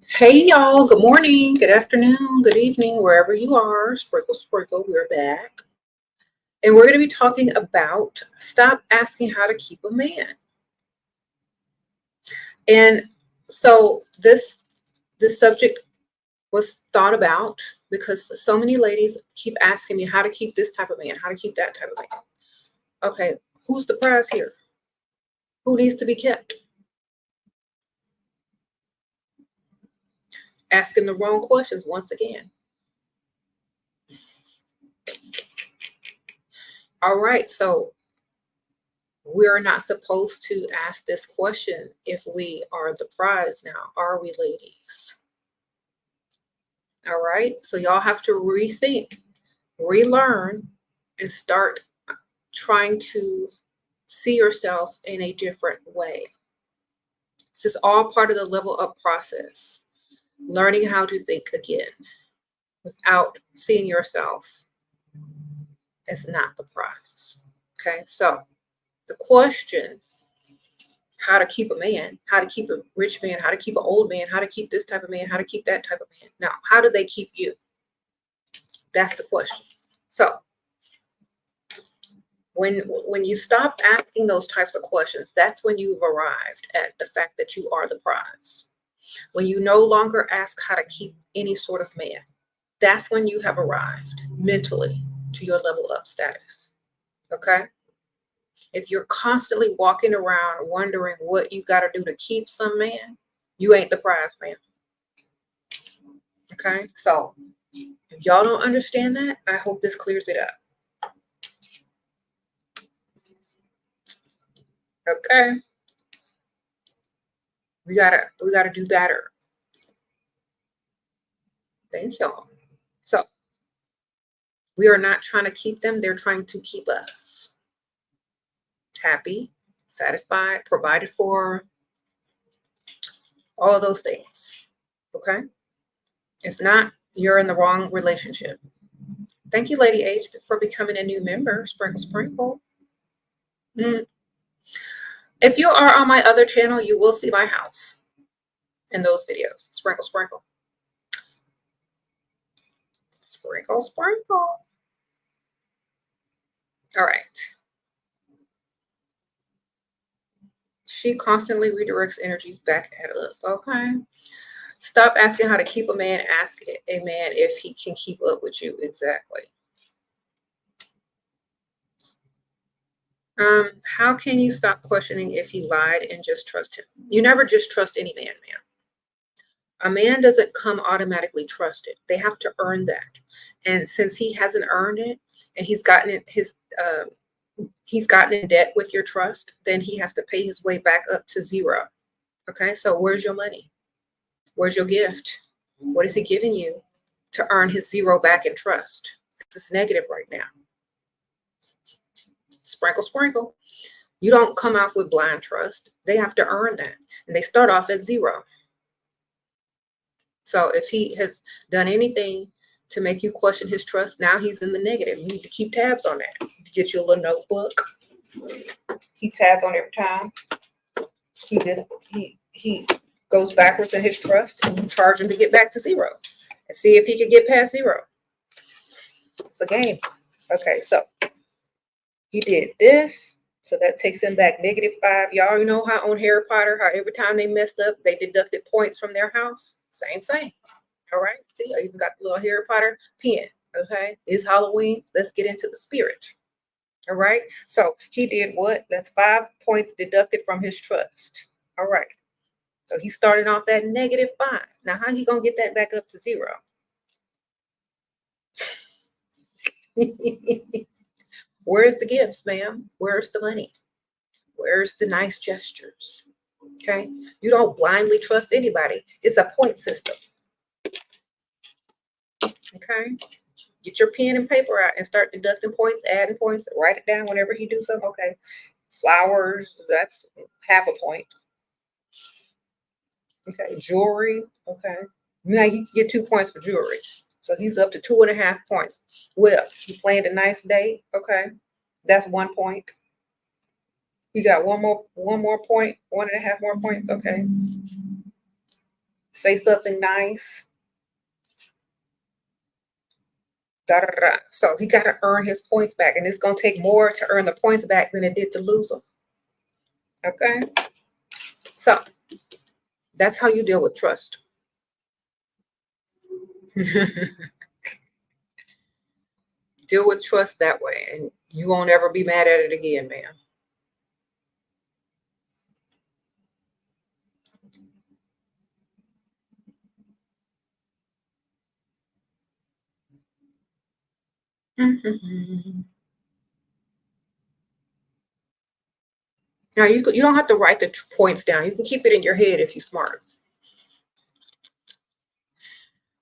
Hey y'all, good morning, good afternoon, good evening, wherever you are. Sprinkle, sprinkle, we're back. And we're going to be talking about stop asking how to keep a man. And so this subject was thought about because so many ladies keep asking me how to keep this type of man, how to keep that type of man. Okay, who's the prize here? Who needs to be kept? Asking the wrong questions once again. All right, so we're not supposed to ask this question if we are the prize now, are we, ladies? All right, so y'all have to rethink, relearn, and start trying to see yourself in a different way. This is all part of the level up process, learning how to think again without seeing yourself as not the prize. Okay, so the question, how to keep a man, how to keep a rich man, how to keep an old man, how to keep this type of man, how to keep that type of man. Now, how do they keep you? That's the question. So when you stop asking those types of questions, that's when you've arrived at the fact that you are the prize. When you no longer ask how to keep any sort of man, that's when you have arrived mentally to your level up status. Okay? If you're constantly walking around wondering what you got to do to keep some man, you ain't the prize man. Okay, so if y'all don't understand that, I hope this clears it up. Okay, we gotta do better. Thank y'all. So we are not trying to keep them; they're trying to keep us happy, satisfied, provided for, all of those things. Okay, if not, you're in the wrong relationship. Thank you, Lady H, for becoming a new member. Sprinkle, sprinkle. Mm. If you are on my other channel, you will see my house in those videos. Sprinkle, sprinkle. Sprinkle, sprinkle. All right. She constantly redirects energies back at us. Okay. Stop asking how to keep a man. Ask a man if he can keep up with you. Exactly. How can you stop questioning if he lied and just trust him? You never just trust any man, man. A man doesn't come automatically trusted. They have to earn that. And since he hasn't earned it and he's gotten in debt with your trust, then he has to pay his way back up to zero. Okay, so where's your money? Where's your gift? What is he giving you to earn his zero back in trust? It's negative right now. Sprinkle, sprinkle. You don't come off with blind trust. They have to earn that. And they start off at zero. So if he has done anything to make you question his trust, now he's in the negative. You need to keep tabs on that. Get you a little notebook. Keep tabs on every time he goes backwards in his trust, and you charge him to get back to zero and see if he can get past zero. It's a game. Okay, so he did this. So that takes him back -5. Y'all know how on Harry Potter, how every time they messed up, they deducted points from their house? Same thing. All right. See, I even got the little Harry Potter pen. Okay. It's Halloween. Let's get into the spirit. All right. So he did what? That's 5 points deducted from his trust. All right. So he started off at -5. Now, how he going to get that back up to zero? Where's the gifts, ma'am? Where's the money? Where's the nice gestures? Okay. You don't blindly trust anybody. It's a point system. Okay. Get your pen and paper out and start deducting points, adding points, write it down whenever he do something. Okay. Flowers, that's half a point. Okay. Jewelry. Okay. Now he can get 2 points for jewelry. So he's up to 2.5 points. What else? He planned a nice date. Okay. That's 1 point. You got one more point, 1.5 more points. Okay. say something nice. Da, da, da. So he got to earn his points back, and it's going to take more to earn the points back than it did to lose them. Okay? So that's how you deal with trust. Deal with trust that way, and you won't ever be mad at it again, ma'am. Now you don't have to write the points down. You can keep it in your head if you're smart.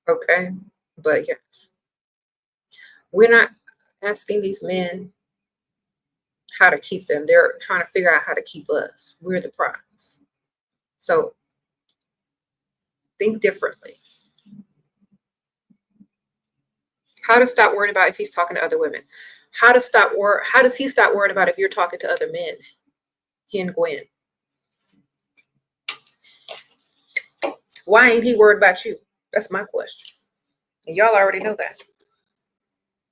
Okay, but yes, we're not asking these men how to keep them. They're trying to figure out how to keep us. We're the prize. So think differently. How to stop worrying about if he's talking to other women. How does he stop worrying about if you're talking to other men? He and Gwen. Why ain't he worried about you? That's my question. And y'all already know that.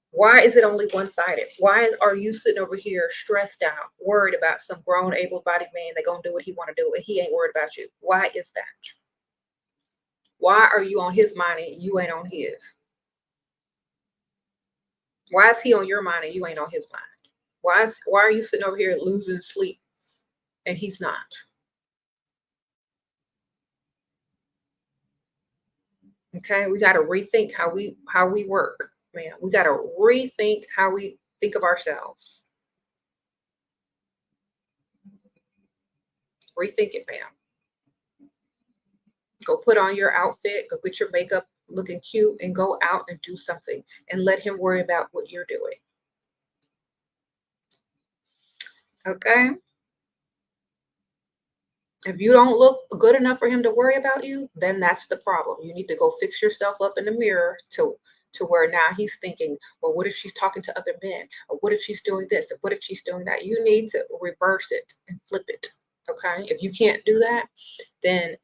Why is it only one-sided? Why are you sitting over here stressed out, worried about some grown, able-bodied man that's going to do what he want to do, and he ain't worried about you? Why is that? Why are you on his mind and you ain't on his? Why is he on your mind and you ain't on his mind? Why are you sitting over here losing sleep and he's not? Okay, we got to rethink how we work, man. We got to rethink how we think of ourselves. Rethink it, ma'am. Go put on your outfit, go get your makeup looking cute, and go out and do something, and let him worry about what you're doing. Okay? If you don't look good enough for him to worry about you, then that's the problem. You need to go fix yourself up in the mirror to where now he's thinking, well, what if she's talking to other men? Or what if she's doing this? Or what if she's doing that? You need to reverse it and flip it. Okay? If you can't do that, then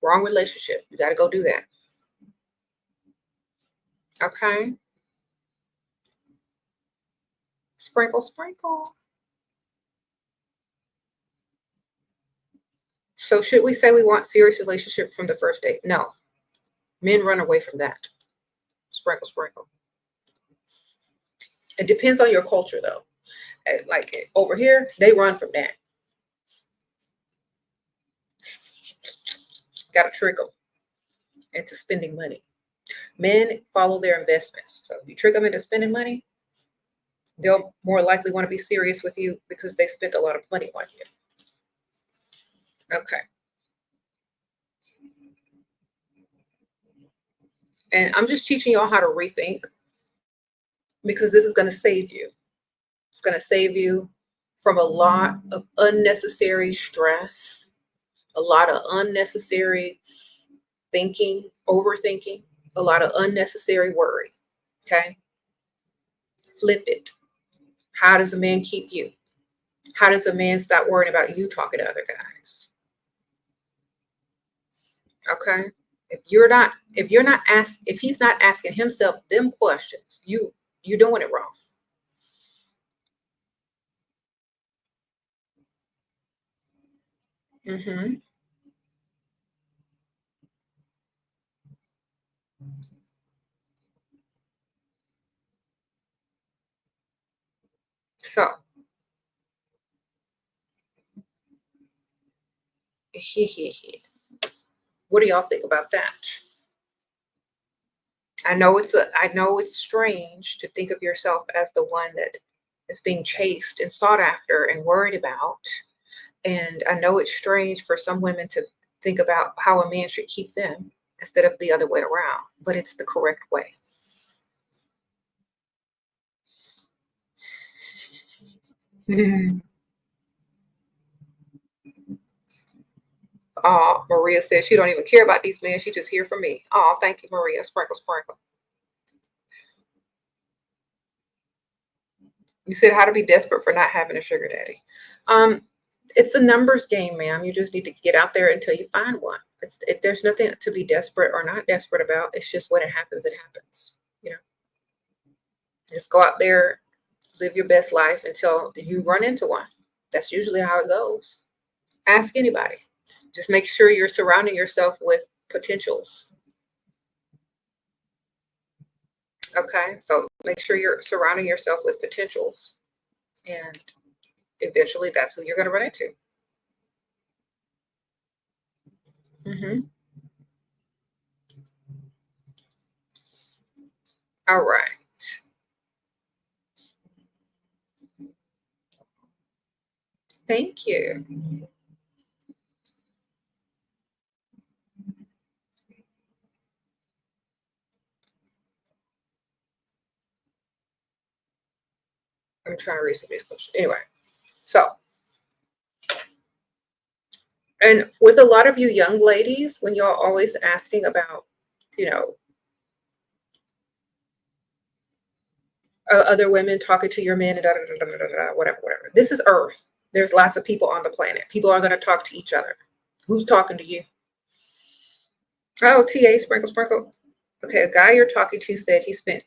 wrong relationship. You got to go do that. Okay? Sprinkle, sprinkle. So should we say we want serious relationship from the first date? No. Men run away from that. Sprinkle, sprinkle. It depends on your culture, though. Like over here, they run from that. Got to trick them into spending money. Men follow their investments. So if you trick them into spending money, they'll more likely want to be serious with you because they spent a lot of money on you. Okay. And I'm just teaching y'all how to rethink, because this is going to save you. It's going to save you from a lot of unnecessary stress, a lot of unnecessary thinking, overthinking, a lot of unnecessary worry. Okay? Flip it. How does a man keep you? How does a man stop worrying about you talking to other guys? Okay? If he's not asking himself them questions, you're doing it wrong. Mm-hmm. So, what do y'all think about that? I know it's strange to think of yourself as the one that is being chased and sought after and worried about. And I know it's strange for some women to think about how a man should keep them instead of the other way around, but it's the correct way. Oh, Maria says she don't even care about these men. She just here for me. Oh, thank you, Maria. Sprinkle, sprinkle. You said how to be desperate for not having a sugar daddy. It's a numbers game, ma'am. You just need to get out there until you find one. There's nothing to be desperate or not desperate about. It's just when it happens, it happens. You know, just go out there, live your best life until you run into one. That's usually how it goes. Ask anybody. Just make sure you're surrounding yourself with potentials. Okay, so make sure you're surrounding yourself with potentials, and eventually that's who you're going to run into. All right. Thank you. I'm trying to read some of these questions. Anyway, so, and with a lot of you young ladies, when y'all always asking about, you know, other women talking to your men and whatever. This is Earth. There's lots of people on the planet. People are going to talk to each other. Who's talking to you? Oh, TA, sprinkle, sprinkle. Okay, a guy you're talking to said he spent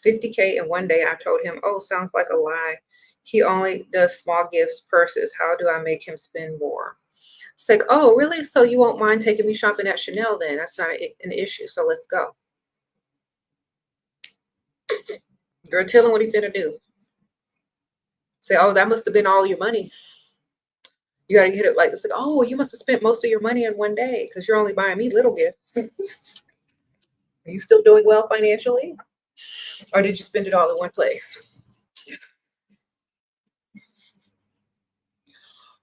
$50K in one day. I told him, oh, sounds like a lie. He only does small gifts, purses. How do I make him spend more? It's like, oh, really? So you won't mind taking me shopping at Chanel then? That's not an issue. So let's go. Girl, tell him what he finna do. Say, oh, that must have been all your money. You got to get it like, it's like, oh, you must have spent most of your money in one day because you're only buying me little gifts. Are you still doing well financially? Or did you spend it all in one place?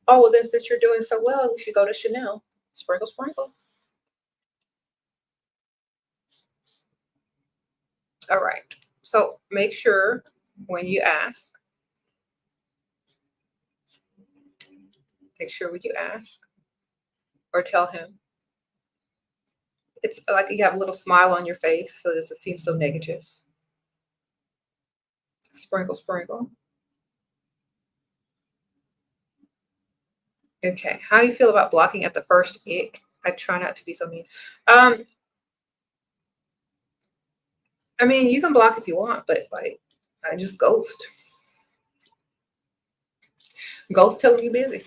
Oh, well, then since you're doing so well, we should go to Chanel. Sprinkle, sprinkle. All right. So make sure when you ask, or tell him. It's like you have a little smile on your face, so it doesn't seem so negative. Sprinkle, sprinkle. Okay. How do you feel about blocking at the first ick? I try not to be so mean. I mean, you can block if you want, but like, I just ghost. Ghost telling you busy.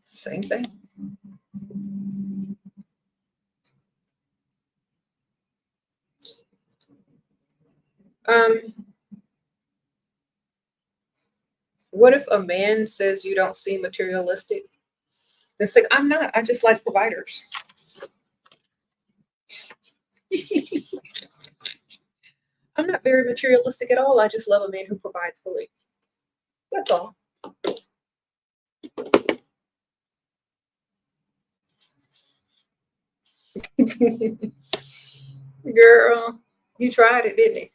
Same thing. What if a man says you don't seem materialistic? It's like, I'm not. I just like providers. I'm not very materialistic at all. I just love a man who provides fully. That's all. Girl, you tried it, didn't you?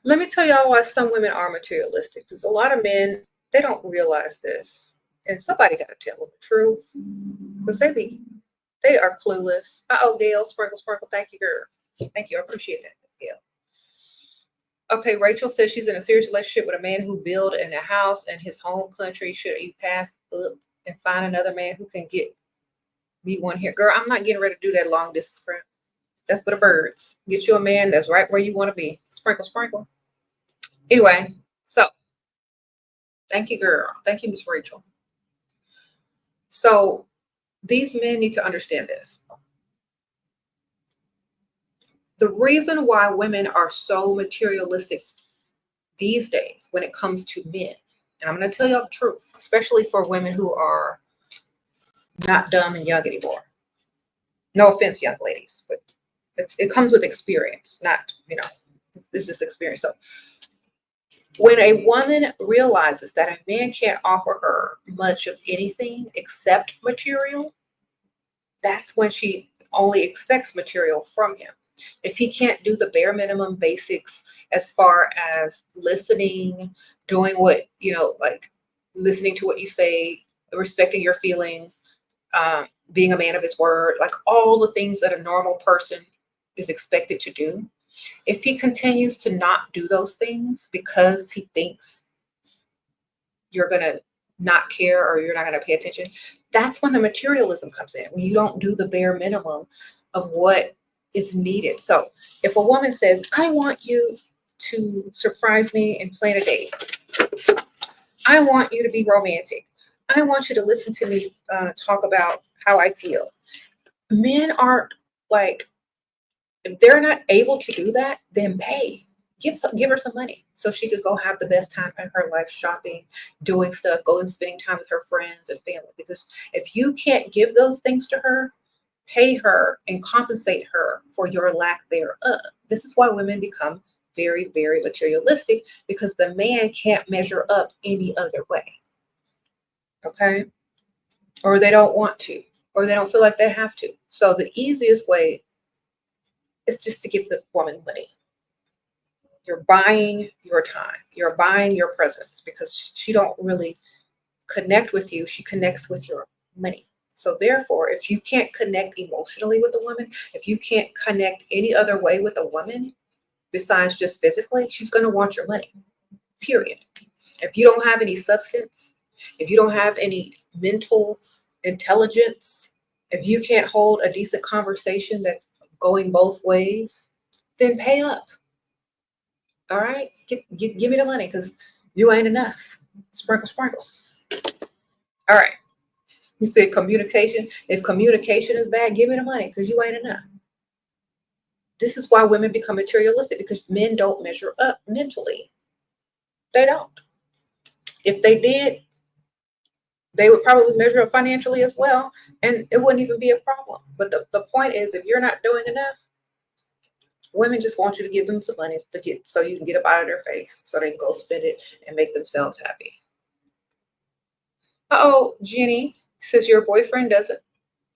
Let me tell y'all why some women are materialistic. Because a lot of men, they don't realize this. And somebody got to tell them the truth. Because they are clueless. Uh-oh, Gail, sprinkle, sprinkle. Thank you, girl. Thank you. I appreciate that, Miss Gail. Okay, Rachel says she's in a serious relationship with a man who built in a house in his home country. Should you pass up and find another man who can get me one here? Girl, I'm not getting ready to do that long distance crap. That's for the birds. Get you a man that's right where you want to be. Sprinkle, sprinkle. Anyway, so thank you, girl. Thank you, Miss Rachel. So these men need to understand this. The reason why women are so materialistic these days when it comes to men, and I'm going to tell y'all the truth, especially for women who are not dumb and young anymore. No offense, young ladies, but it comes with experience, not, it's just experience. So when a woman realizes that a man can't offer her much of anything except material, that's when she only expects material from him. If he can't do the bare minimum basics as far as listening, doing what, like listening to what you say, respecting your feelings, being a man of his word, like all the things that a normal person is expected to do. If he continues to not do those things because he thinks you're going to not care or you're not going to pay attention, that's when the materialism comes in, when you don't do the bare minimum of what is needed. So if a woman says, I want you to surprise me and plan a date, I want you to be romantic, I want you to listen to me talk about how I feel, men aren't like, if they're not able to do that, then pay. Give her some money so she could go have the best time in her life, shopping, doing stuff, going and spending time with her friends and family. Because if you can't give those things to her, pay her and compensate her for your lack thereof. This is why women become very, very materialistic, because the man can't measure up any other way. Okay? Or they don't want to, or they don't feel like they have to. So the easiest way is just to give the woman money. You're buying your time. You're buying your presence, because she don't really connect with you. She connects with your money. So therefore, if you can't connect emotionally with a woman, if you can't connect any other way with a woman besides just physically, she's going to want your money, period. If you don't have any substance, if you don't have any mental intelligence, if you can't hold a decent conversation that's going both ways, then pay up. All right, give me the money, because you ain't enough. Sprinkle, sprinkle. All right. You said communication. If communication is bad, give me the money, because you ain't enough. This is why women become materialistic, because men don't measure up mentally. They don't. If they did, they would probably measure up financially as well, and it wouldn't even be a problem. But the point is, if you're not doing enough, women just want you to give them some money to get, so you can get up out of their face, so they can go spend it and make themselves happy. Oh, Jenny says your boyfriend doesn't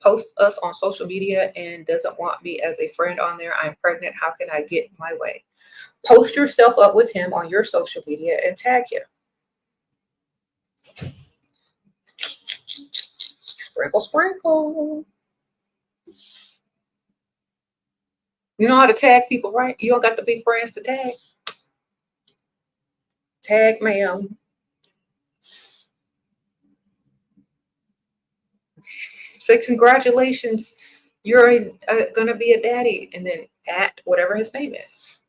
post us on social media and doesn't want me as a friend on there. I'm pregnant. How can I get my way? Post yourself up with him on your social media and tag him. Sprinkle, sprinkle. You know how to tag people, right? You don't got to be friends to tag. Tag, ma'am. Say congratulations, you're going to be a daddy, and then at whatever his name is.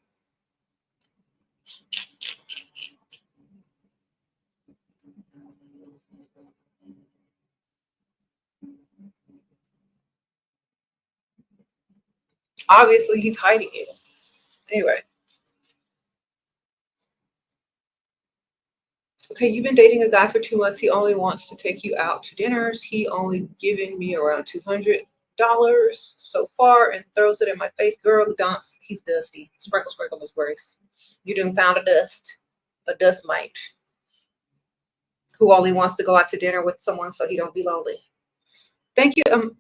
Obviously, he's hiding it. Anyway. Okay, you've been dating a guy for 2 months. He only wants to take you out to dinners. He only given me around $200 so far and throws it in my face. Girl, don't. He's dusty. Sprinkle, sprinkle, Miss Grace. You done found a dust mite, who only wants to go out to dinner with someone so he don't be lonely. Thank you,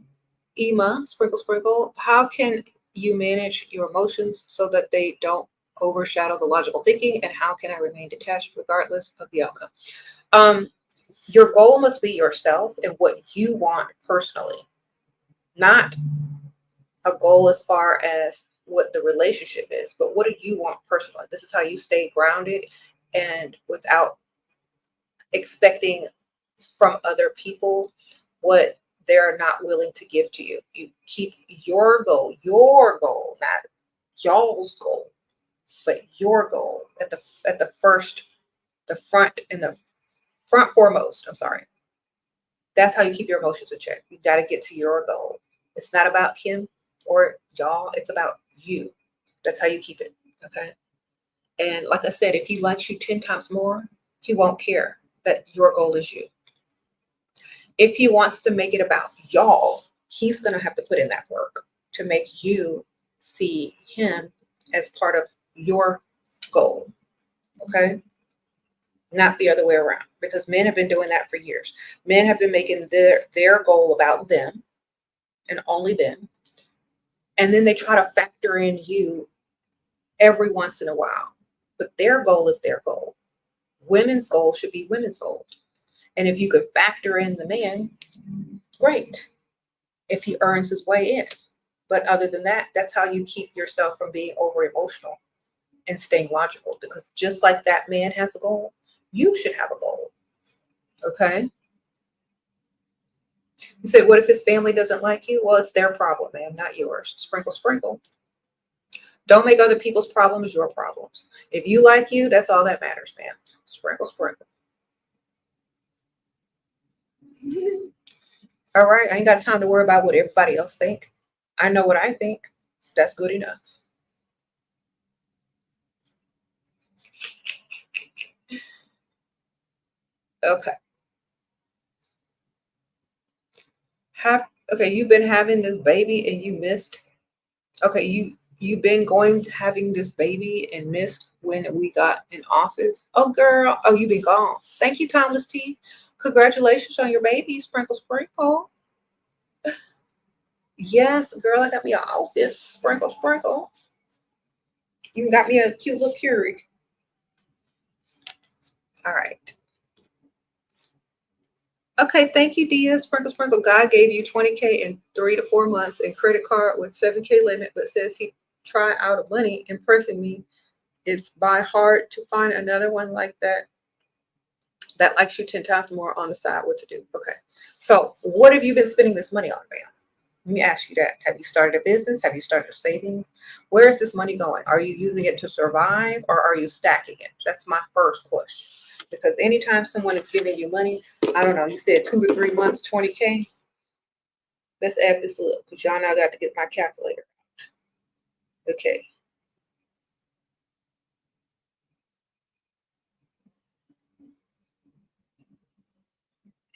Ema. Sprinkle, sprinkle. How can you manage your emotions so that they don't overshadow the logical thinking, and how can I remain detached regardless of the outcome? Your goal must be yourself and what you want personally, not a goal as far as what the relationship is, but what do you want personally? This is how you stay grounded and without expecting from other people what they're not willing to give to you. You keep your goal, not y'all's goal, but your goal at the front foremost. I'm sorry. That's how you keep your emotions in check. You got to get to your goal. It's not about him or y'all. It's about you. That's how you keep it. Okay. And like I said, if he likes you 10 times more, he won't care that your goal is you. If he wants to make it about y'all, he's going to have to put in that work to make you see him as part of your goal. Okay. Not the other way around, because men have been doing that for years. Men have been making their goal about them and only them. And then they try to factor in you every once in a while. But their goal is their goal. Women's goal should be women's goal. And if you could factor in the man, great. If he earns his way in. But other than that, that's how you keep yourself from being over emotional and staying logical. Because just like that man has a goal, you should have a goal. Okay. He said, what if his family doesn't like you? Well, it's their problem, man, not yours. Sprinkle, sprinkle. Don't make other people's problems your problems. If you like you, that's all that matters, man. Sprinkle, sprinkle. All right. I ain't got time to worry about what everybody else think. I know what I think. That's good enough. Okay. Okay, you've been having this baby and you missed. Okay, you've been having this baby and missed when we got in office. Oh girl, oh you've been gone. Thank you, Timeless T. Congratulations on your baby, sprinkle sprinkle. Yes, girl, I got me an office, sprinkle sprinkle. You got me a cute little Keurig. All right. Okay, thank you, Dia. Sprinkle sprinkle. God gave you 20K in 3 to 4 months and credit card with 7K limit, but says he try out of money, impressing me. It's by heart to find another one like that likes you 10 times more on the side. What to do? Okay. So what have you been spending this money on, ma'am? Let me ask you that. Have you started a business? Have you started savings? Where is this money going? Are you using it to survive or are you stacking it? That's my first question. Because anytime someone is giving you money, I don't know, you said 2 to 3 months, 20K. Let's add this up because y'all now got to get my calculator. Okay.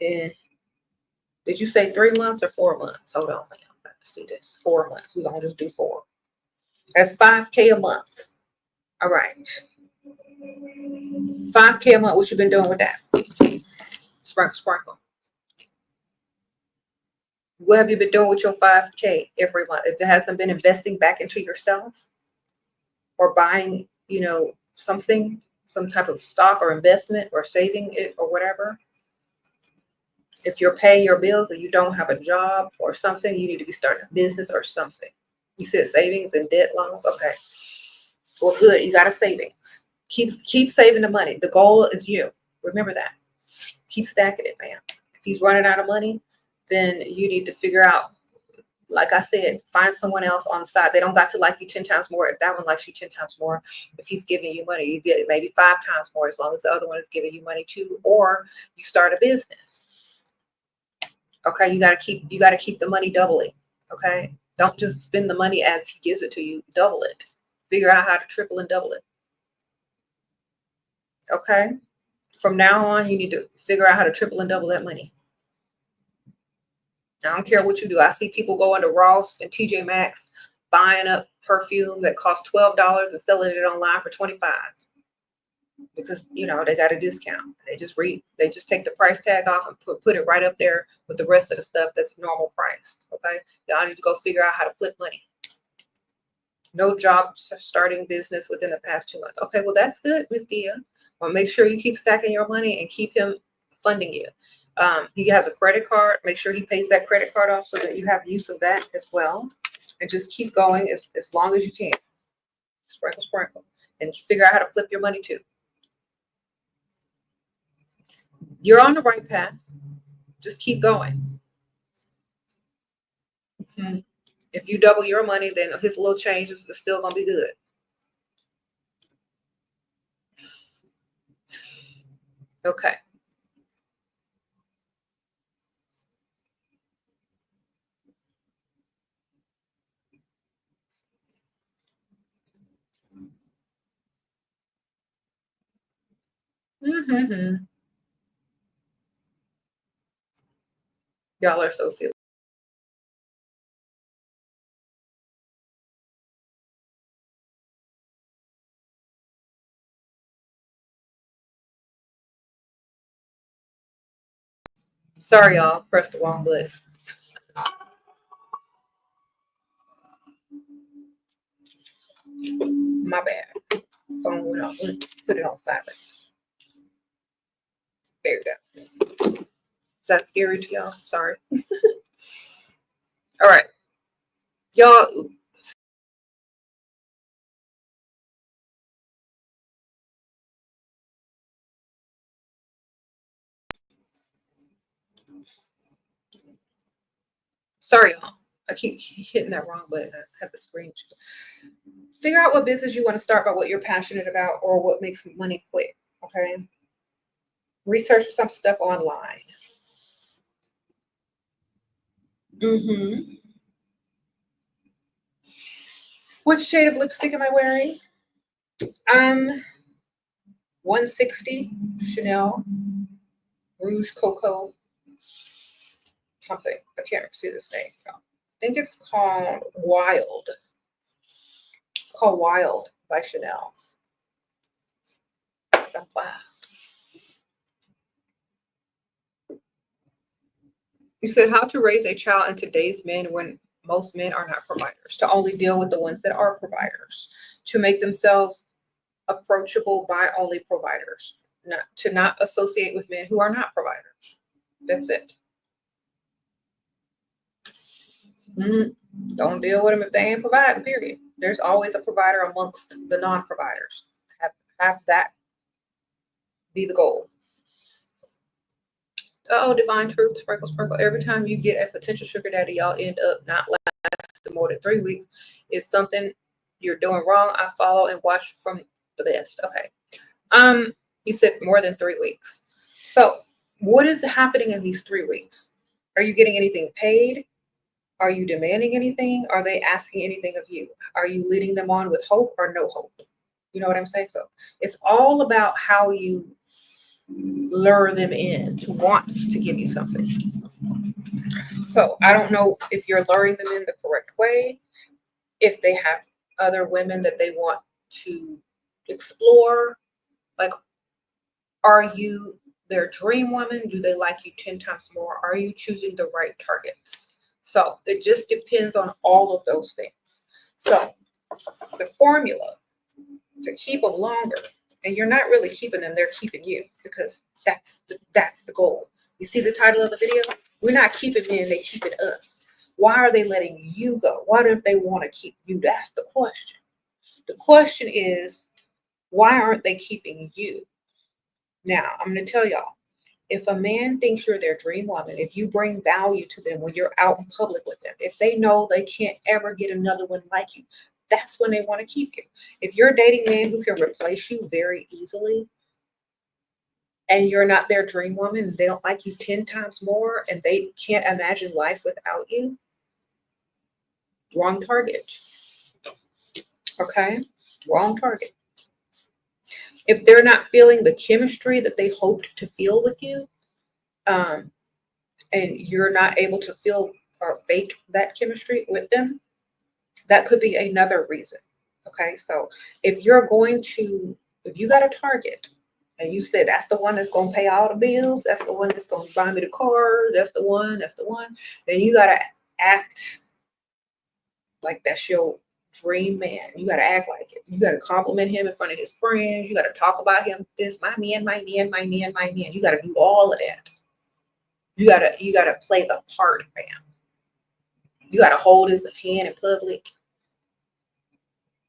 And did you say 3 months or 4 months? Hold on, man. I got to see this. 4 months. We're going to just do 4. That's 5K a month. All right. 5K a month. What you been doing with that? Sprinkle, sprinkle. What have you been doing with your 5K every month? If it hasn't been investing back into yourself or buying, something, some type of stock or investment or saving it or whatever. If you're paying your bills and you don't have a job or something, you need to be starting a business or something. You said savings and debt loans. Okay. Well, good. You got a savings. Keep saving the money. The goal is you. Remember that. Keep stacking it, man. If he's running out of money, then you need to figure out, like I said, find someone else on the side. They don't got to like you 10 times more. If that one likes you 10 times more, if he's giving you money, you get maybe 5 times more as long as the other one is giving you money too, or you start a business. Okay, you gotta keep the money doubling. Okay. Don't just spend the money as he gives it to you, double it. Figure out how to triple and double it. Okay. From now on, you need to figure out how to triple and double that money. I don't care what you do. I see people going to Ross and TJ Maxx buying up perfume that costs $12 and selling it online for $25 because they got a discount. They just take the price tag off and put it right up there with the rest of the stuff that's normal priced. Okay, y'all need to go figure out how to flip money. No job starting business within the past 2 months. Okay, well that's good, Miss Dia. Well, make sure you keep stacking your money and keep him funding you. He has a credit card. Make sure he pays that credit card off so that you have use of that as well. And just keep going as long as you can. Sprinkle, sprinkle. And figure out how to flip your money too. You're on the right path. Just keep going. Mm-hmm. If you double your money, then his little change is still going to be good. Okay. Mm-hmm. Y'all are so silly. Sorry, y'all. Pressed the wrong button. My bad. Phone went off. Put it on silence. There you go. Is that scary to y'all? Sorry. All right. Y'all, sorry, y'all. I keep hitting that wrong button. I have the screen. Figure out what business you want to start by what you're passionate about or what makes money quick. Okay. Research some stuff online. What shade of lipstick am I wearing? 160 Chanel Rouge Cocoa something. I can't see this name. I think it's called Wild. It's called Wild by Chanel. You said how to raise a child in today's men when most men are not providers. To only deal with the ones that are providers. To make themselves approachable by only providers. To not associate with men who are not providers. That's it. Don't deal with them if they ain't providing, period. There's always a provider amongst the non-providers. Have that be the goal. Oh, divine truth, sprinkle, sprinkle. Every time you get a potential sugar daddy, y'all end up not lasting more than 3 weeks. It's something you're doing wrong. I follow and watch from the best. Okay. You said more than 3 weeks. So what is happening in these 3 weeks? Are you getting anything paid? Are you demanding anything? Are they asking anything of you? Are you leading them on with hope or no hope? You know what I'm saying? So it's all about how you lure them in to want to give you something. So I don't know if you're luring them in the correct way, if they have other women that they want to explore. Like, are you their dream woman? Do they like you 10 times more? Are you choosing the right targets? So it just depends on all of those things. So the formula to keep them longer, and you're not really keeping them, they're keeping you, because that's the goal. You see the title of the video? We're not keeping men, they're keeping us. Why are they letting you go? Why don't they want to keep you? That's the question. The question is, why aren't they keeping you? Now, I'm going to tell y'all, if a man thinks you're their dream woman, if you bring value to them when you're out in public with them, if they know they can't ever get another one like you, that's when they want to keep you. If you're dating a man who can replace you very easily, and you're not their dream woman, and they don't like you 10 times more, and they can't imagine life without you, wrong target. Okay? Wrong target. If they're not feeling the chemistry that they hoped to feel with you, and you're not able to feel or fake that chemistry with them, that could be another reason. Okay? So if you got a target, and you said that's the one that's going to pay all the bills, that's the one that's going to buy me the car, that's the one, then you got to act like that's your dream man. You got to act like it. You got to compliment him in front of his friends. You got to talk about him, this, my man, my man, my man, my man. You got to do all of that. You got to play the part, man. You got to hold his hand in public.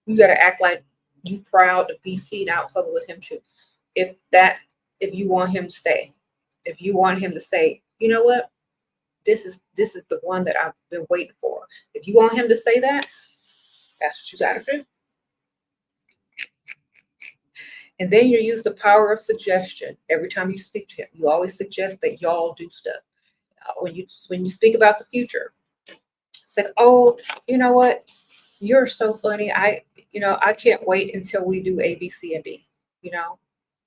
You got to act like you proud to be seen out public with him too. If you want him to stay, if you want him to say, you know what, this is the one that I've been waiting for. If you want him to say that, that's what you got to do. And then you use the power of suggestion. Every time you speak to him, you always suggest that y'all do stuff. When you speak about the future, it's like, oh, you know what, you're so funny. I can't wait until we do A, B, C, and D.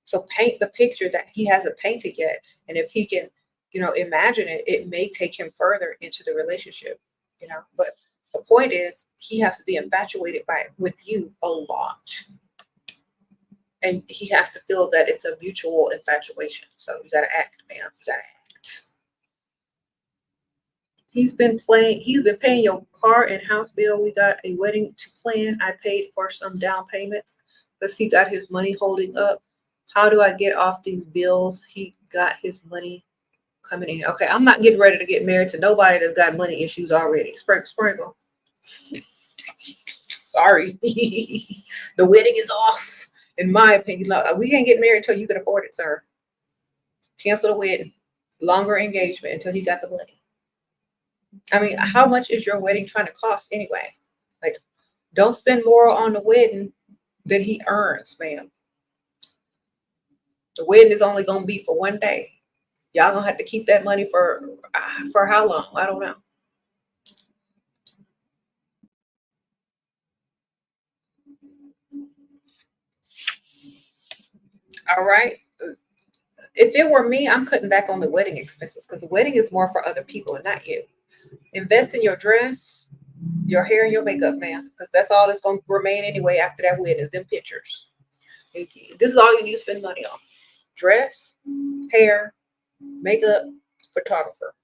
So paint the picture that he hasn't painted yet. And if he can, imagine it, it may take him further into the relationship, but the point is he has to be infatuated with you a lot. And he has to feel that it's a mutual infatuation. So you got to act, man. You got to act. He's been paying your car and house bill. We got a wedding to plan. I paid for some down payments because he got his money holding up. How do I get off these bills? He got his money coming in. Okay, I'm not getting ready to get married to nobody that's got money issues already. Sprinkle. Sorry. The wedding is off, in my opinion. Look, we can't get married until you can afford it, sir. Cancel the wedding. Longer engagement until he got the money. I mean, how much is your wedding trying to cost anyway? Like, don't spend more on the wedding than he earns, ma'am. The wedding is only going to be for one day. Y'all going to have to keep that money for how long? I don't know. All right. If it were me, I'm cutting back on the wedding expenses because the wedding is more for other people and not you. Invest in your dress, your hair, and your makeup, man, because that's all that's going to remain anyway after that wedding is them pictures. This is all you need to spend money on. Dress, hair, makeup, photographer.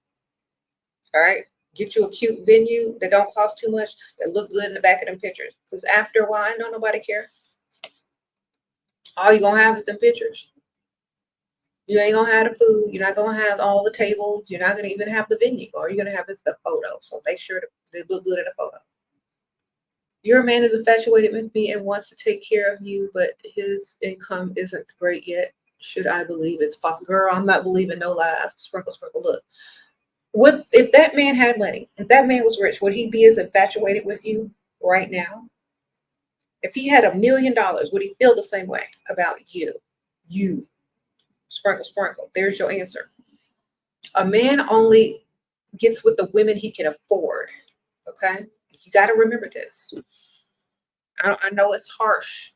All right? Get you a cute venue that don't cost too much, that look good in the back of them pictures. Because after a while, don't nobody care. All you're going to have is them pictures. You ain't going to have the food. You're not going to have all the tables. You're not going to even have the venue. All you're going to have is the photo. So make sure they look good in the photo. Your man is infatuated with me and wants to take care of you, but his income isn't great yet. Should I believe it's possible? Girl, I'm not believing no lies. Sprinkle, sprinkle. Look, if that man had money, if that man was rich, would he be as infatuated with you right now? If he had $1 million, would he feel the same way about you? You. Sprinkle, sprinkle. There's your answer. A man only gets with the women he can afford. Okay? You got to remember this. I know it's harsh,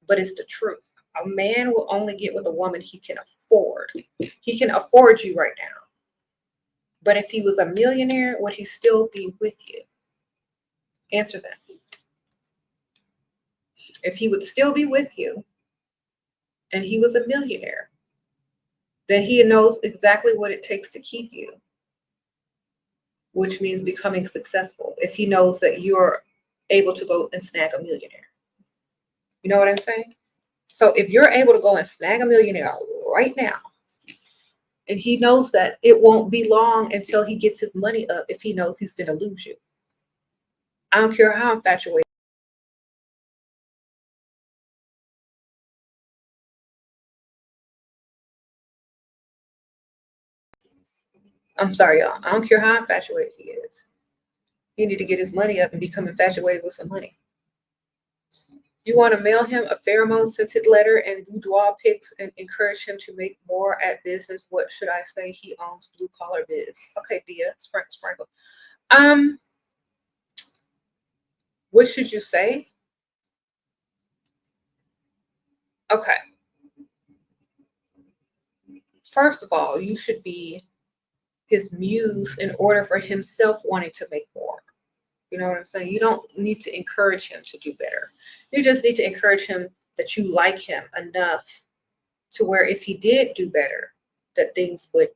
but it's the truth. A man will only get with a woman he can afford. He can afford you right now. But if he was a millionaire, would he still be with you? Answer that. If he would still be with you and he was a millionaire, then he knows exactly what it takes to keep you, which means becoming successful. If he knows that you're able to go and snag a millionaire. You know what I'm saying? So if you're able to go and snag a millionaire right now, and he knows that it won't be long until he gets his money up if he knows he's going to lose you. I don't care how infatuated. I'm sorry, y'all. I don't care how infatuated he is. He need to get his money up and become infatuated with some money. You want to mail him a pheromone-scented letter and boudoir pics and encourage him to make more at business. What should I say? He owns Blue Collar Biz. Okay, Dia, sprinkle, sprinkle. What should you say? Okay. First of all, you should be his muse in order for himself wanting to make more. You know what I'm saying? You don't need to encourage him to do better. You just need to encourage him that you like him enough to where if he did do better, that things would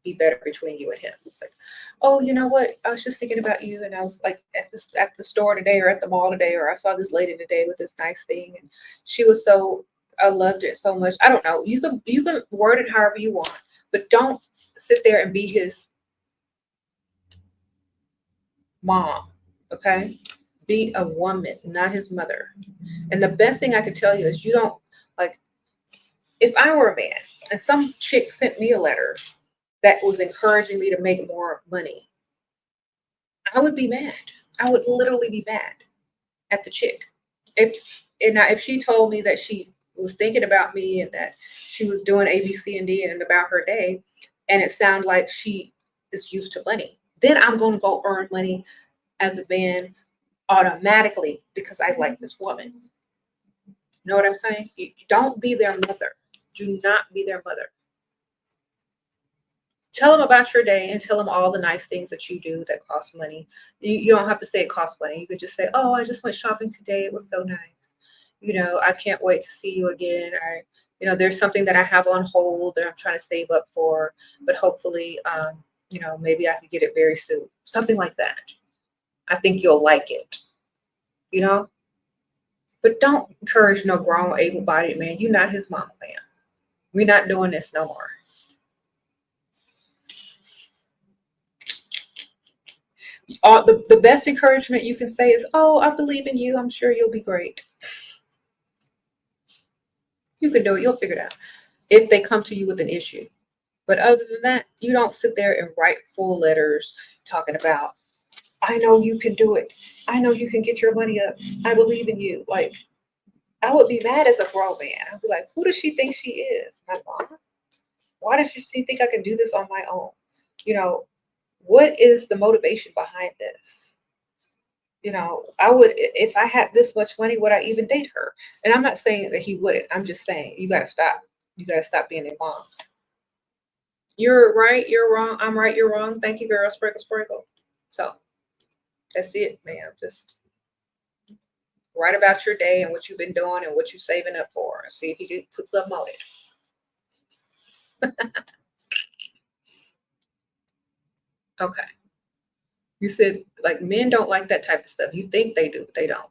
be better between you and him. It's like, oh, you know what? I was just thinking about you, and I was like at the store today or at the mall today, or I saw this lady today with this nice thing, and she was so, I loved it so much. I don't know. You can word it however you want, but don't sit there and be his mom. Okay? Be a woman, not his mother. And the best thing I can tell you is you don't, like, if I were a man and some chick sent me a letter that was encouraging me to make more money, I would be mad. I would literally be mad at the chick. If she told me that she was thinking about me and that she was doing A, B, C, and D and about her day, and it sounded like she is used to money, then I'm going to go earn money as a man automatically because I like this woman. You know what I'm saying? You don't be their mother. Do not be their mother. Tell them about your day and tell them all the nice things that you do that cost money. You don't have to say it costs money. You could just say, oh, I just went shopping today. It was so nice. You know, I can't wait to see you again. Or, you know, there's something that I have on hold that I'm trying to save up for, but hopefully, you know, maybe I could get it very soon. Something like that. I think you'll like it, you know? But don't encourage no grown, able-bodied man. You're not his mama, man. We're not doing this no more. All the best encouragement you can say is, oh, I believe in you. I'm sure you'll be great. You can do it. You'll figure it out if they come to you with an issue. But other than that, you don't sit there and write full letters talking about, I know you can do it. I know you can get your money up. I believe in you. Like, I would be mad as a grown man. I'd be like, who does she think she is? My mom? Why does she think I can do this on my own? You know, what is the motivation behind this? You know, I would, if I had this much money, would I even date her? And I'm not saying that he wouldn't. I'm just saying you got to stop. You got to stop being their moms. You're right, you're wrong. I'm right, you're wrong. Thank you, girl. Sprinkle, sprinkle. So that's it, man. Just write about your day and what you've been doing and what you're saving up for. And see if you can put something on it. Okay. You said like men don't like that type of stuff. You think they do, but they don't.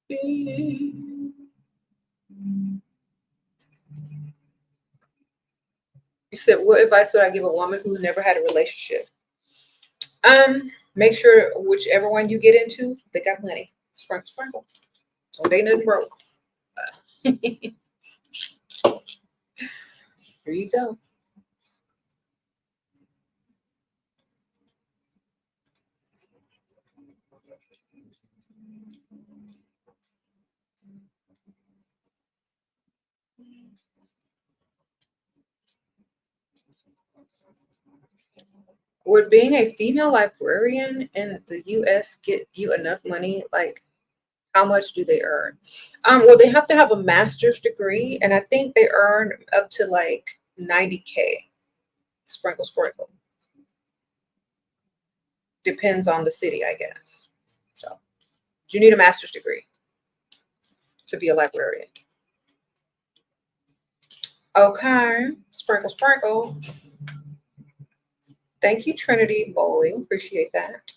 You said, what advice would I give a woman who never had a relationship? Make sure whichever one you get into, they got money. Sprinkle, sprinkle. Oh, they nothing broke. Here you go. Would being a female librarian in the US get you enough money? Like, how much do they earn? Well, they have to have a master's degree, and I think they earn up to like 90K. Sprinkle, sprinkle. Depends on the city, I guess. So, you need a master's degree to be a librarian. Okay, sprinkle, sprinkle. Thank you, Trinity Bowling. Appreciate that.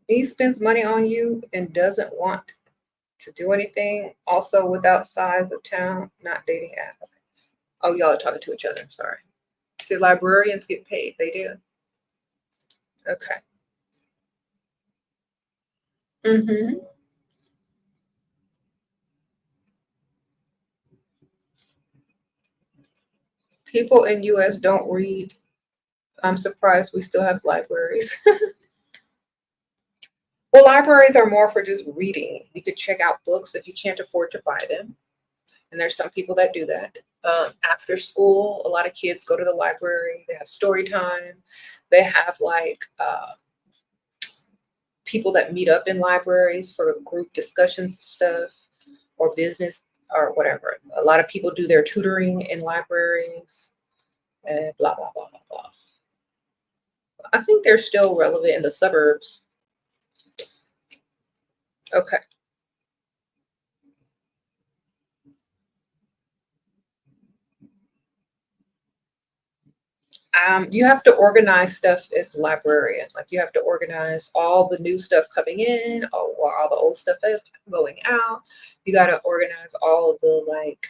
He spends money on you and doesn't want to do anything. Also, without size of town, not dating app. Okay. Oh, y'all are talking to each other. Sorry. See, librarians get paid. They do. Okay. Mm-hmm. People in US don't read. I'm surprised we still have libraries. Well, libraries are more for just reading. You could check out books if you can't afford to buy them. And there's some people that do that. After school, a lot of kids go to the library. They have story time. They have like people that meet up in libraries for group discussions and stuff, or business or whatever. A lot of people do their tutoring in libraries and blah, blah, blah, blah, blah. I think they're still relevant in the suburbs. Okay. You have to organize stuff as a librarian. Like you have to organize all the new stuff coming in or all the old stuff that's going out. You got to organize all of the like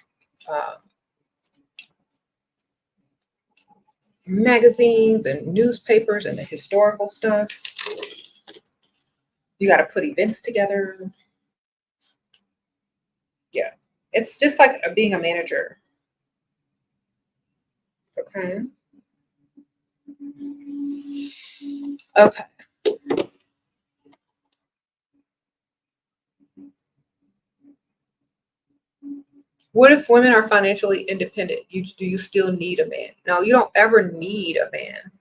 magazines and newspapers and the historical stuff. You got to put events together. Yeah. It's just like being a manager. Okay. Okay. What if women are financially independent? Do you still need a man? No, you don't ever need a man.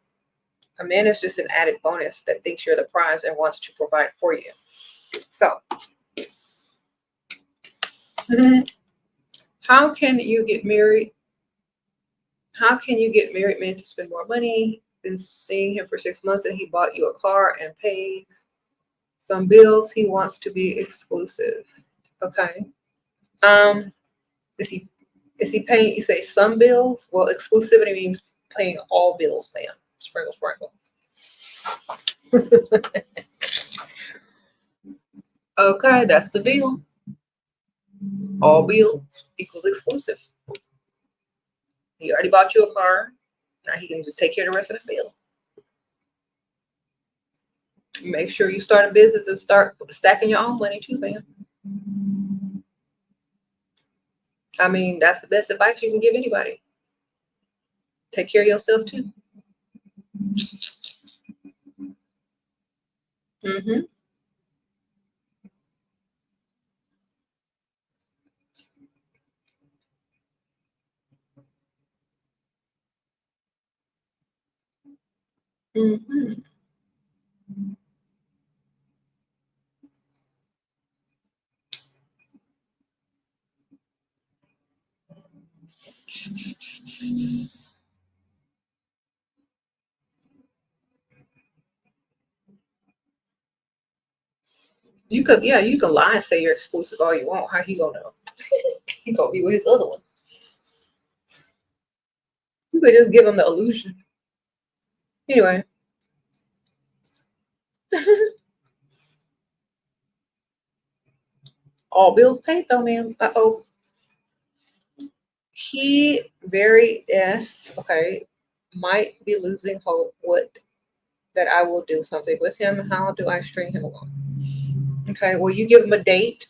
A man is just an added bonus that thinks you're the prize and wants to provide for you. So, how can you get married? How can you get married man to spend more money than seeing him for 6 months and he bought you a car and pays some bills? He wants to be exclusive. Okay. Is he paying? You say some bills? Well, exclusivity means paying all bills, ma'am. Sprinkle, sprinkle. Okay, that's the deal. All bills equals exclusive. He already bought you a car. Now he can just take care of the rest of the bill. Make sure you start a business and start stacking your own money too, man. I mean, that's the best advice you can give anybody. Take care of yourself too. Mm-hmm. Mm-hmm. You could, yeah, you can lie and say you're exclusive all you want. How he gonna know? He gonna be with his other one. You could just give him the illusion. Anyway. All bills paid though, ma'am. Uh-oh. He okay, might be losing hope that I will do something with him. How do I string him along? Okay, well, you give him a date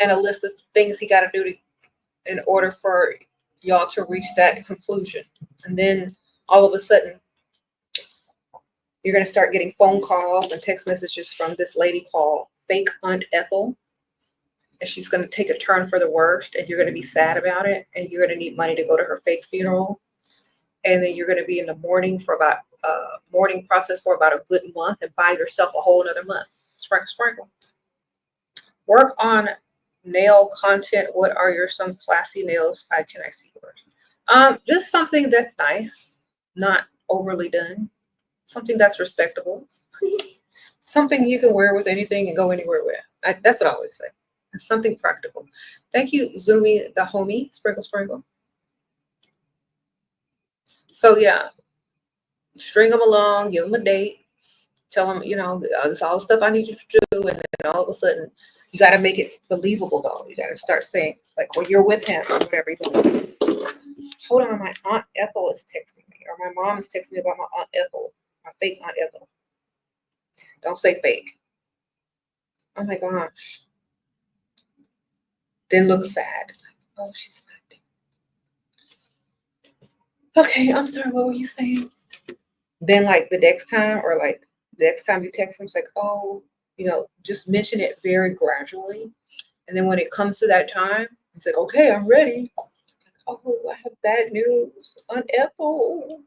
and a list of things he got to do in order for y'all to reach that conclusion. And then all of a sudden, you're going to start getting phone calls and text messages from this lady called Fake Aunt Ethel. And she's going to take a turn for the worst, and you're going to be sad about it, and you're going to need money to go to her fake funeral. And then you're going to be in the mourning process for about a good month and buy yourself a whole another month. Sprinkle, sprinkle. Work on nail content. What are some classy nails? Can I see yours? Just something that's nice, not overly done. Something that's respectable. Something you can wear with anything and go anywhere with. That's what I always say. It's something practical. Thank you, Zoomy, the homie. Sprinkle, sprinkle. So yeah, string them along, give them a date, tell them, this all the stuff I need you to do, and then all of a sudden, you got to make it believable, though. You got to start saying, like, well, you're with him, or whatever you're doing. Hold on, my Aunt Ethel is texting me, or my mom is texting me about my Aunt Ethel, my fake Aunt Ethel. Don't say fake. Oh my gosh. Then look sad. Oh, she's not. Okay, I'm sorry, what were you saying? Then, like, the next time you text him, it's like, oh, just mention it very gradually. And then when it comes to that time, he's like, okay, I'm ready. Like, oh, I have bad news. Aunt Ethel.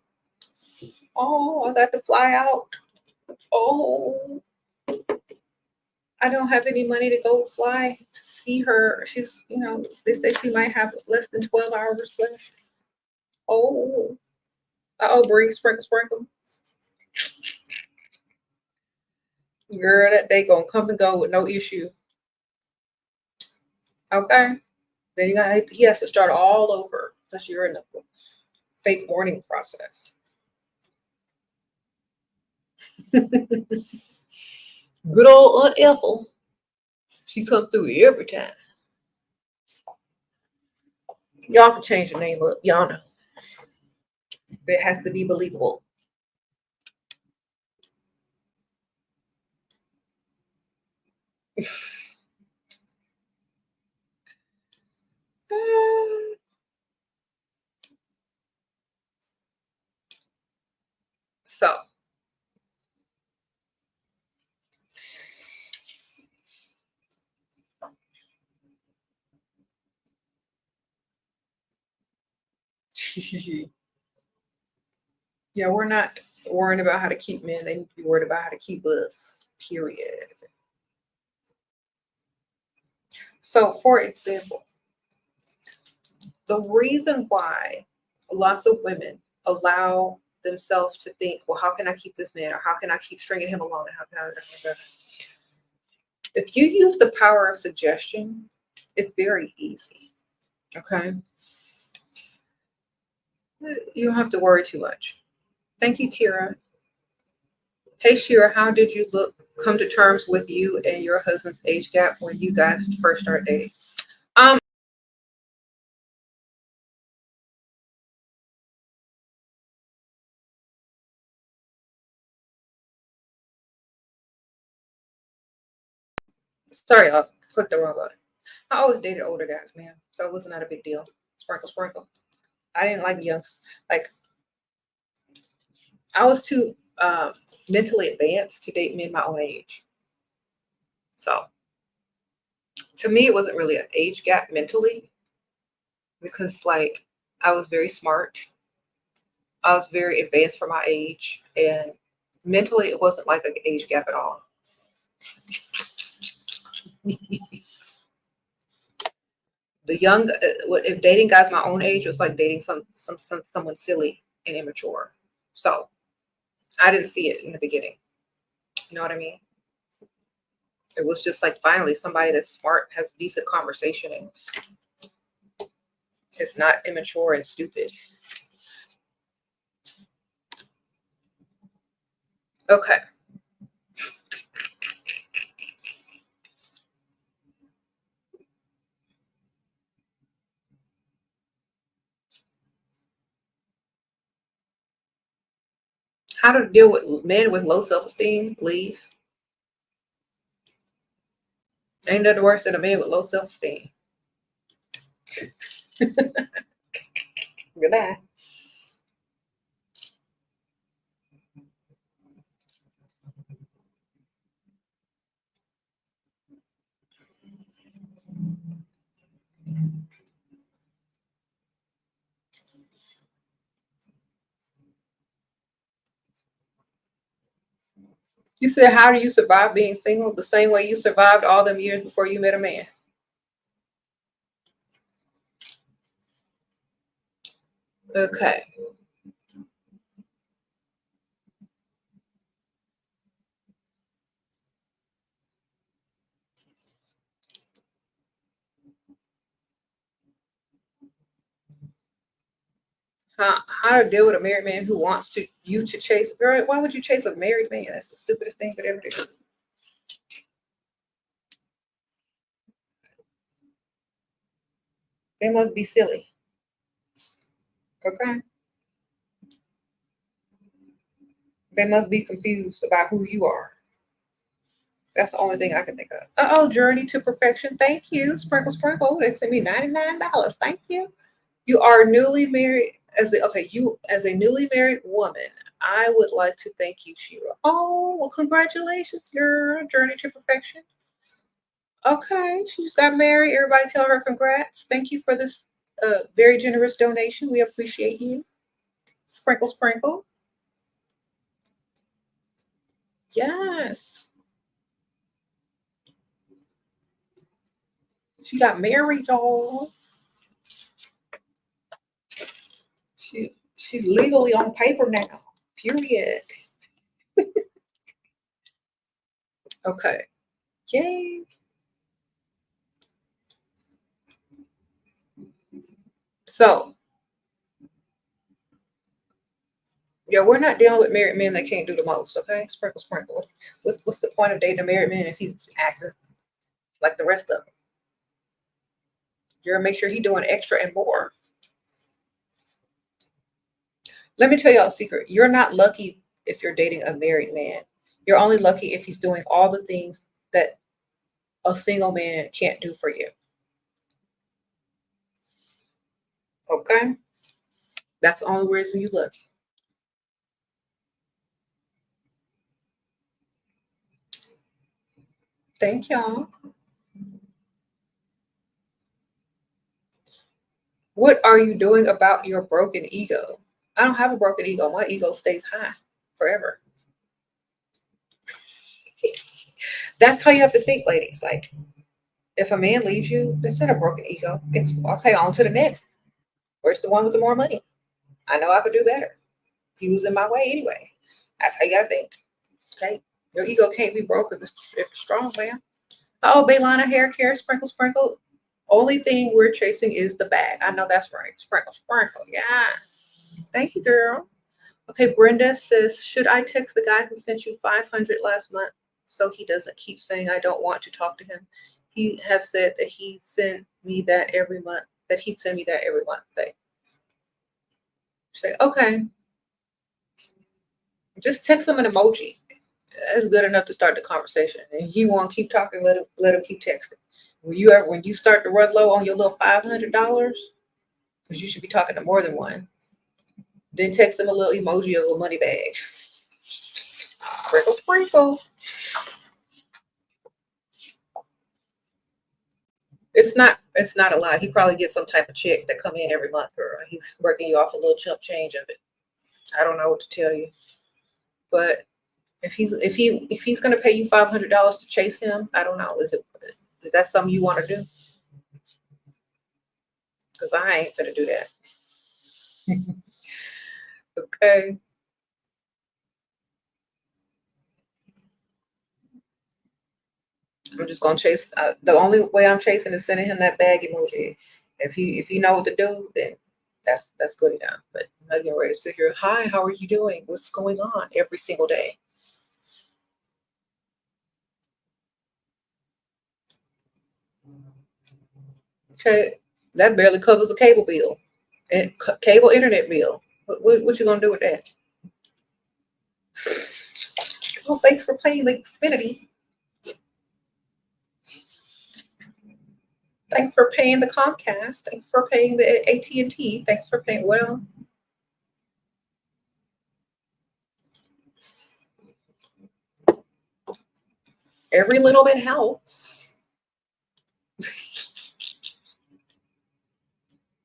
Oh, I got to fly out. Oh, I don't have any money to go fly to see her. She's, they say she might have less than 12 hours left. Oh, Bree, sprinkle, sprinkle. Girl, that day gonna come and go with no issue. Okay. Then he has to start all over because you're in the fake mourning process. Good old Aunt Ethel. She come through every time. Y'all can change the name up. Y'all know. It has to be believable. So. Yeah, we're not worrying about how to keep men. They need to be worried about how to keep us. Period. So, for example, the reason why lots of women allow themselves to think, well, how can I keep this man, or how can I keep stringing him along, and how can I? If you use the power of suggestion, it's very easy. Okay. You don't have to worry too much. Thank you, Tira. Hey, Shira, how did you come to terms with you and your husband's age gap when you guys first started dating? Um, sorry, I clicked the wrong button. I always dated older guys, man, so it was not a big deal. Sprinkle, sprinkle. I didn't like youngs. Like I was too mentally advanced to date men my own age. So to me, it wasn't really an age gap mentally because like I was very smart. I was very advanced for my age, and mentally, it wasn't like an age gap at all. The young, if dating guys my own age was like dating someone silly and immature. So I didn't see it in the beginning. You know what I mean? It was just like finally somebody that's smart, has decent conversation, and is not immature and stupid. Okay. How to deal with men with low self-esteem? Leave. Ain't nothing worse than a man with low self-esteem. Goodbye. You said, how do you survive being single? The same way you survived all them years before you met a man. Okay. How to deal with a married man who wants you to chase? Girl, why would you chase a married man? That's the stupidest thing you could ever do. They must be silly. Okay. They must be confused about who you are. That's the only thing I can think of. Oh, Journey to Perfection. Thank you. Sprinkle, sprinkle. They sent me $99. Thank you. You are newly married you as a newly married woman. I would like to thank you, Sheila. Oh, well, congratulations, girl. Journey to Perfection. Okay, she just got married. Everybody tell her congrats. Thank you for this very generous donation. We appreciate you. Sprinkle, sprinkle. Yes. She got married, y'all. She's legally on paper now. Period. Okay. Yay. So yeah, we're not dealing with married men that can't do the most, okay? Sprinkle, sprinkle. What's the point of dating a married man if he's acting like the rest of them? You're gonna make sure he's doing extra and more. Let me tell y'all a secret. You're not lucky if you're dating a married man. You're only lucky if he's doing all the things that a single man can't do for you. Okay? That's the only reason you lucky. Thank y'all. What are you doing about your broken ego? I don't have a broken ego. My ego stays high forever. That's how you have to think, ladies. Like, if a man leaves you, that's not a broken ego. It's okay, on to the next. Where's the one with the more money? I know I could do better. He was in my way anyway. That's how you gotta think. Okay? Your ego can't be broke if it's strong, man. Oh, Baylana hair care, sprinkle, sprinkle. Only thing we're chasing is the bag. I know that's right. Sprinkle, sprinkle. Yeah. Thank you, girl. Okay, Brenda says, should I text the guy who sent you 500 last month so he doesn't keep saying I don't want to talk to him? He have said that he sent me that every month, that he'd send me that every month. Say, okay, just text him an emoji. That's good enough to start the conversation. And he won't keep talking, let him keep texting. When you start to run low on your little $500, because you should be talking to more than one, then text him a little emoji, a little money bag. Sprinkle, sprinkle. It's not a lie. He probably gets some type of check that come in every month, or he's working you off a little chump change of it. I don't know what to tell you. But if he's gonna pay you $500 to chase him, I don't know. Is that something you want to do? Because I ain't gonna do that. Okay. I'm just gonna chase. The only way I'm chasing is sending him that bag emoji. If he know what to do, then that's good enough. But I'm not getting ready to sit here. Hi, how are you doing? What's going on? Every single day. Okay, that barely covers a cable bill and cable internet bill. What you gonna do with that? Well, thanks for playing the Xfinity. Thanks for paying the Comcast. Thanks for paying the AT&T. Thanks for paying. Well, every little bit helps.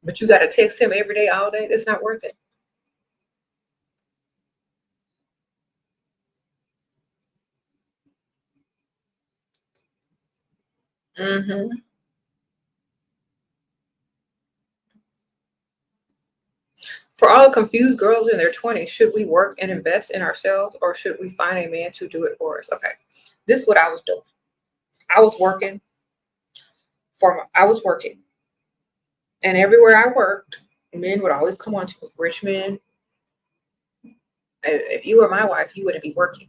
But you got to text him every day, all day. It's not worth it. Mm-hmm. For all the confused girls in their 20s, should we work and invest in ourselves, or should we find a man to do it for us? Okay, this is what I was doing. I was working and everywhere I worked, men would always come on to me. Rich men. If you were my wife, you wouldn't be working.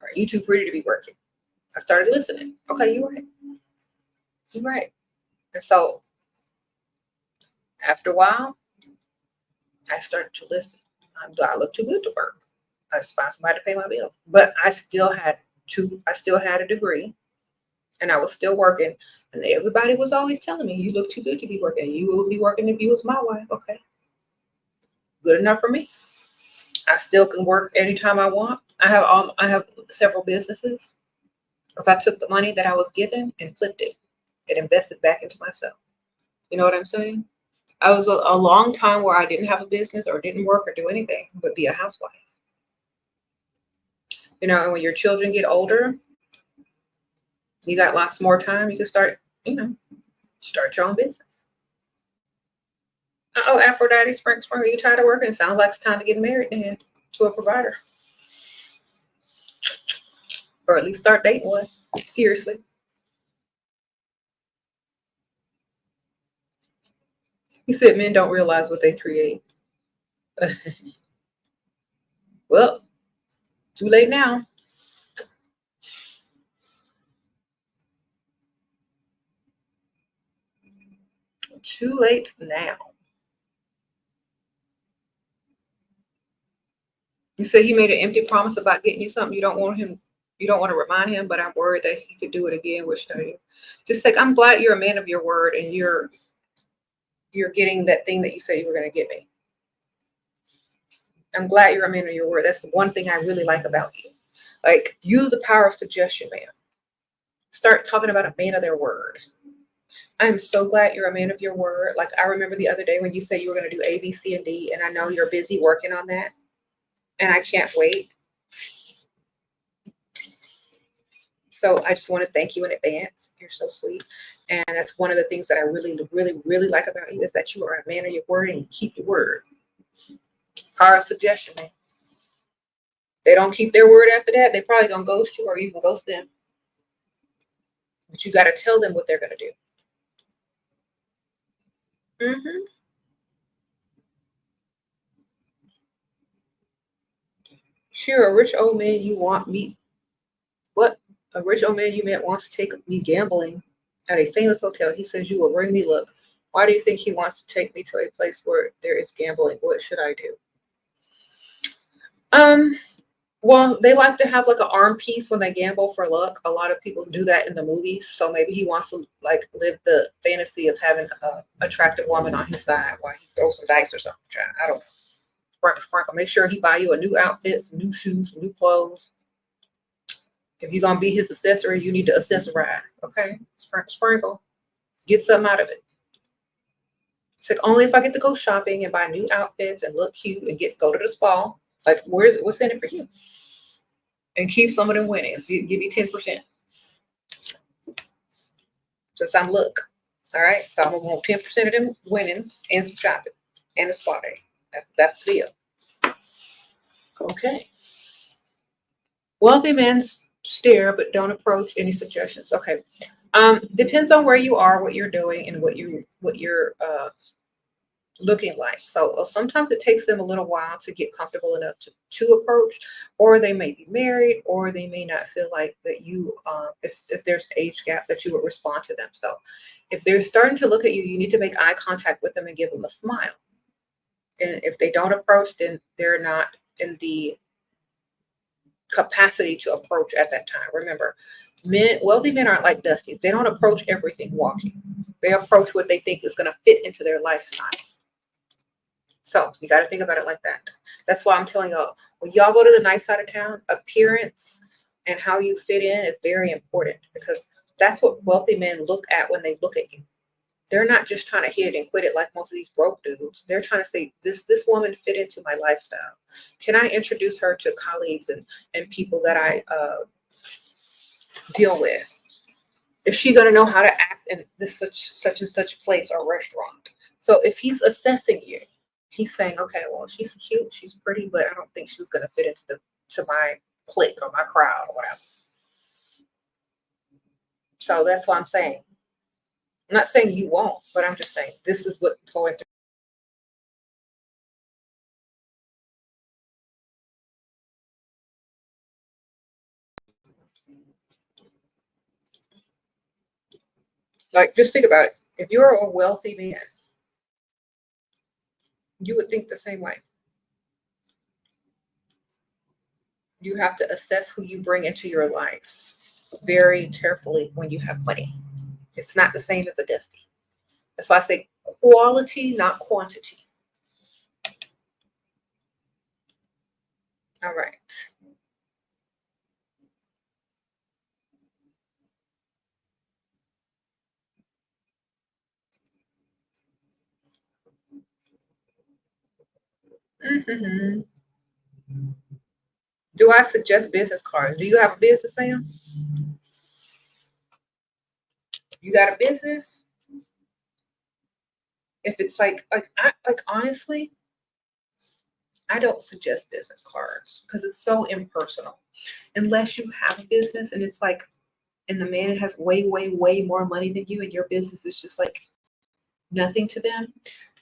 Or you too pretty to be working. I started listening. Okay, you're right. You're right. And so after a while, I started to listen. Do I look too good to work? I just find somebody to pay my bill. But I still had a degree, and I was still working. And everybody was always telling me, you look too good to be working. You would be working if you was my wife. Okay. Good enough for me. I still can work anytime I want. I have several businesses because I took the money that I was given and flipped it and invested back into myself. You know what I'm saying? I was a long time where I didn't have a business or didn't work or do anything but be a housewife. And when your children get older, you got lots more time. You can start your own business. Oh, Aphrodite, Spring, are you tired of working? Sounds like it's time to get married then to a provider. Or at least start dating one. Seriously. He said men don't realize what they create. Well, too late now. Too late now. You said he made an empty promise about getting you something. You don't want to remind him, but I'm worried that he could do it again. What should I do? Just like, I'm glad you're a man of your word and you're getting that thing that you said you were going to get me. I'm glad you're a man of your word. That's the one thing I really like about you. Like, use the power of suggestion, man. Start talking about a man of their word. I'm so glad you're a man of your word. Like, I remember the other day when you said you were going to do A, B, C, and D, and I know you're busy working on that, and I can't wait. So I just want to thank you in advance. You're so sweet. And that's one of the things that I really, really, really like about you is that you are a man of your word and you keep your word. Power of suggestion, man. They don't keep their word after that, they probably gonna ghost you or you can ghost them. But you got to tell them what they're gonna do. Sure, a rich old man you want me. What? A rich old man you met wants to take me gambling at a famous hotel. He says you will bring me luck. Why do you think he wants to take me to a place where there is gambling? What should I do? Well, they like to have like an arm piece when they gamble for luck. A lot of people do that in the movies. So maybe he wants to like live the fantasy of having a attractive woman on his side while he throws some dice or something. I don't know. Sprinkle, sprinkle. Make sure he buy you a new outfit, some new shoes, some new clothes. If you're gonna be his accessory, you need to accessorize. Okay, sprinkle, sprinkle. Get something out of it. It's like only if I get to go shopping and buy new outfits and look cute and go to the spa. Like, what's in it for you? And keep some of them winning. Give you 10%. Since I'm look. All right. So I'm gonna want 10% of them winnings and some shopping and a spa day. That's the deal. Okay. Wealthy men stare but don't approach. Any suggestions? Okay. Depends on where you are, what you're doing, and what you're looking like. So sometimes it takes them a little while to get comfortable enough to approach, or they may be married, or they may not feel like that you, if there's an age gap, that you would respond to them. So if they're starting to look at you, you need to make eye contact with them and give them a smile. And if they don't approach, then they're not in the capacity to approach at that time. Remember, wealthy men aren't like Dusties. They don't approach everything walking. They approach what they think is going to fit into their lifestyle. So you got to think about it like that. That's why I'm telling y'all, when y'all go to the nice side of town, appearance and how you fit in is very important, because that's what wealthy men look at when they look at you. They're not just trying to hit it and quit it like most of these broke dudes. They're trying to say, this woman fit into my lifestyle. Can I introduce her to colleagues and people that I deal with? Is she going to know how to act in this such and such place or restaurant? So if he's assessing you, he's saying, okay, well, she's cute, she's pretty, but I don't think she's going to fit into my clique or my crowd or whatever. So that's why I'm saying, I'm not saying you won't, but I'm just saying this is what's going to. Like, just think about it. If you're a wealthy man, you would think the same way. You have to assess who you bring into your life very carefully when you have money. It's not the same as a dusty. That's why I say quality, not quantity. All right. Mm-hmm. Do I suggest business cards? Do you have a business, ma'am? You got a business? If it's like honestly, I don't suggest business cards because it's so impersonal. Unless you have a business and it's like, and the man has way, way, way more money than you, and your business is just like nothing to them,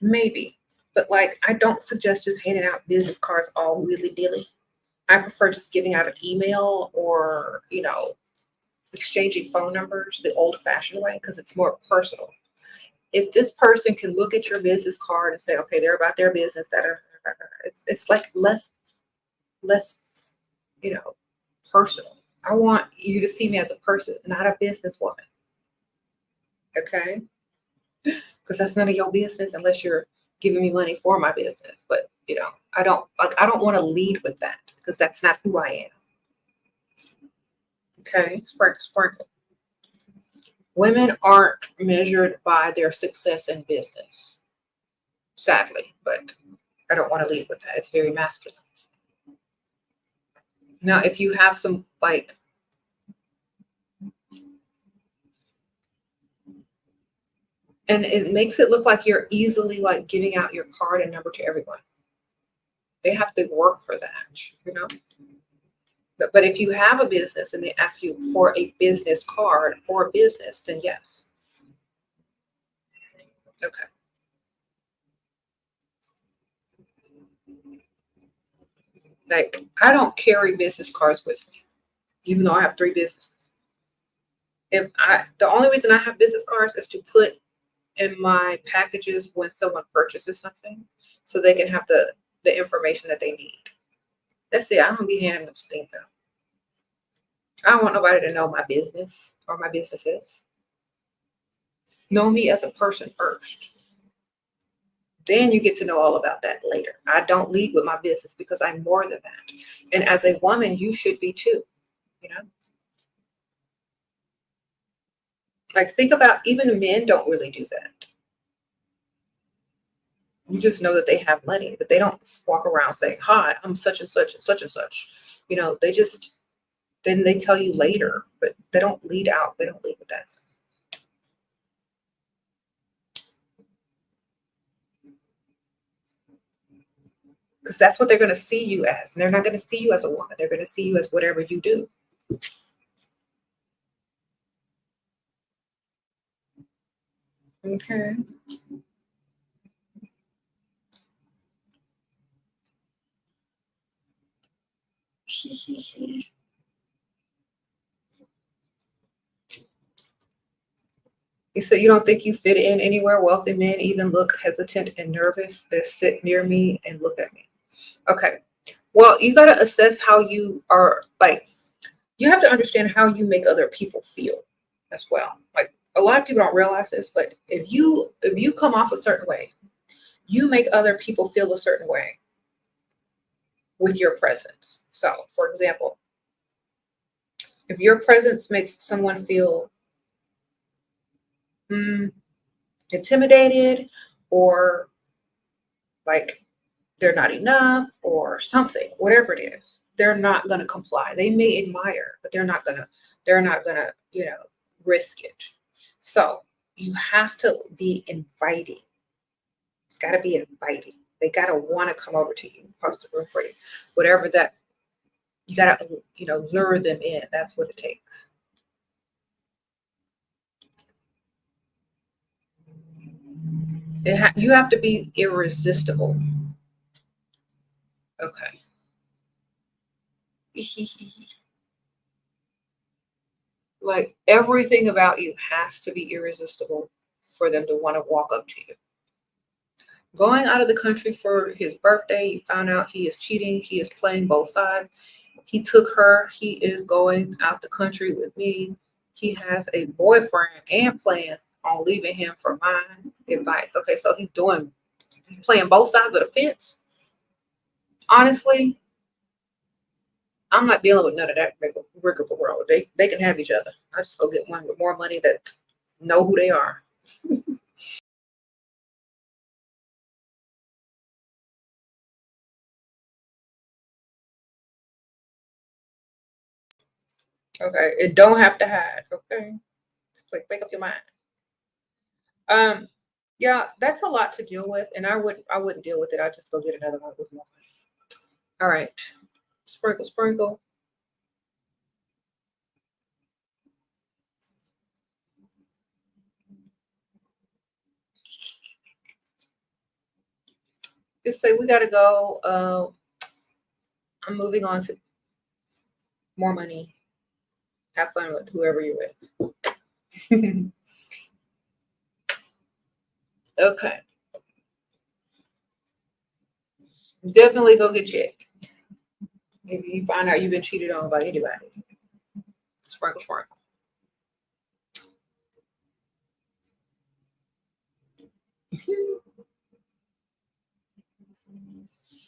maybe. But like, I don't suggest just handing out business cards all willy nilly. I prefer just giving out an email or, exchanging phone numbers the old fashioned way, because it's more personal. If this person can look at your business card and say, okay, they're about their business, it's like less, you know, personal. I want you to see me as a person, not a businesswoman. Okay? Because that's none of your business unless you're giving me money for my business. But I don't want to lead with that, because that's not who I am. Okay, sprinkle, sprinkle. Women aren't measured by their success in business, sadly, but I don't want to lead with that. It's very masculine. Now, if you have some and it makes it look like you're easily like giving out your card and number to everyone. They have to work for that. But if you have a business and they ask you for a business card for a business, then yes. Okay. Like, I don't carry business cards with me, even though I have 3 businesses. The only reason I have business cards is to put in my packages when someone purchases something, so they can have the information that they need. That's it. I don't be handing them things out. I don't want nobody to know my business or my businesses. Know me as a person first. Then you get to know all about that later. I don't lead with my business because I'm more than that. And as a woman, you should be too, you know? Like, think about, even men don't really do that. You just know that they have money, but they don't walk around saying, hi, I'm such and such and such and such. You know, then they tell you later, but they don't lead out. They don't lead with that. Because that's what they're going to see you as. And they're not going to see you as a woman. They're going to see you as whatever you do. Okay. You said you don't think you fit in anywhere. Wealthy men even look hesitant and nervous. They sit near me and look at me. Okay. Well, you got to assess how you are. Like, you have to understand how you make other people feel as well. Like, a lot of people don't realize this, but if you come off a certain way, you make other people feel a certain way with your presence. So, for example, if your presence makes someone feel intimidated, or like they're not enough or something, whatever it is, they're not going to comply. They may admire, but they're not going to, risk it. So you have to be inviting. Got to be inviting. They got to want to come over to you, post the room for you, whatever that, you got to, lure them in. That's what it takes. You have to be irresistible. Okay. Like, everything about you has to be irresistible for them to want to walk up to you. Going out of the country for his birthday, you found out he is cheating. He is playing both sides. He took her. He is going out the country with me. He has a boyfriend and plans on leaving him for my advice. Okay, so he's playing both sides of the fence. Honestly, I'm not dealing with none of that rigmarole world. They can have each other. I just go get one with more money that know who they are. Okay, it don't have to hide. Okay, like, make up your mind. Yeah, that's a lot to deal with, and I wouldn't deal with it. I'd just go get another one with more money. All right, sprinkle, sprinkle. Just say we gotta go. I'm moving on to more money. Have fun with whoever you're with. Okay. Definitely go get checked. If you find out you've been cheated on by anybody. Sprinkle, sprinkle.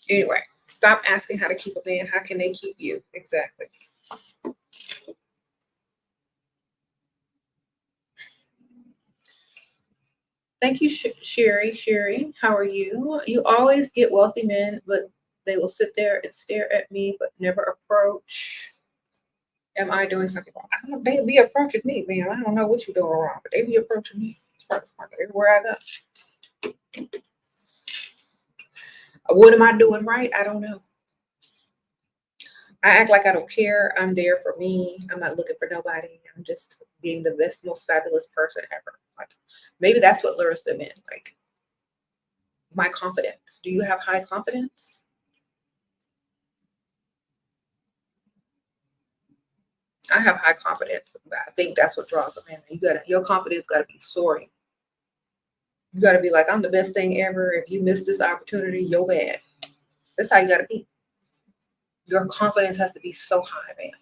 Anyway, stop asking how to keep a man. How can they keep you? Exactly. Thank you, Sherry, how are you? You always get wealthy men, but they will sit there and stare at me, but never approach. Am I doing something wrong? I don't, they be approaching me, man. I don't know what you're doing wrong, but they be approaching me. Everywhere I go. What am I doing right? I don't know. I act like I don't care. I'm there for me. I'm not looking for nobody. I'm just being the best, most fabulous person ever. Like, maybe that's what lures them in. Like, my confidence. Do you have high confidence? I have high confidence. I think that's what draws a man. Your confidence gotta be soaring. You gotta be like, I'm the best thing ever. If you miss this opportunity, you're bad. That's how you gotta be. Your confidence has to be so high, man.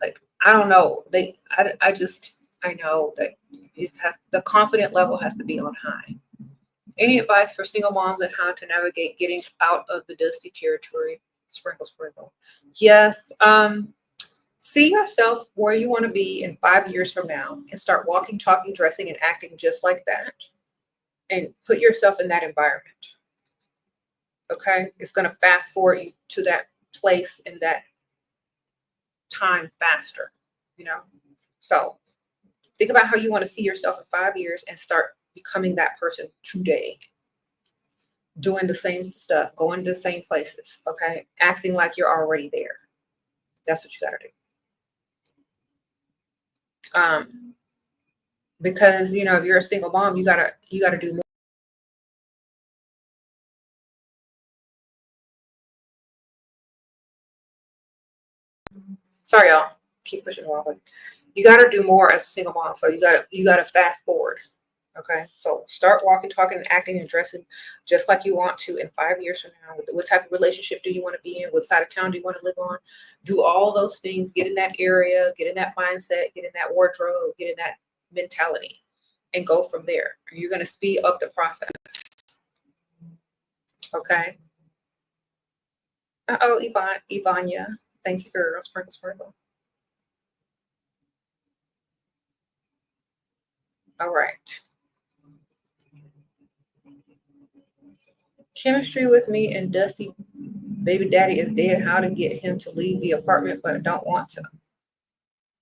Like, I don't know. I know that the confident level has to be on high. Any advice for single moms on how to navigate getting out of the dusty territory? Sprinkle, sprinkle. Yes. See yourself where you want to be in 5 years from now and start walking, talking, dressing, and acting just like that. And put yourself in that environment. Okay? It's going to fast forward you to that place in that time faster, you know? So think about how you want to see yourself in 5 years and start becoming that person today. Doing the same stuff, going to the same places, okay? Acting like you're already there. That's what you got to do. Because, you know, if you're a single mom, you gotta do more. Sorry, y'all. Keep pushing along, but you gotta do more as a single mom. So you gotta fast forward. Okay, so start walking, talking, and acting and dressing just like you want to in 5 years from now. What type of relationship do you want to be in? What side of town do you want to live on? Do all those things, get in that area, get in that mindset, get in that wardrobe, get in that mentality, and go from there. You're going to speed up the process. Okay. Uh-oh, Ivania. Thank you, girl. Sprinkle, sprinkle. All right. Chemistry with me and Dusty baby daddy is dead. How to get him to leave the apartment, but I don't want to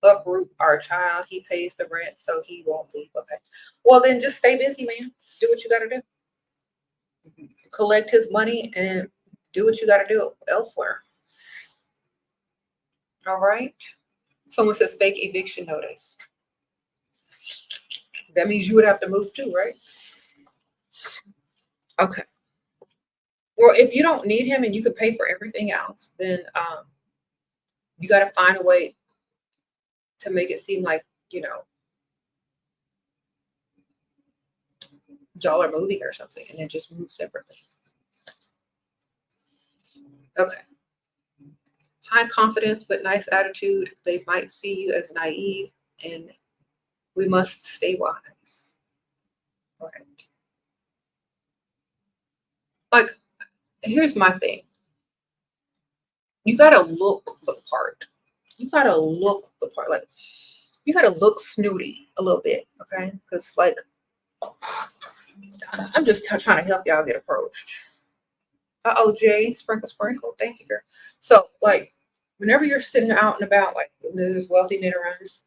uproot our child. He pays the rent, so he won't leave. Okay. Well, then just stay busy, man. Do what you got to do. Collect his money and do what you got to do elsewhere. All right. Someone says fake eviction notice. That means you would have to move too, right? Okay. Well, if you don't need him and you could pay for everything else, then you got to find a way to make it seem like, you know, y'all are moving or something, and then just move separately. Okay. High confidence but nice attitude. They might see you as naive, and we must stay wise. All right. Like, here's my thing. You gotta look the part. You gotta look the part. Like, you gotta look snooty a little bit, okay? Because, like, I'm just trying to help y'all get approached. Uh-oh, Jay, sprinkle, sprinkle. Thank you, girl. So, like, whenever you're sitting out and about, like, there's wealthy men around us,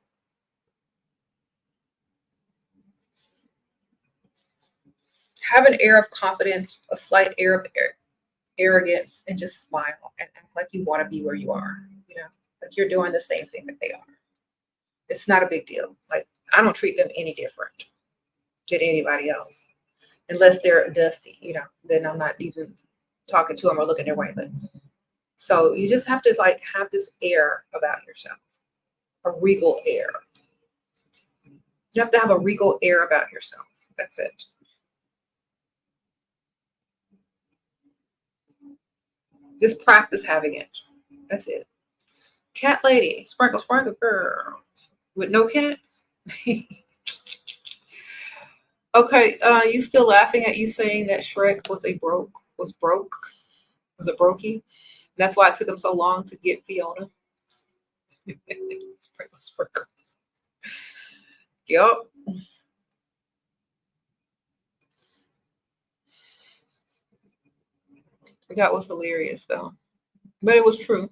have an air of confidence, a slight air of arrogance, and just smile and act like you want to be where you are. You know, like you're doing the same thing that they are. It's not a big deal. Like, I don't treat them any different than anybody else, unless they're dusty. You know, then I'm not even talking to them or looking their way. But so you just have to like have this air about yourself, a regal air. You have to have a regal air about yourself. That's it. Just practice having it. That's it. Cat lady, sprinkle, sprinkle, girl. With no cats. Okay, you still laughing at you saying that Shrek was was a brokey. That's why it took him so long to get Fiona. Sprinkle, sprinkle. Yup. That was hilarious though. But it was true.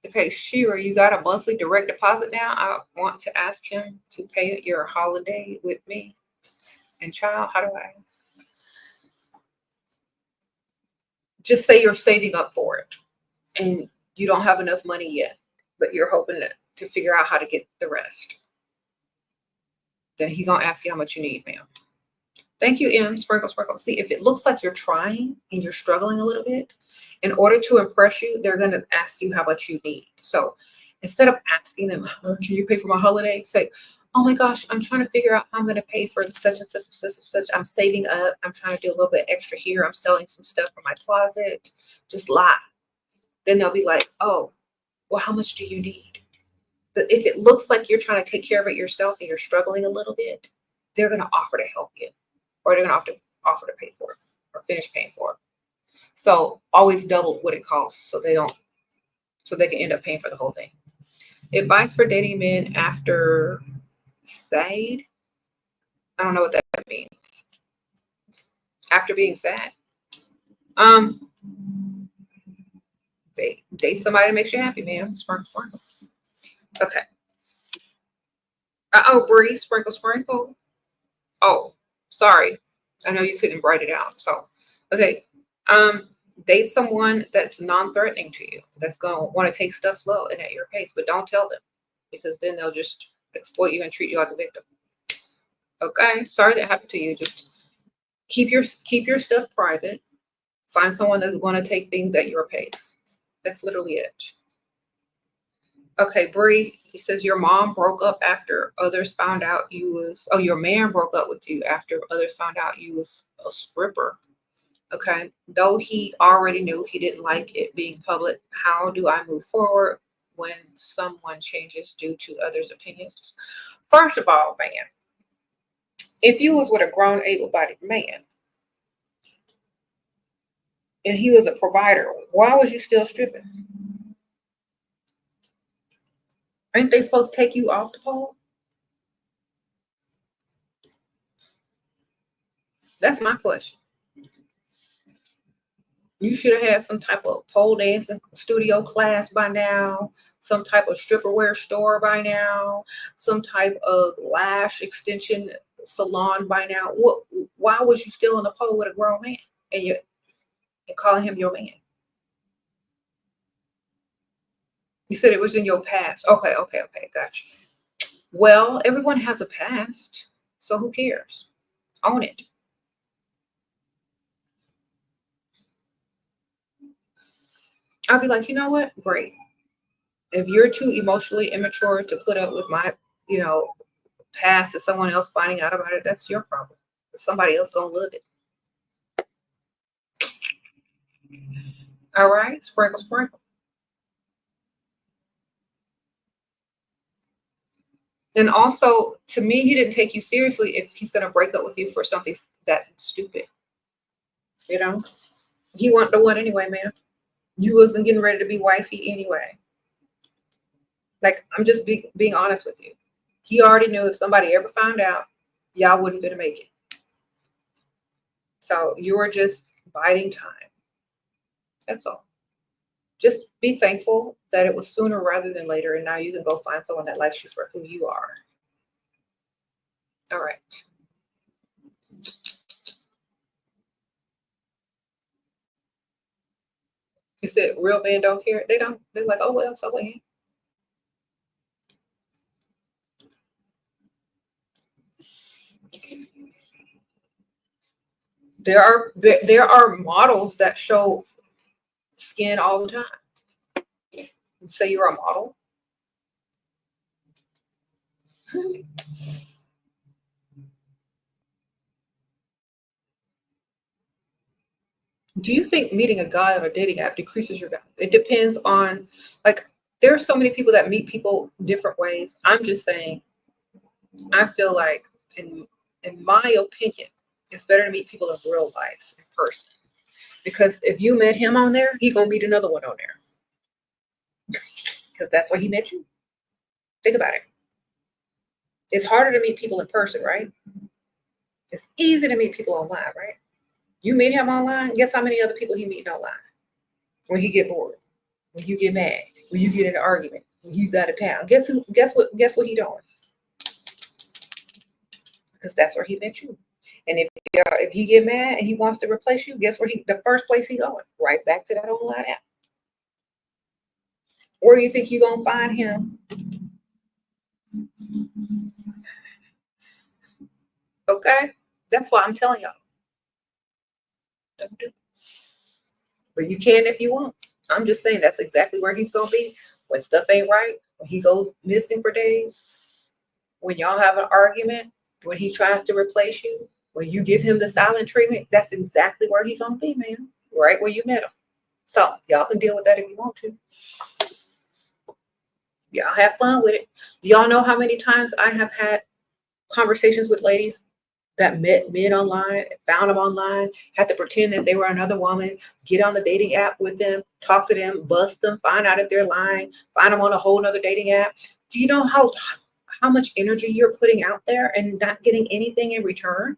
Okay, Shira, you got a monthly direct deposit now. I want to ask him to pay your holiday with me. And child, how do I ask? Just say you're saving up for it and you don't have enough money yet, but you're hoping to figure out how to get the rest. Then he's gonna ask you how much you need, ma'am. Thank you, M. Sprinkle, sprinkle. See, if it looks like you're trying and you're struggling a little bit, in order to impress you, they're going to ask you how much you need. So instead of asking them, oh, can you pay for my holiday? Say, oh my gosh, I'm trying to figure out how I'm going to pay for such and such and such and such. I'm saving up. I'm trying to do a little bit extra here. I'm selling some stuff from my closet. Just lie. Then they'll be like, oh, well, how much do you need? But if it looks like you're trying to take care of it yourself and you're struggling a little bit, they're going to offer to help you, or they're going to offer to pay for it or finish paying for it. So always double what it costs so they can end up paying for the whole thing. Advice for dating men after sad? I don't know what that means. After being sad? Date somebody that makes you happy, man. Sprinkle, sprinkle. Okay. Oh, Bree, sprinkle, sprinkle. Oh, sorry. I know you couldn't write it out. So, okay. Date someone that's non-threatening to you, that's going to want to take stuff slow and at your pace, but don't tell them, because then they'll just exploit you and treat you like a victim. Okay, sorry that happened to you. Just keep your stuff private. Find someone that's going to take things at your pace. That's literally it. Okay, Bree, he says your mom broke up after others found out you was, oh, your man broke up with you after others found out you was a stripper. Okay, though he already knew he didn't like it being public, how do I move forward when someone changes due to others' opinions? First of all, man, if you was with a grown, able-bodied man and he was a provider, why was you still stripping? Ain't they supposed to take you off the pole? That's my question. You should have had some type of pole dancing studio class by now, some type of stripperware store by now, some type of lash extension salon by now. Why was you still on the pole with a grown man and calling him your man? You said it was in your past. Okay, gotcha. Well, everyone has a past, so who cares? Own it. I'll be like, you know what? Great. If you're too emotionally immature to put up with my, past and someone else finding out about it, that's your problem. Somebody else gonna live it. All right, sprinkle, sprinkle. And also, to me, he didn't take you seriously if he's gonna break up with you for something that's stupid. He wasn't the one anyway, man. You wasn't getting ready to be wifey anyway. Like, I'm just being honest with you. He already knew if somebody ever found out, y'all wouldn't fit to make it. So you were just biding time. That's all. Just be thankful that it was sooner rather than later, and now you can go find someone that likes you for who you are. All right. You said real men don't care. They don't. They're like, oh well, so what? There are models that show skin all the time. You say you're a model. Do you think meeting a guy on a dating app decreases your value? It depends on, like, there are so many people that meet people different ways. I'm just saying, I feel like, in my opinion, it's better to meet people in real life, in person. Because if you met him on there, he gonna meet another one on there. Because that's why he met you. Think about it. It's harder to meet people in person, right? It's easy to meet people online, right? You meet him online, guess how many other people he meeting online? When he get bored, when you get mad, when you get in an argument, when he's out of town. Guess what he doing? Because that's where he met you. And if he get mad and he wants to replace you, guess where the first place he going? Right back to that online app. Or you think you gonna find him? Okay. That's why I'm telling y'all. Don't do it. But you can if you want. I'm just saying that's exactly where he's gonna be when stuff ain't right, when he goes missing for days, when y'all have an argument, when he tries to replace you, when you give him the silent treatment, that's exactly where he's gonna be, man. Right where you met him. So y'all can deal with that if you want to. Y'all have fun with it. Y'all know how many times I have had conversations with ladies that met men online, found them online, had to pretend that they were another woman, get on the dating app with them, talk to them, bust them, find out if they're lying, find them on a whole nother dating app. Do you know how much energy you're putting out there and not getting anything in return?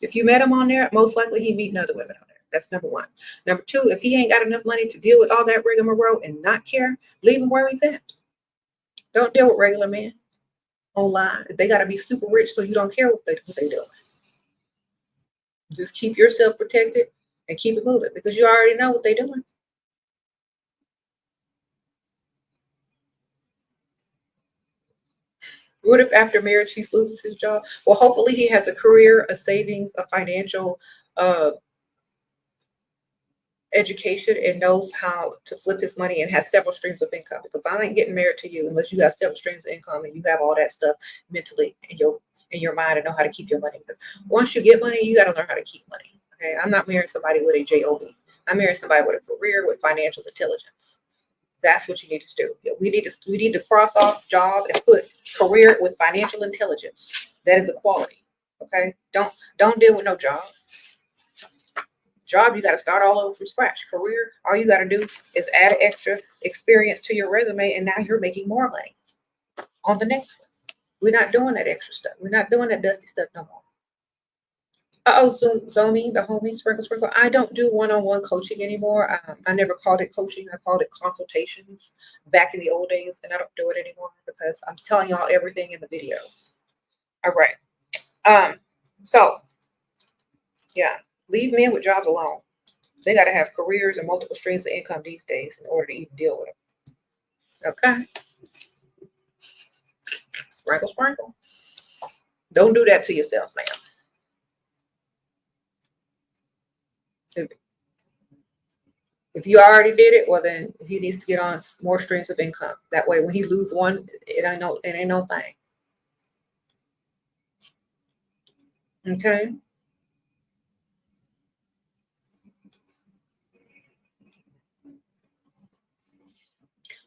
If you met him on there, most likely he meeting other women on there. That's number one. Number two, if he ain't got enough money to deal with all that rigmarole and not care, leave him where he's at. Don't deal with regular men online. They got to be super rich so you don't care what they doing. Just keep yourself protected and keep it moving because you already know what they're doing. What if after marriage he loses his job? Well, hopefully he has a career, a savings, a financial education, and knows how to flip his money and has several streams of income. Because I ain't getting married to you unless you have several streams of income and you have all that stuff mentally in your mind and know how to keep your money. Because once you get money, you got to learn how to keep money. Okay, I'm not marrying somebody with a job. I'm marrying somebody with a career with financial intelligence. That's what you need to do. We need to cross off job and put career with financial intelligence. That is a quality. Okay, don't deal with no job. Job, you got to start all over from scratch. Career, all you got to do is add extra experience to your resume, and now you're making more money on the next one. We're not doing that extra stuff. We're not doing that dusty stuff no more. Zomi, the homie, sprinkle. I don't do one-on-one coaching anymore. I never called it coaching. I called it consultations back in the old days, and I don't do it anymore because I'm telling y'all everything in the video. All right. So, yeah, leave men with jobs alone. They got to have careers and multiple streams of income these days in order to even deal with them. Okay. Sprinkle. Don't do that to yourself, ma'am. If you already did it, well then he needs to get on more streams of income. That way, when he lose one, it ain't no thing. Okay.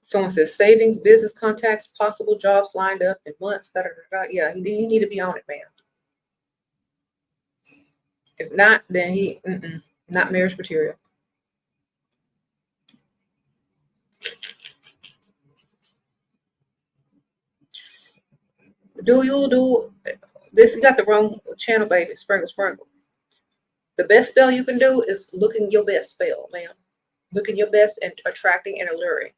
Someone says savings, business contacts, possible jobs lined up in months. Da, da, da, da. Yeah, you need to be on it, man. If not, then he not marriage material. Do this? You got the wrong channel, baby. Sprinkle. The best spell you can do is looking your best spell, ma'am. Looking your best and attracting and alluring.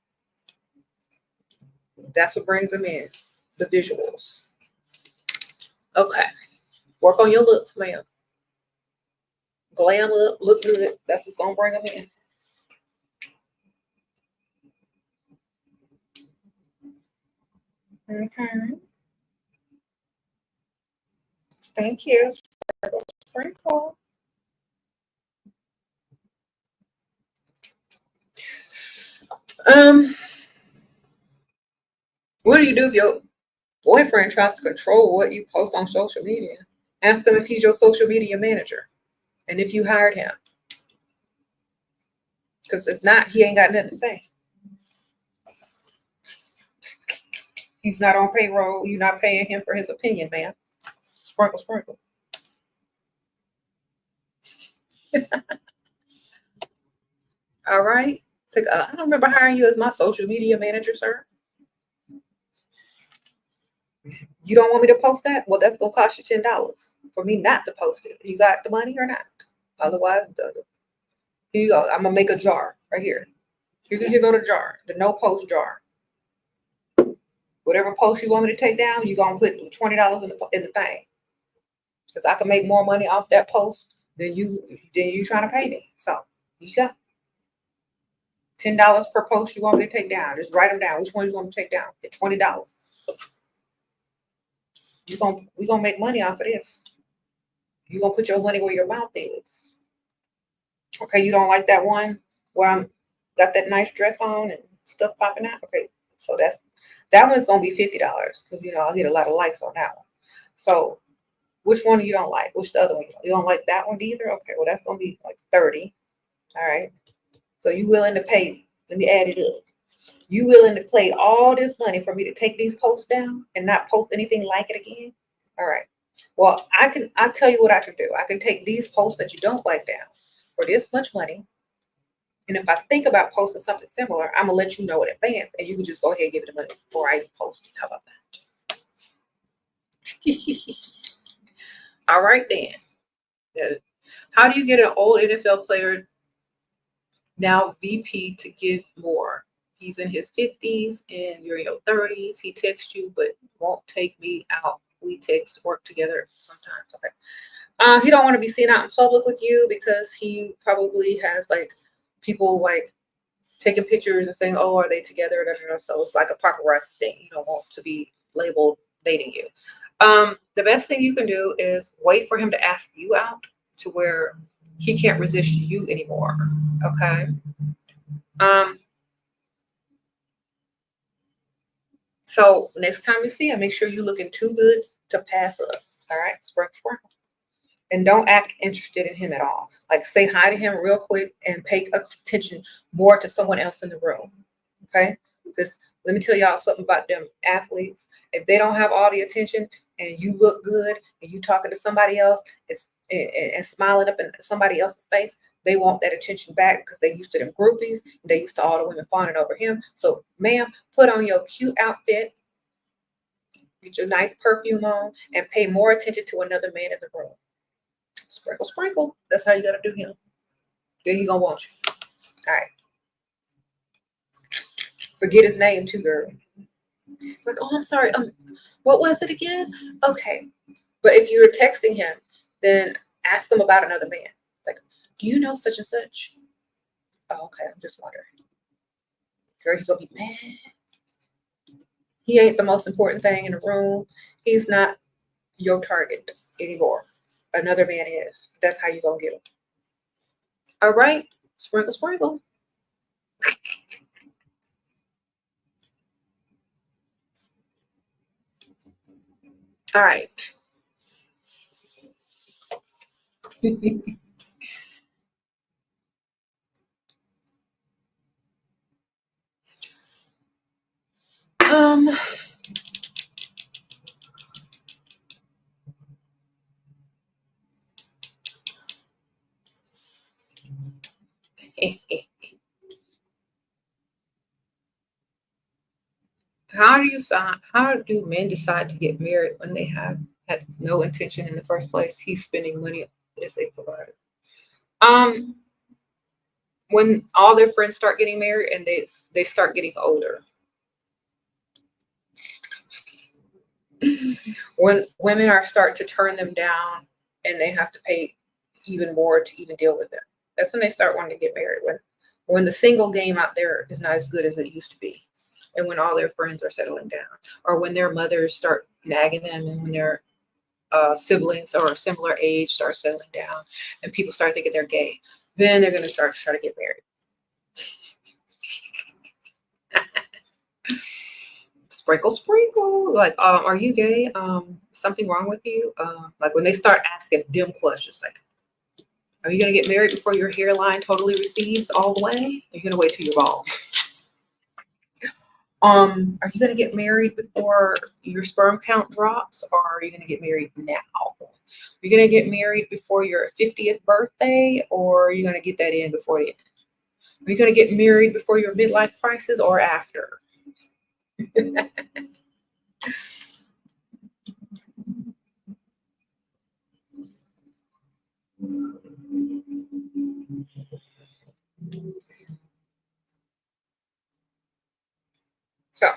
That's what brings them in. The visuals. Okay. Work on your looks, ma'am. Glam up, look good. That's what's gonna bring them in. Okay. Thank you. Sprinkle. What do you do if your boyfriend tries to control what you post on social media? Ask him if he's your social media manager and if you hired him. Because if not, he ain't got nothing to say. He's not on payroll. You're not paying him for his opinion, man. Sprinkle. All right. It's like, I don't remember hiring you as my social media manager, sir. You don't want me to post that? Well, that's going to cost you $10 for me not to post it. You got the money or not? Otherwise, here you go. I'm going to make a jar right here. Here go the jar, the no post jar. Whatever post you want me to take down, you're going to put $20 in the thing. Because I can make more money off that post than you trying to pay me. So, you got $10 per post you want me to take down. Just write them down. Which one you want me to take down? Get $20. we gonna make money off of this. You gonna put your money where your mouth is. Okay, you don't like that one where I'm got that nice dress on and stuff popping out? Okay, so that one's gonna be $50 because I'll get a lot of likes on that one. So which one you don't like? Which the other one you don't like that one either? Okay, well that's gonna be like 30. All right. So you willing to pay? Let me add it up. You willing to pay all this money for me to take these posts down and not post anything like it again? All right. Well, I'll tell you what I can do. I can take these posts that you don't like down for this much money. And if I think about posting something similar, I'm gonna let you know in advance, and you can just go ahead and give it the money before I even post it. How about that? All right then. How do you get an old NFL player, now VP, to give more? He's in his 50s and you're in your 30s. He texts you but won't take me out. We text, work together sometimes. Okay. He don't want to be seen out in public with you because he probably has like people like taking pictures and saying, "Oh, are they together?" So it's like a paparazzi thing. You don't want to be labeled dating you. The best thing you can do is wait for him to ask you out to where he can't resist you anymore. Okay. So next time you see him, make sure you're looking too good to pass up. All right, sprinkle. And don't act interested in him at all. Like say hi to him real quick and pay attention more to someone else in the room. Okay? Because let me tell y'all something about them athletes. If they don't have all the attention and you look good and you talking to somebody else and smiling up in somebody else's face, they want that attention back because they used to them groupies and they used to all the women fawning over him. So, ma'am, put on your cute outfit, get your nice perfume on, and pay more attention to another man in the room. Sprinkle, sprinkle. That's how you gotta do him. Then he gonna want you. All right. Forget his name too, girl. Like, oh, I'm sorry. What was it again? Okay. But if you're texting him, then ask him about another man. Like, do you know such and such? Oh, okay. I'm just wondering. Girl, he's gonna be mad. He ain't the most important thing in the room. He's not your target anymore. Another man is. That's how you gonna get him. All right. Sprinkle, sprinkle. All right. um how do men decide to get married when they have had no intention in the first place? He's spending money as a provider. Um, when all their friends start getting married and they start getting older. When women are starting to turn them down and they have to pay even more to even deal with them. That's when they start wanting to get married. When the single game out there is not as good as it used to be. And when all their friends are settling down. Or when their mothers start nagging them and when their siblings or similar age start settling down and people start thinking they're gay, then they're going to start to try to get married. Sprinkle, sprinkle. Like, are you gay? Something wrong with you? Like when they start asking them questions, like, are you going to get married before your hairline totally recedes all the way? Are you going to wait till you're bald? Are you going to get married before your sperm count drops, or are you going to get married now? Are you going to get married before your 50th birthday, or are you going to get that in before the end? Are you going to get married before your midlife crisis or after? So,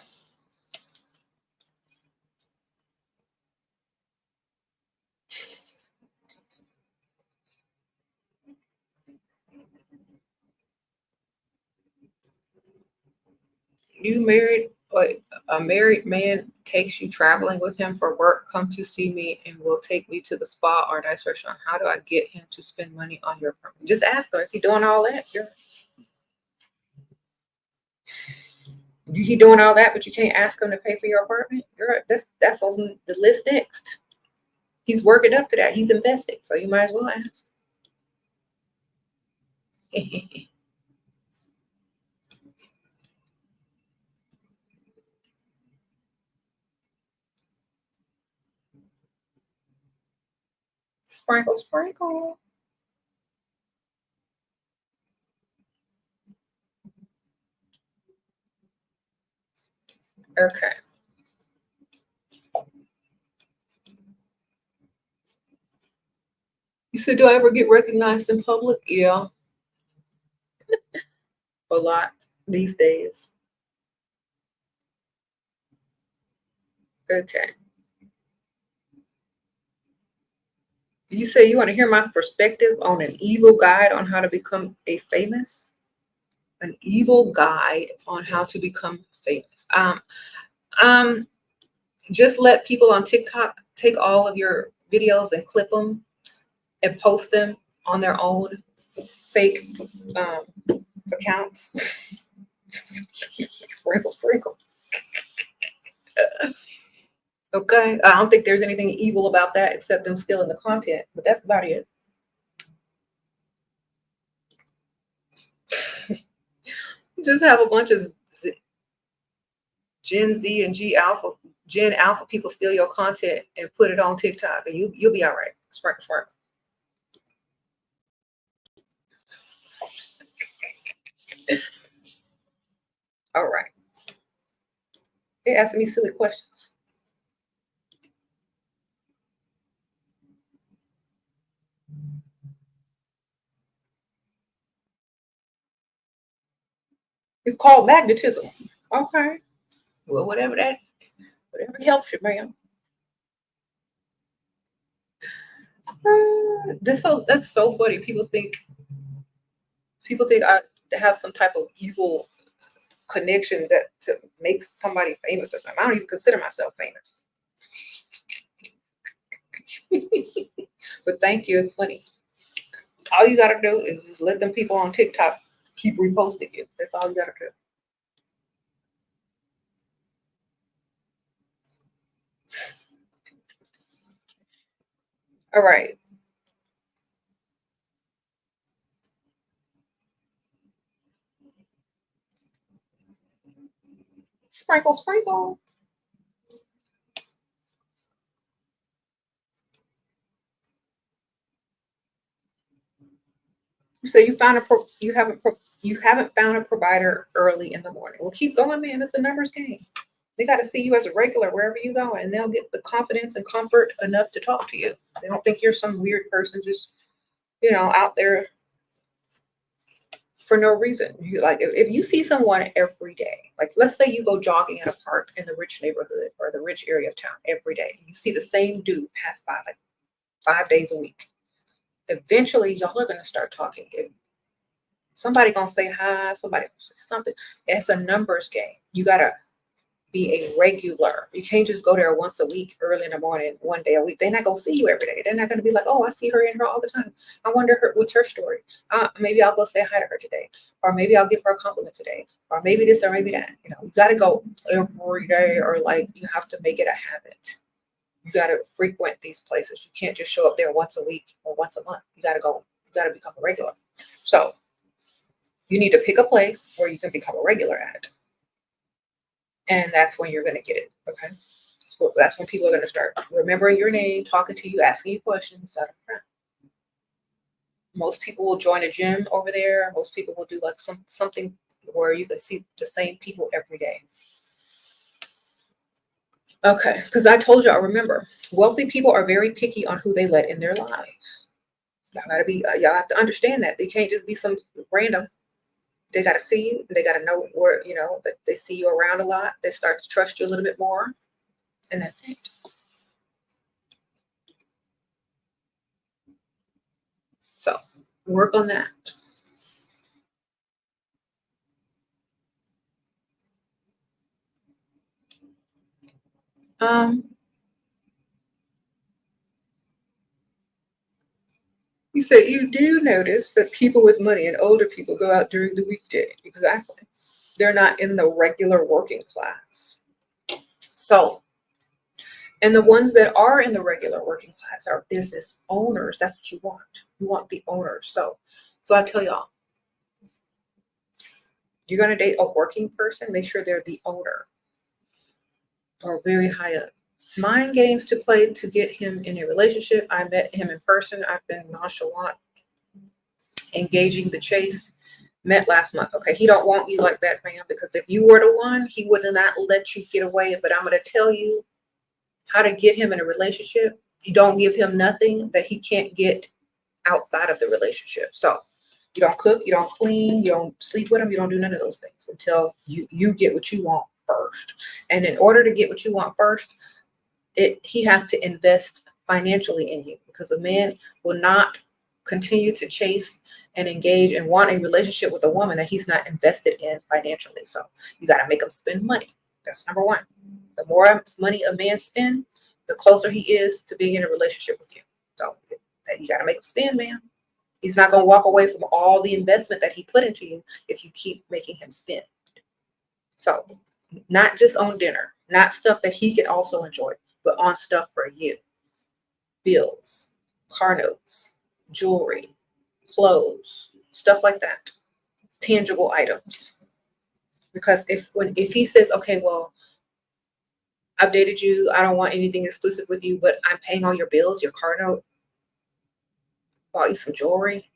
you married, like a married man takes you traveling with him for work, come to see me and will take me to the spa or nice restaurant. How do I get him to spend money on your apartment? Just ask him if he's doing all that. He doing all that, but you can't ask him to pay for your apartment. That's on the list next. He's working up to that. He's investing, so you might as well ask. Sprinkle, sprinkle. Okay. You said, do I ever get recognized in public? Yeah. A lot these days. Okay. You say you want to hear my perspective on an evil guide on how to become a famous? An evil guide on how to become famous. Just let people on TikTok take all of your videos and clip them and post them on their own fake accounts. Sprinkle, sprinkle. Okay, I don't think there's anything evil about that except them stealing the content, but that's about it. Just have a bunch of Gen Z and Gen Alpha people steal your content and put it on TikTok, and you'll be all right. Sprinkle, sprinkle. All right. They're asking me silly questions. It's called magnetism. Okay. Well, whatever helps you, ma'am. That's so funny. People think I have some type of evil connection that to make somebody famous or something. I don't even consider myself famous. But thank you. It's funny. All you gotta do is just let them people on TikTok keep reposting it. That's all you gotta do. All right. Sprinkle, sprinkle. So you haven't found a provider early in the morning. Well, keep going, man. It's a numbers game. They got to see you as a regular wherever you go, and they'll get the confidence and comfort enough to talk to you. They don't think you're some weird person just, out there for no reason. If you see someone every day, like let's say you go jogging in a park in the rich neighborhood or the rich area of town every day, you see the same dude pass by like 5 days a week. Eventually, y'all are gonna start talking. Somebody gonna say hi, somebody gonna say something. It's a numbers game. You gotta be a regular. You can't just go there once a week, early in the morning, 1 day a week. They're not gonna see you every day. They're not gonna be like, oh, I see her in her all the time. I wonder what's her story. Maybe I'll go say hi to her today, or maybe I'll give her a compliment today, or maybe this or maybe that. You gotta go every day, or like you have to make it a habit. You gotta frequent these places. You can't just show up there once a week or once a month. You gotta go. You gotta become a regular. So you need to pick a place where you can become a regular at. And that's when you're going to get it. Okay. So that's when people are going to start remembering your name, talking to you, asking you questions. Most people will join a gym over there. Most people will do like something where you can see the same people every day. Okay. Because I told you, I remember wealthy people are very picky on who they let in their lives. Y'all have to understand that. They can't just be some random. They got to see you. They got to know where, that they see you around a lot. They start to trust you a little bit more. And that's it. So work on that. You said you do notice that people with money and older people go out during the weekday. Exactly. They're not in the regular working class. So, and the ones that are in the regular working class are business owners. That's what you want. You want the owners. So I tell y'all, you're going to date a working person, make sure they're the owner or very high up. Mind games to play to get him in a relationship. I met him in person. I've been nonchalant, engaging the chase. Met last month. Okay, he don't want you like that, man, because if you were the one, he would not let you get away. But I'm going to tell you how to get him in a relationship. You don't give him nothing that he can't get outside of the relationship. So you don't cook, you don't clean, you don't sleep with him, you don't do none of those things until you get what you want first. And in order to get what you want first, he has to invest financially in you, because a man will not continue to chase and engage and want a relationship with a woman that he's not invested in financially. So you got to make him spend money. That's number one. The more money a man spends, the closer he is to being in a relationship with you. So you got to make him spend, man. He's not going to walk away from all the investment that he put into you if you keep making him spend. So not just on dinner, not stuff that he can also enjoy, but on stuff for you. Bills, car notes, jewelry, clothes, stuff like that. Tangible items. Because if he says, okay, well, I've dated you, I don't want anything exclusive with you, but I'm paying all your bills, your car note, bought you some jewelry,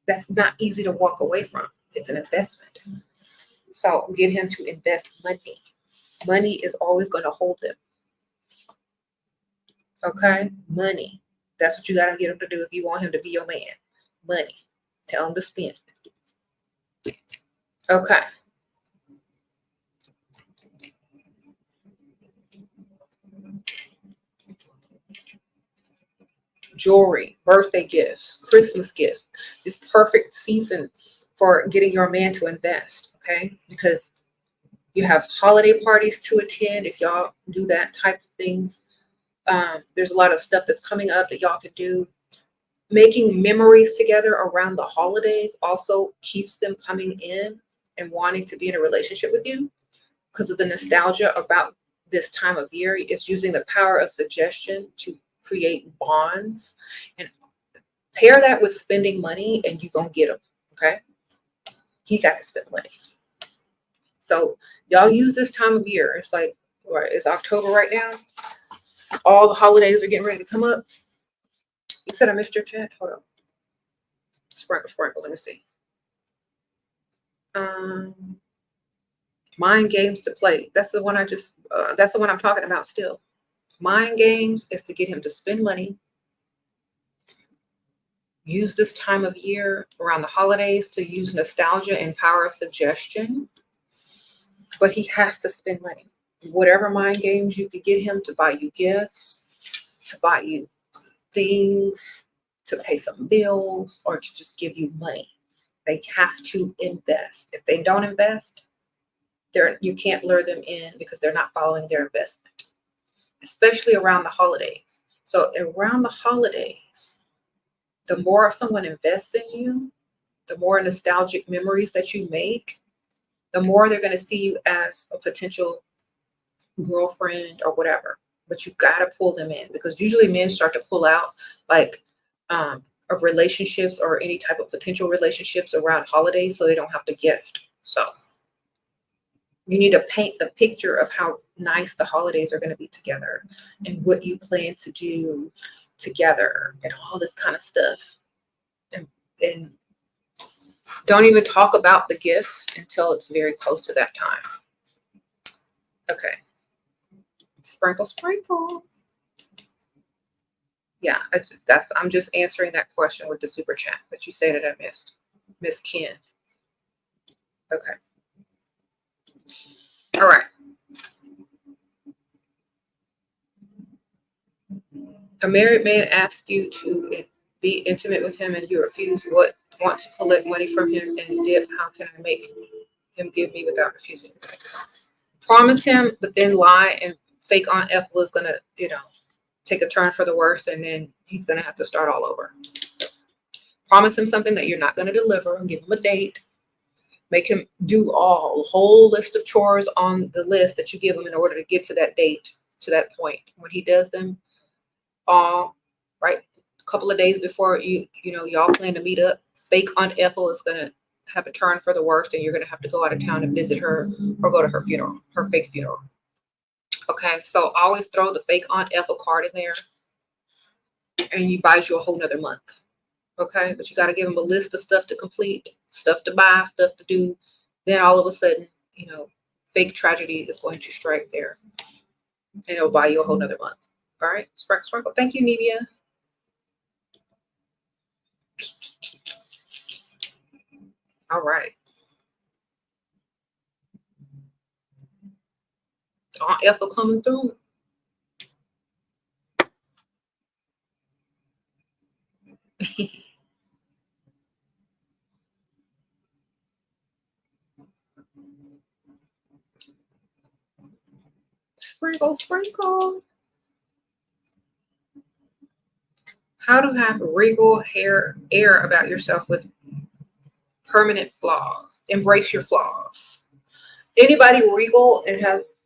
that's not easy to walk away from. It's an investment. So get him to invest money. Money is always going to hold them. Okay? Money. That's what you got to get him to do if you want him to be your man. Money. Tell him to spend. Okay. Jewelry, birthday gifts, Christmas gifts. It's perfect season for getting your man to invest, okay? Because you have holiday parties to attend if y'all do that type of things. There's a lot of stuff that's coming up that y'all can do. Making memories together around the holidays also keeps them coming in and wanting to be in a relationship with you because of the nostalgia about this time of year. It's using the power of suggestion to create bonds, and pair that with spending money and you're going to get them. Okay. He got to spend money. So y'all use this time of year. It's like, or it's October right now. All the holidays are getting ready to come up. You said I missed your chat. Hold on. Sprinkle. Let me see. Mind games to play. That's the one that's the one I'm talking about still. Mind games is to get him to spend money. Use this time of year around the holidays to use nostalgia and power of suggestion. But he has to spend money. Whatever mind games you could get him to buy you gifts, to buy you things, to pay some bills, or to just give you money. They have to invest. If they don't invest, you can't lure them in because they're not following their investment, especially around the holidays. So around the holidays, the more someone invests in you, the more nostalgic memories that you make, the more they're going to see you as a potential girlfriend or whatever. But you got to pull them in, because usually men start to pull out like of relationships or any type of potential relationships around holidays, so they don't have to gift. So you need to paint the picture of how nice the holidays are going to be together and what you plan to do together and all this kind of stuff. And don't even talk about the gifts until it's very close to that time. Okay. Sprinkle. Yeah, I'm just answering that question with the super chat that you said that I missed. Miss Ken. Okay. All right. A married man asks you to be intimate with him and you refuse. Want to collect money from him and dip. How can I make him give me without refusing? Promise him, but then lie and fake Aunt Ethel is gonna, take a turn for the worse, and then he's gonna have to start all over. Promise him something that you're not gonna deliver, and give him a date. Make him do a whole list of chores on the list that you give him in order to get to that date, to that point. When he does them all right, a couple of days before y'all plan to meet up, fake Aunt Ethel is gonna have a turn for the worst, and you're gonna have to go out of town and visit her or go to her funeral, her fake funeral. Okay, so always throw the fake Aunt Ethel card in there, and he buys you a whole nother month. Okay, but you got to give him a list of stuff to complete, stuff to buy, stuff to do. Then all of a sudden, fake tragedy is going to strike there, and it'll buy you a whole nother month. All right, sparkle, sparkle. Thank you, Nevia. All right. Aunt Ethel coming through. Sprinkle, sprinkle. How to have regal air about yourself with permanent flaws. Embrace your flaws. Anybody regal and has,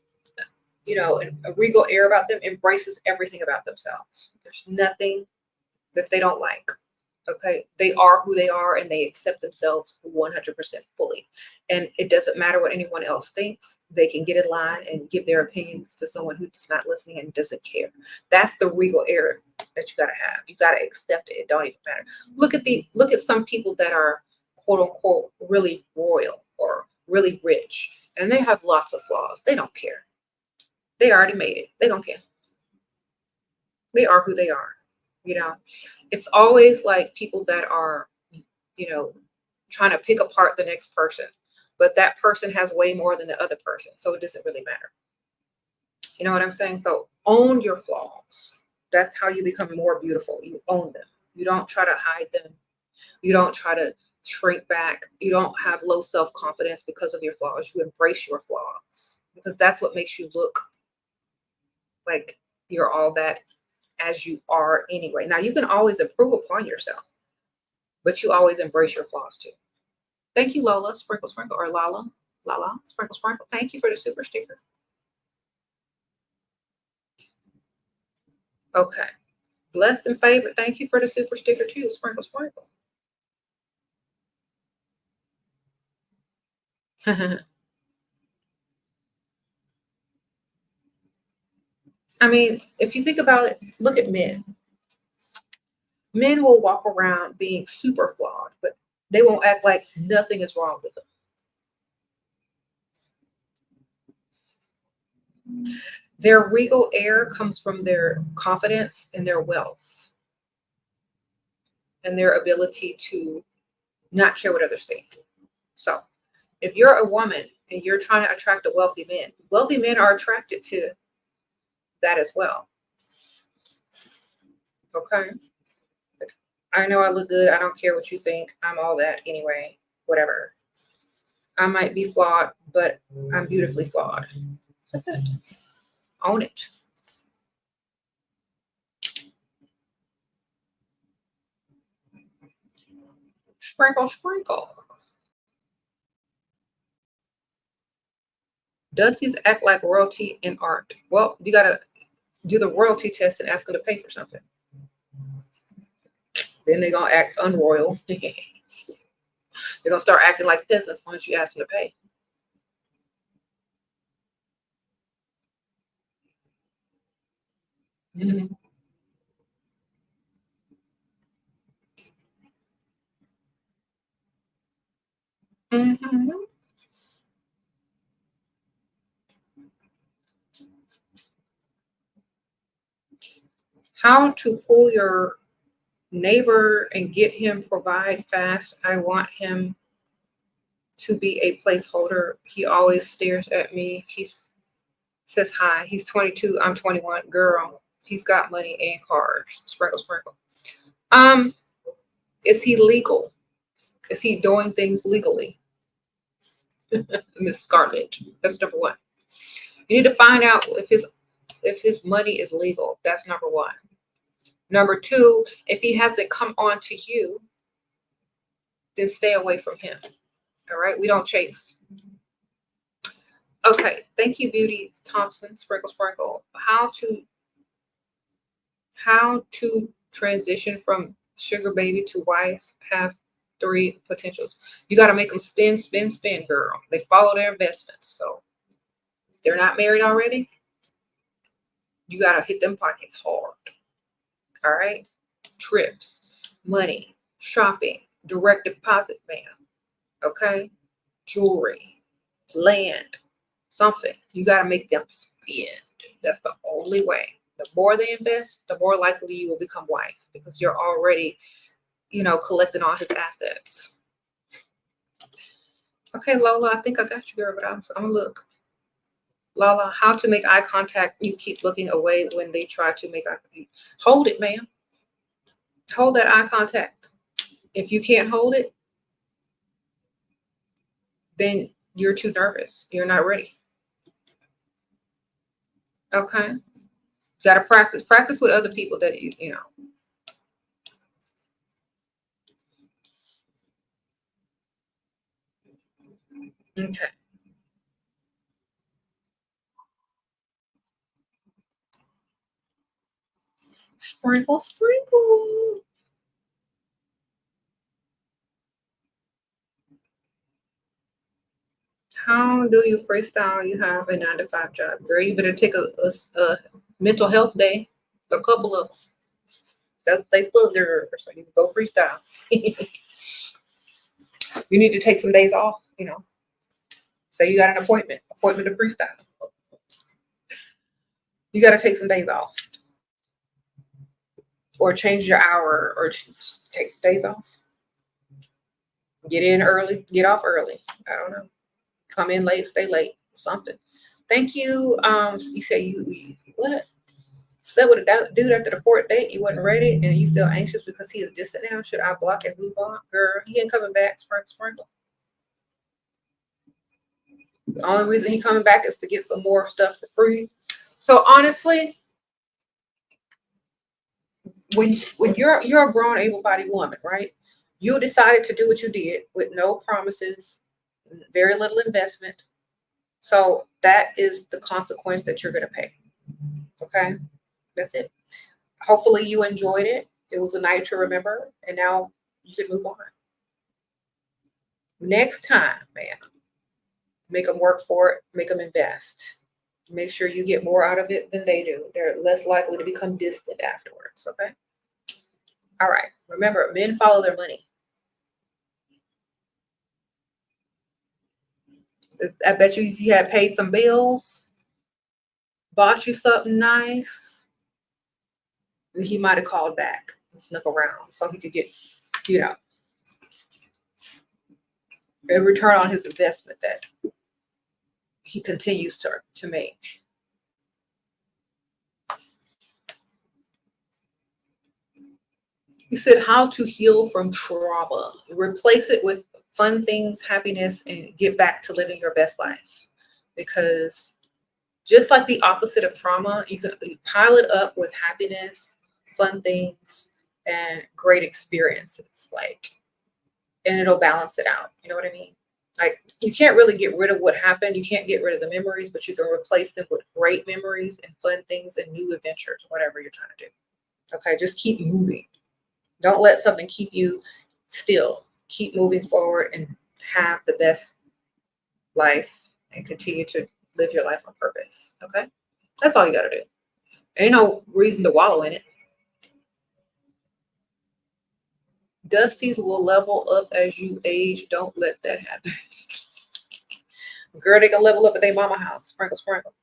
a regal air about them embraces everything about themselves. There's nothing that they don't like. Okay, they are who they are, and they accept themselves 100% fully. And it doesn't matter what anyone else thinks. They can get in line and give their opinions to someone who's not listening and doesn't care. That's the regal air that you gotta have. You gotta accept it. It don't even matter. Look at some people that are quote unquote really royal or really rich, and they have lots of flaws. They don't care. They already made it. They don't care. They are who they are. It's always like people that are, trying to pick apart the next person, but that person has way more than the other person. So it doesn't really matter. You know what I'm saying? So own your flaws. That's how you become more beautiful. You own them. You don't try to hide them. You don't try to shrink back. You don't have low self-confidence because of your flaws. You embrace your flaws, because that's what makes you look like you're all that as you are anyway. Now, you can always improve upon yourself, but you always embrace your flaws too. Thank you, Lola. Sprinkle, sprinkle. Or Lala. Sprinkle, sprinkle. Thank you for the super sticker. Okay. Blessed and favored. Thank you for the super sticker too. Sprinkle, sprinkle. I mean, if you think about it, look at men. Men will walk around being super flawed, but they won't act like nothing is wrong with them. Their regal air comes from their confidence and their wealth and their ability to not care what others think. So if you're a woman and you're trying to attract a wealthy men are attracted to that as well. Okay. I know I look good. I don't care what you think. I'm all that anyway. Whatever. I might be flawed, but I'm beautifully flawed. That's it. Own it. Sprinkle, sprinkle. Does these act like royalty in art? Well, you got to do the royalty test and ask them to pay for something. Then they're going to act unroyal. They're going to start acting like peasants once you ask them to pay. Mm-hmm. Mm-hmm. How to pull your neighbor and get him provide fast. I want him to be a placeholder. He always stares at me. He says hi. He's 22. I'm 21. Girl, he's got money and cars. Sprinkle, sprinkle. Is he legal? Is he doing things legally? Miss Scarlett. That's number one. You need to find out if his if his money is legal. That's number one. Number two, if he hasn't come on to you, then stay away from him. All right, we don't chase. Okay, thank you, Beauty Thompson, Sprinkle Sprinkle. How to transition from sugar baby to wife, have 3 potentials. You got to make them spin, spin, spin, girl. They follow their investments. So if they're not married already, you got to hit them pockets hard. All right, trips, money, shopping, direct deposit, man. Okay, jewelry, land, something. You got to make them spend. That's the only way. The more they invest, the more likely you will become wife, because you're already, collecting all his assets. Okay, Lola, I think I got you, girl, but I'm gonna look. Lola, how to make eye contact? You keep looking away when they try to make eye contact. Hold it, ma'am. Hold that eye contact. If you can't hold it, then you're too nervous. You're not ready. Okay. You got to practice. Practice with other people that you know. Okay. Sprinkle, sprinkle. How do you freestyle? You have a 9-to-5 job, girl. You better take a mental health day, a couple of them. That's they full girl, so you can go freestyle. You need to take some days off. Say you got an appointment to freestyle. You got to take some days off, or change your hour, or just take some days off. Get in early, get off early. I don't know. Come in late, stay late, something. Thank you. You say you what? Slept with a dude after the 4th date. You wasn't ready, and you feel anxious because he is distant now. Should I block and move on? Girl, he ain't coming back. Sprinkle, sprinkle. The only reason he coming back is to get some more stuff for free. So honestly, when you're a grown, able-bodied woman, right? You decided to do what you did with no promises, very little investment. So that is the consequence that you're going to pay. Okay, that's it. Hopefully you enjoyed it. It was a night to remember, and now you can move on. Next time, man, make them work for it. Make them invest. Make sure you get more out of it than they do. They're less likely to become distant afterwards. Okay. All right. Remember, men follow their money. I bet you if you had paid some bills, bought you something nice, he might have called back and snuck around so he could get, a return on his investment that he continues to make. He said how to heal from trauma. Replace it with fun things, happiness, and get back to living your best life. Because just like the opposite of trauma, you pile it up with happiness, fun things, and great experiences. And it'll balance it out. You know what I mean? Like, you can't really get rid of what happened. You can't get rid of the memories, but you can replace them with great memories and fun things and new adventures, whatever you're trying to do. Okay, just keep moving. Don't let something keep you still. Keep moving forward and have the best life and continue to live your life on purpose. Okay? That's all you got to do. Ain't no reason to wallow in it. Dusties will level up as you age. Don't let that happen. Girl, they can level up at their mama house. Sprinkle, sprinkle.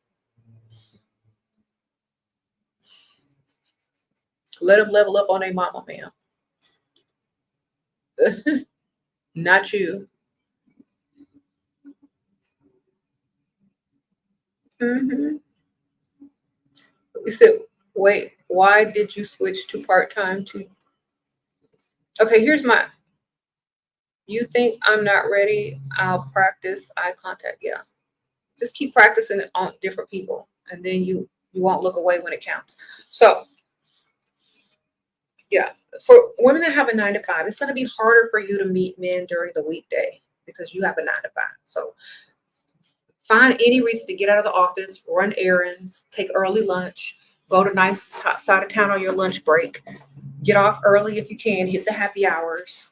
Let them level up on their mama, ma'am. Not you. Mm-hmm. You said, wait, why did you switch to part-time to... Okay, you think I'm not ready? I'll practice eye contact. Yeah. Just keep practicing it on different people. And then you You won't look away when it counts. So, yeah, for women that have a 9 to 5, it's going to be harder for you to meet men during the weekday because you have a 9 to 5. So find any reason to get out of the office, run errands, take early lunch, go to nice side of town on your lunch break, get off early if you can, hit the happy hours.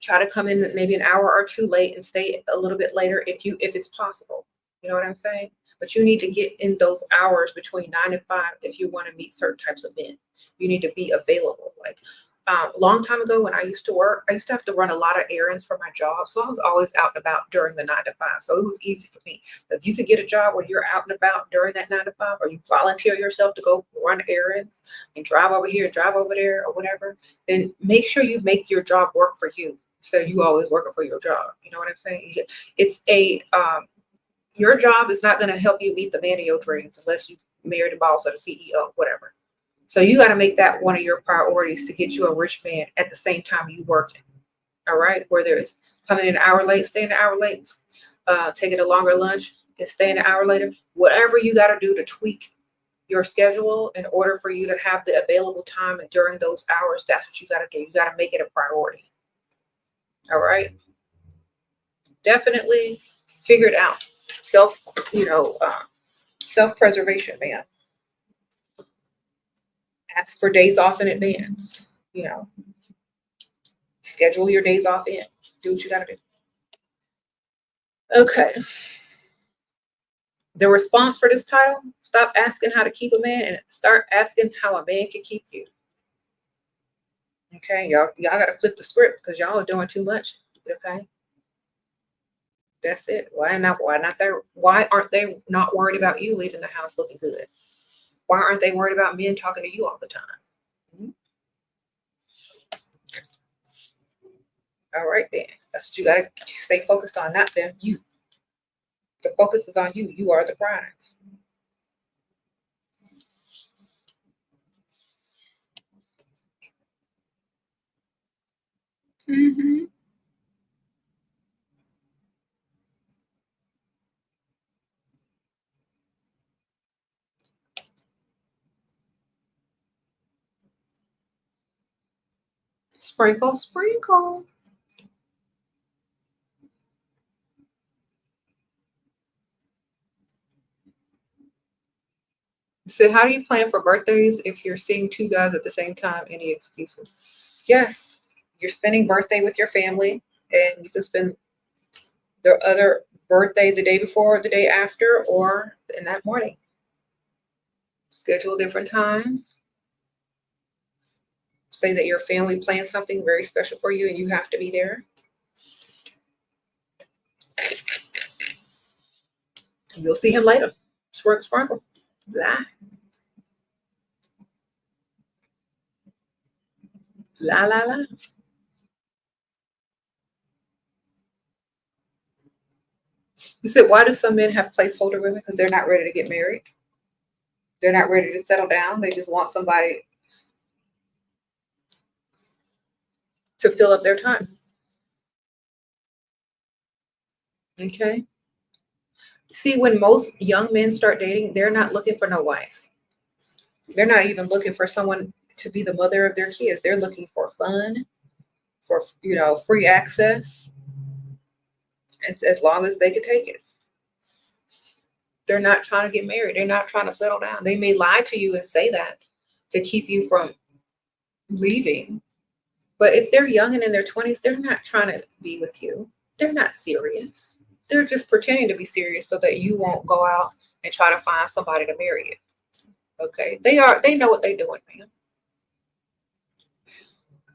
Try to come in maybe an hour or two late and stay a little bit later if it's possible. You know what I'm saying? But you need to get in those hours between 9 and 5 if you want to meet certain types of men. You need to be available. Like a long time ago when I used to work, I used to have to run a lot of errands for my job. So I was always out and about during the 9 to 5. So it was easy for me. If you could get a job where you're out and about during that 9 to 5, or you volunteer yourself to go run errands and drive over here, drive over there or whatever, then make sure you make your job work for you. So you always working for your job. You know what I'm saying? It's your job is not going to help you meet the man of your dreams unless you marry the boss or the CEO, whatever. So you got to make that one of your priorities to get you a rich man at the same time you working. All right. Whether it's coming in an hour late, staying an hour late, taking a longer lunch and staying an hour later, whatever you got to do to tweak your schedule in order for you to have the available time during those hours, that's what you got to do. You got to make it a priority. All right. Definitely figure it out. Self-preservation, man. Ask for days off in advance. Schedule your days off in. Do what you got to do. Okay. The response for this title: stop asking how to keep a man and start asking how a man can keep you. Okay, y'all got to flip the script because y'all are doing too much. Okay. That's it. Why aren't they not worried about you leaving the house looking good? Why aren't they worried about men talking to you all the time? All right, then. That's what you got to stay focused on, not them, you. The focus is on you. You are the prize. Mm-hmm. Sprinkle, sprinkle. So how do you plan for birthdays if you're seeing two guys at the same time? Any excuses? Yes, you're spending birthday with your family, and you can spend the other birthday the day before, or the day after, or in that morning. Schedule different times. Say that your family plans something very special for you and you have to be there. You'll see him later. Sprinkle, sprinkle. La. La, la, la. You said, why do some men have placeholder women? Because they're not ready to get married. They're not ready to settle down. They just want somebody to fill up their time. Okay. See, when most young men start dating, they're not looking for no wife. They're not even looking for someone to be the mother of their kids. They're looking for fun, for free access, as long as they can take it. They're not trying to get married. They're not trying to settle down. They may lie to you and say that to keep you from leaving. But if they're young and in their 20s, they're not trying to be with you. They're not serious. They're just pretending to be serious so that you won't go out and try to find somebody to marry you. Okay. They know what they're doing, man.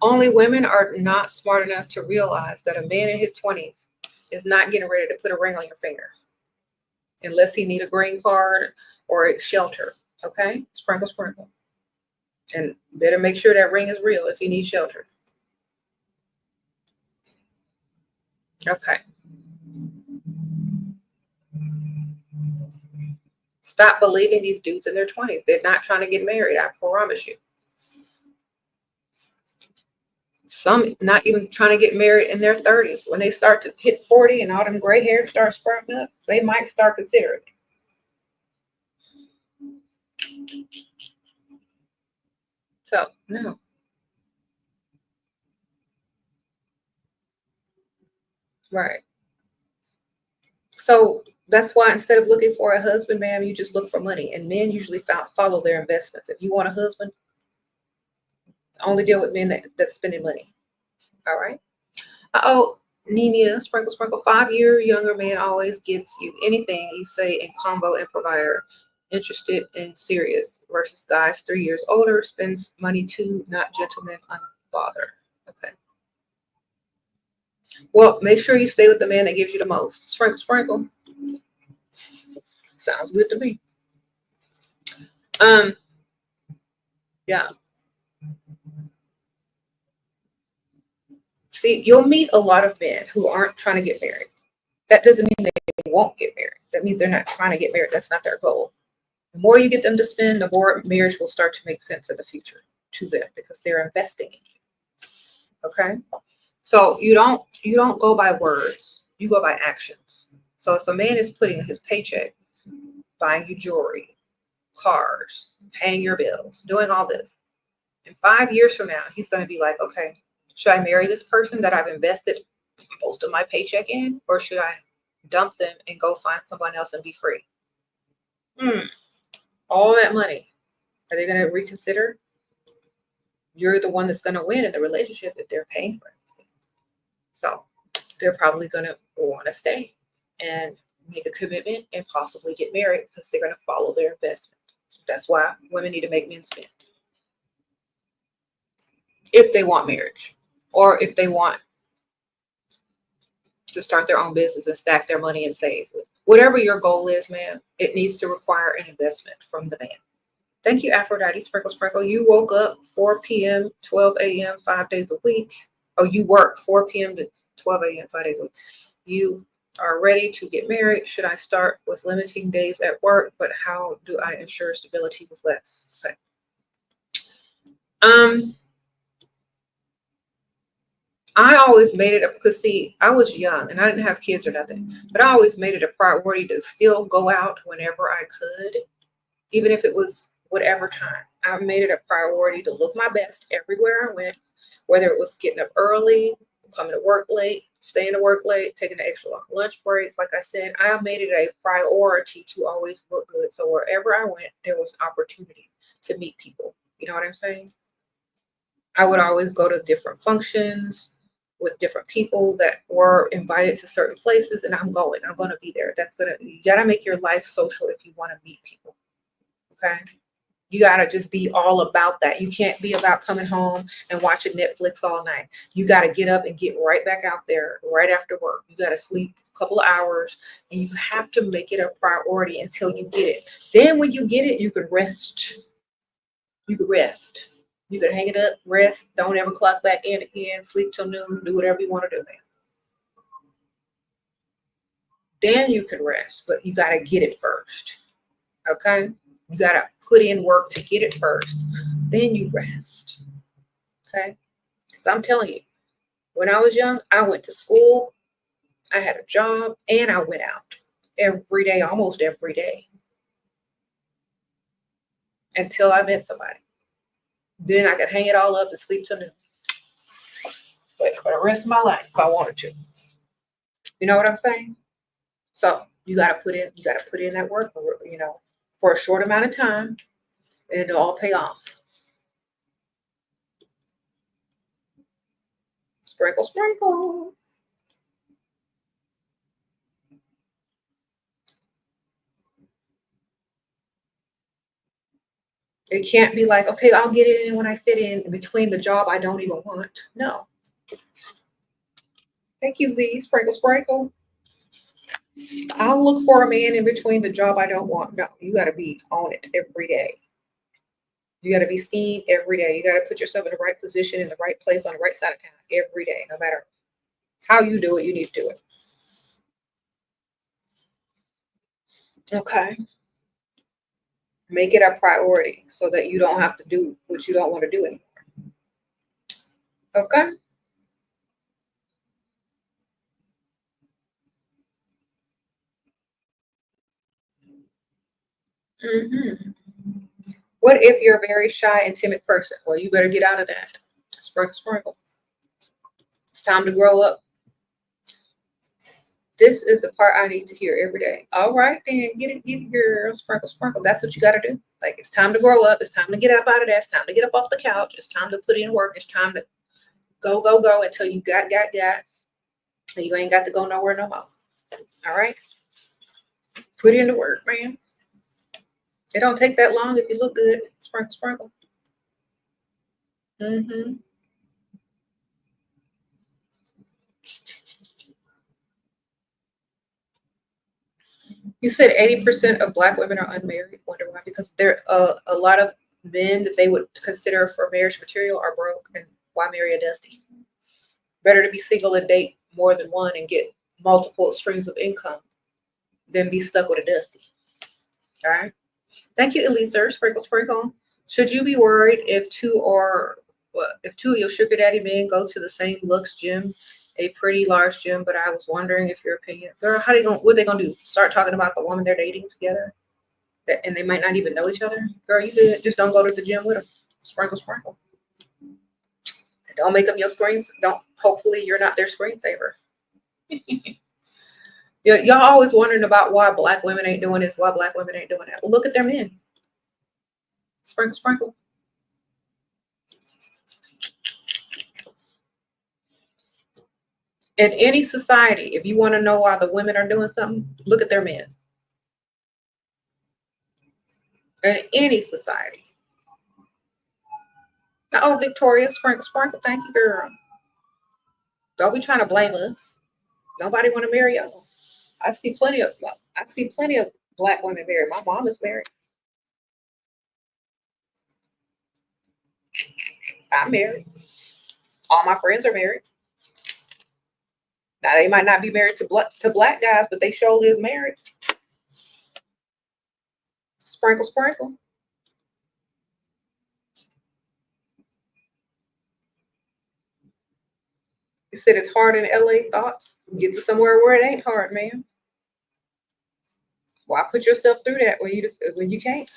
Only women are not smart enough to realize that a man in his 20s is not getting ready to put a ring on your finger unless he need a green card or a shelter. Okay? Sprinkle, sprinkle. And better make sure that ring is real if you need shelter. Okay. Stop believing these dudes in their 20s. They're not trying to get married, I promise you. Some not even trying to get married in their 30s. When they start to hit 40 and all them gray hairs start sprouting up, they might start considering. So, no. Right. So that's why instead of looking for a husband, ma'am, you just look for money. And men usually follow their investments. If you want a husband, only deal with men that's spending money. All right. Oh, anemia, sprinkle, sprinkle. 5-year younger man always gives you anything you say in combo and provider. Interested and serious versus guys 3 years older, spends money too, not gentleman, unbothered. Okay. Well, make sure you stay with the man that gives you the most. Sprinkle, sprinkle. Sounds good to me. Yeah. See, you'll meet a lot of men who aren't trying to get married. That doesn't mean they won't get married. That means they're not trying to get married. That's not their goal. The more you get them to spend, the more marriage will start to make sense in the future to them because they're investing in you. Okay? So you don't go by words. You go by actions. So if a man is putting his paycheck, buying you jewelry, cars, paying your bills, doing all this, in 5 years from now, he's going to be like, okay, should I marry this person that I've invested most of my paycheck in, or should I dump them and go find someone else and be free? All that money, are they going to reconsider? You're the one that's going to win in the relationship if they're paying for everything. So they're probably going to want to stay and make a commitment and possibly get married because they're going to follow their investment. So that's why women need to make men spend. If they want marriage, or if they want to start their own business and stack their money and save. Whatever your goal is, ma'am, it needs to require an investment from the man. Thank you, Aphrodite. Sprinkle, sprinkle. You woke up 4 p.m., 12 a.m., 5 days a week. Oh, you work 4 p.m. to 12 a.m., 5 days a week. You are ready to get married. Should I start with limiting days at work? But how do I ensure stability with less? Okay. I always made it because see, I was young and I didn't have kids or nothing, but I always made it a priority to still go out whenever I could, even if it was whatever time. I made it a priority to look my best everywhere I went, whether it was getting up early, coming to work late, staying to work late, taking an extra long lunch break. Like I said, I made it a priority to always look good. So wherever I went, there was opportunity to meet people. You know what I'm saying? I would always go to different functions with different people that were invited to certain places, and I'm going to be there. You got to make your life social if you want to meet people. Okay. You got to just be all about that. You can't be about coming home and watching Netflix all night. You got to get up and get right back out there right after work. You got to sleep a couple of hours, and you have to make it a priority until you get it. Then when you get it, you can rest. You can rest. You can hang it up, rest, don't ever clock back in again, sleep till noon, do whatever you want to do, man. Then you can rest, but you got to get it first. Okay? You got to put in work to get it first. Then you rest. Okay? Because I'm telling you, when I was young, I went to school, I had a job, and I went out every day, almost every day, until I met somebody. Then I could hang it all up and sleep till noon. But for the rest of my life, if I wanted to. You know what I'm saying? So you gotta put in that work, for a short amount of time, and it'll all pay off. Sprinkle, sprinkle. It can't be like, okay, I'll get it in when I fit in between the job I don't even want. No. Thank you, Z. Sprinkle, sprinkle. I'll look for a man in between the job I don't want. No, you got to be on it every day. You got to be seen every day. You got to put yourself in the right position, in the right place, on the right side of town every day. No matter how you do it, you need to do it. Okay. Make it a priority so that you don't have to do what you don't want to do anymore. Okay? What if you're a very shy and timid person? Well, you better get out of that. Sprinkle, sprinkle. It's time to grow up. This is the part I need to hear every day. All right, then, get it, girl. Sprinkle, sprinkle. That's what you got to do. Like, it's time to grow up. It's time to get up out of that. It's time to get up off the couch. It's time to put in work. It's time to go, go, go until you got. And you ain't got to go nowhere no more. All right? Put in the work, man. It don't take that long if you look good. Sprinkle, sprinkle. You said 80% of Black women are unmarried. Wonder why? Because there a lot of men that they would consider for marriage material are broke, and why marry a dusty? Better to be single and date more than one and get multiple streams of income than be stuck with a dusty. All right. Thank you, Elixirs. Sprinkle, sprinkle. Should you be worried if two of your sugar daddy men go to the same Lux gym, a pretty large gym? But I was wondering if your opinion, girl, what they gonna do? Start talking about the woman they're dating together, and they might not even know each other. Girl, you good? Just don't go to the gym with them. Sprinkle, sprinkle. And don't make them your screens. Hopefully you're not their screensaver. Y'all always wondering about why Black women ain't doing this, why Black women ain't doing that. Well, look at their men. Sprinkle, sprinkle. In any society, if you want to know why the women are doing something, look at their men. In any society. Oh, Victoria, sprinkle, sprinkle. Thank you, girl. Don't be trying to blame us. Nobody want to marry y'all. I see plenty of Black women married. My mom is married. I'm married. All my friends are married. Now they might not be married to Black guys, but they surely is married. Sprinkle, sprinkle. He said it's hard in LA. Thoughts? Get to somewhere where it ain't hard, man. Why put yourself through that when you can't?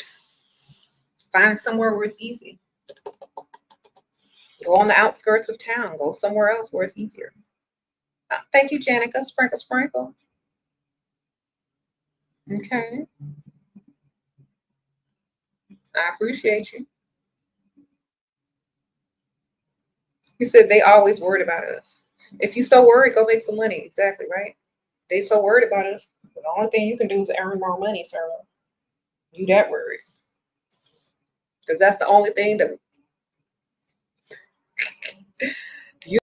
Find somewhere where it's easy. Go on the outskirts of town. Go somewhere else where it's easier. Thank you, Janica. Sprinkle, sprinkle. Okay. I appreciate you. He said they always worried about us. If you so worried, go make some money. Exactly, right? They so worried about us. The only thing you can do is earn more money, sir. You that worried. Because that's the only thing that you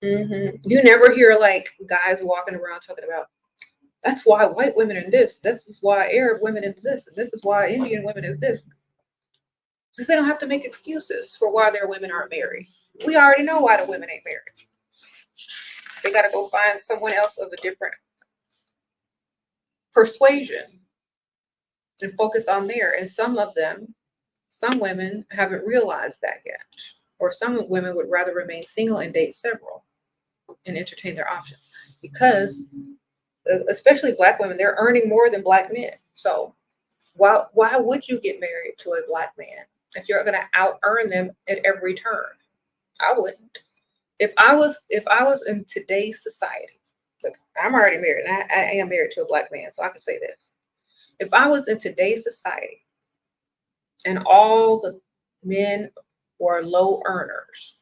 You never hear like guys walking around talking about that's why white women are this. This is why Arab women is this, and this is why Indian women is this. Because they don't have to make excuses for why their women aren't married. We already know why the women ain't married. They got to go find someone else of a different persuasion and focus on there. And some women haven't realized that yet. Or some women would rather remain single and date several and entertain their options. Because, especially Black women, they're earning more than Black men. So why would you get married to a Black man if you're going to out earn them at every turn? I wouldn't. If I was in today's society, look, I'm already married, and I am married to a Black man, so I can say this. If I was in today's society and all the men were low earners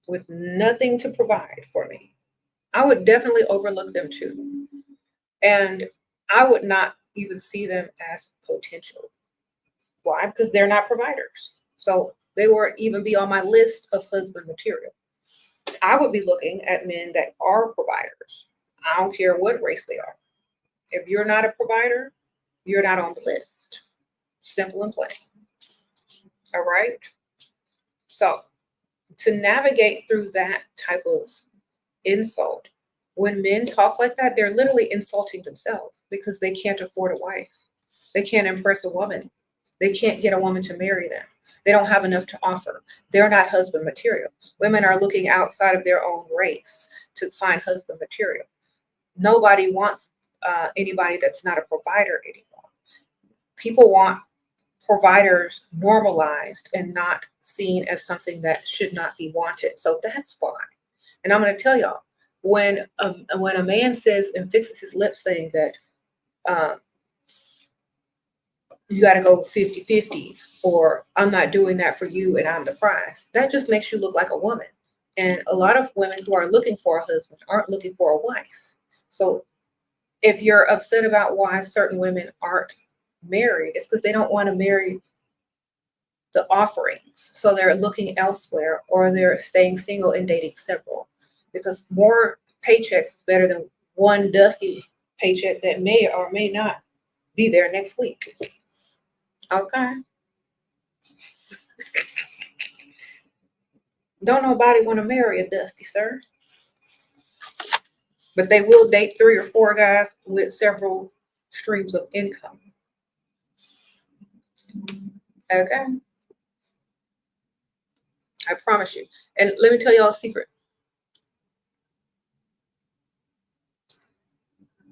with nothing to provide for me, I would definitely overlook them too. And I would not even see them as potential. Why? Because they're not providers. So they won't even be on my list of husband material. I would be looking at men that are providers. I don't care what race they are. If you're not a provider, you're not on the list. Simple and plain. All right? So to navigate through that type of insult, when men talk like that, they're literally insulting themselves because they can't afford a wife. They can't impress a woman. They can't get a woman to marry them. They don't have enough to offer. They're not husband material. Women are looking outside of their own race to find husband material. Nobody wants anybody that's not a provider anymore. People want providers normalized and not seen as something that should not be wanted. So that's why. And I'm going to tell y'all, when a man says and fixes his lips saying that you got to go 50-50, or I'm not doing that for you and I'm the prize, that just makes you look like a woman. And a lot of women who are looking for a husband aren't looking for a wife. So if you're upset about why certain women aren't married, it's because they don't want to marry the offerings. So they're looking elsewhere, or they're staying single and dating several, because more paychecks is better than one dusty paycheck that may or may not be there next week. Okay. Don't nobody want to marry a dusty, sir. But they will date 3 or 4 guys with several streams of income. Okay. I promise you. And let me tell y'all a secret.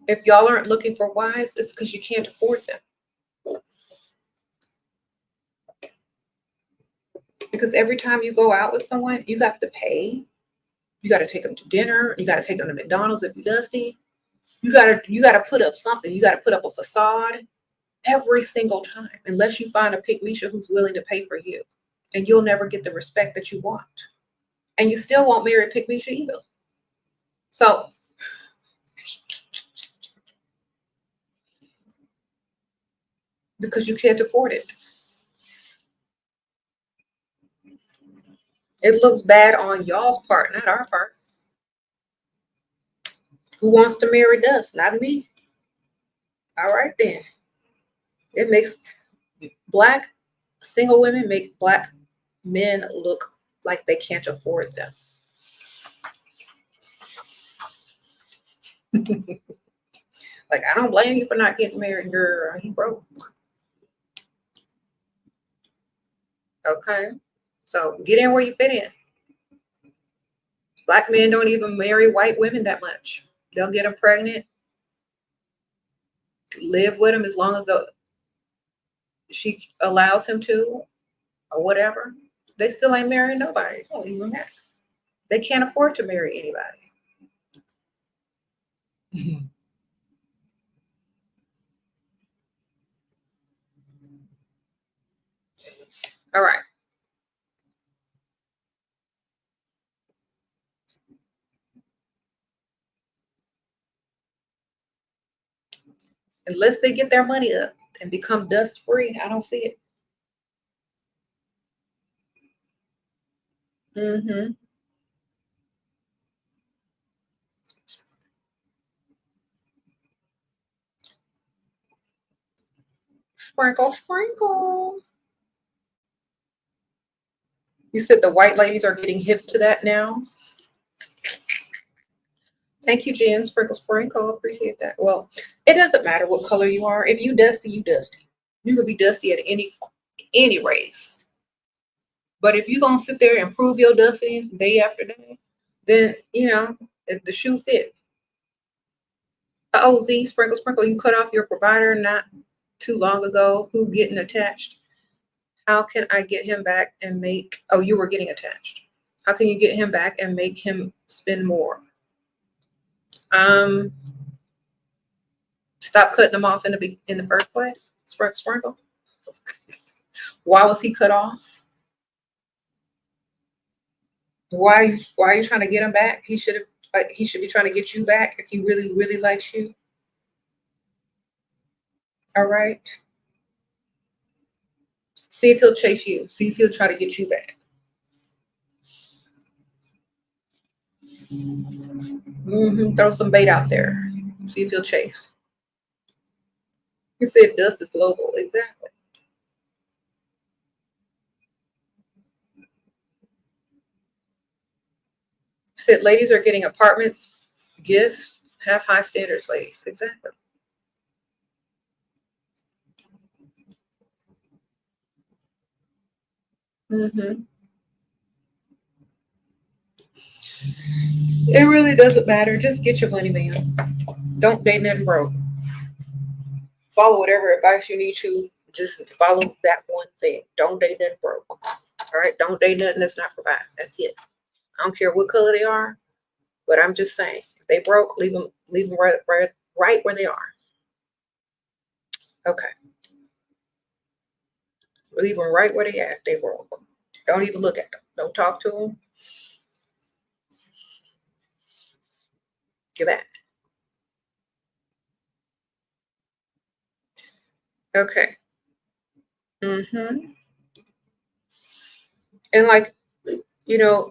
If y'all aren't looking for wives, it's because you can't afford them. Because every time you go out with someone, you have to pay. You got to take them to dinner. You got to take them to McDonald's if you're dusty. You gotta put up something. You got to put up a facade every single time, unless you find a pygmisha who's willing to pay for you. And you'll never get the respect that you want. And you still won't marry a pygmisha either. So because you can't afford it. It looks bad on y'all's part, not our part. Who wants to marry dust? Not me. All right then. It makes black single women make black men look like they can't afford them. Like, I don't blame you for not getting married, girl. He broke. Okay. So get in where you fit in. Black men don't even marry white women that much. They'll get them pregnant, live with them as long as she allows him to, or whatever. They still ain't marrying nobody. It don't even matter. They can't afford to marry anybody. All right. Unless they get their money up and become dust free, I don't see it. Mm-hmm. Sprinkle, sprinkle. You said the white ladies are getting hip to that now. Thank you, Jen. Sprinkle, sprinkle. Appreciate that. Well, it doesn't matter what color you are. If you dusty, you dusty. You could be dusty at any race. But if you're gonna sit there and prove your dustiness day after day, then if the shoe fit. Oh, Z, sprinkle, sprinkle. You cut off your provider not too long ago. Who getting attached? How can I get him back and make? Oh, you were getting attached. How can you get him back and make him spend more? Stop cutting him off in the first place. Sprinkle, sprinkle. Why was he cut off? Why are you trying to get him back? He should be trying to get you back if he really, really likes you. All right. See if he'll chase you. See if he'll try to get you back. Throw some bait out there. See if he'll chase. He said dust is global. Exactly. He said ladies are getting apartments, gifts, have high standards, ladies. Exactly. Mm-hmm. It really doesn't matter. Just get your money, man. Don't date nothing broke. Follow whatever advice you need to. Just follow that one thing. Don't date nothing broke. All right? Don't date nothing that's not provided. That's it. I don't care what color they are, but I'm just saying, if they broke, leave them right where they are. Okay. Leave them right where they at if they broke. Don't even look at them. Don't talk to them. Get back. Okay. Mm-hmm. And like,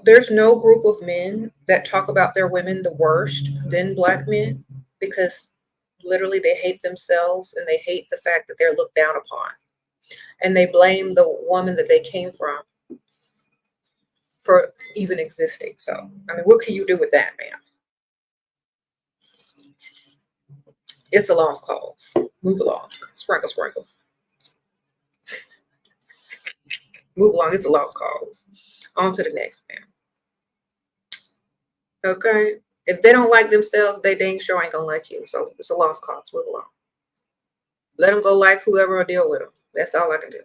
there's no group of men that talk about their women the worst than Black men, because literally they hate themselves and they hate the fact that they're looked down upon. And they blame the woman that they came from for even existing. So, I mean, what can you do with that, man? It's a lost cause. Move along. Sprinkle, sprinkle. Move along. It's a lost cause. On to the next, man. Okay? If they don't like themselves, they dang sure ain't gonna like you. So it's a lost cause. Move along. Let them go like whoever will deal with them. That's all I can do.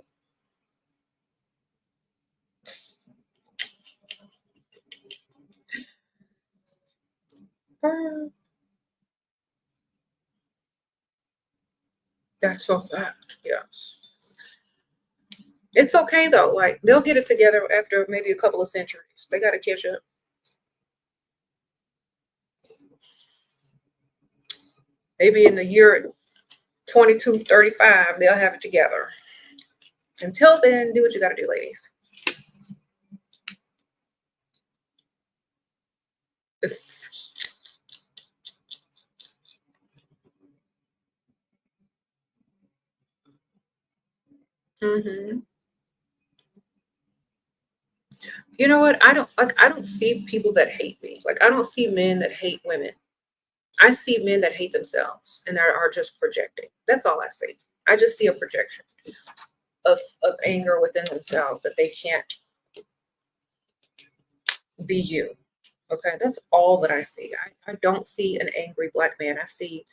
That's a fact. Yes. It's okay though. Like, they'll get it together after maybe a couple of centuries. They got to catch up. Maybe in the year 2235, they'll have it together. Until then, do what you got to do, ladies. Mm-hmm. You know what? I don't see people that hate me. Like, I don't see men that hate women. I see men that hate themselves and that are just projecting. That's all I see. I just see a projection of anger within themselves that they can't be you. Okay, that's all that I see. I don't see an angry Black man. I see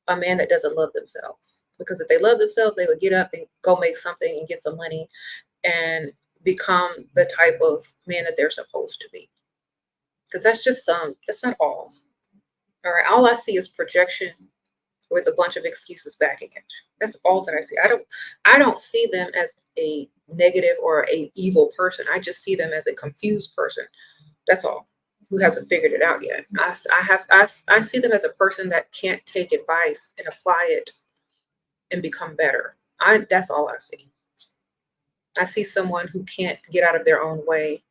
a man that doesn't love themselves. Because if they love themselves, they would get up and go make something and get some money and become the type of man that they're supposed to be. Because that's not all. All right, all I see is projection with a bunch of excuses backing it. That's all that I see. I don't see them as a negative or a evil person. I just see them as a confused person. That's all. Who hasn't figured it out yet. I see them as a person that can't take advice and apply it and become better. That's all I see. I see someone who can't get out of their own way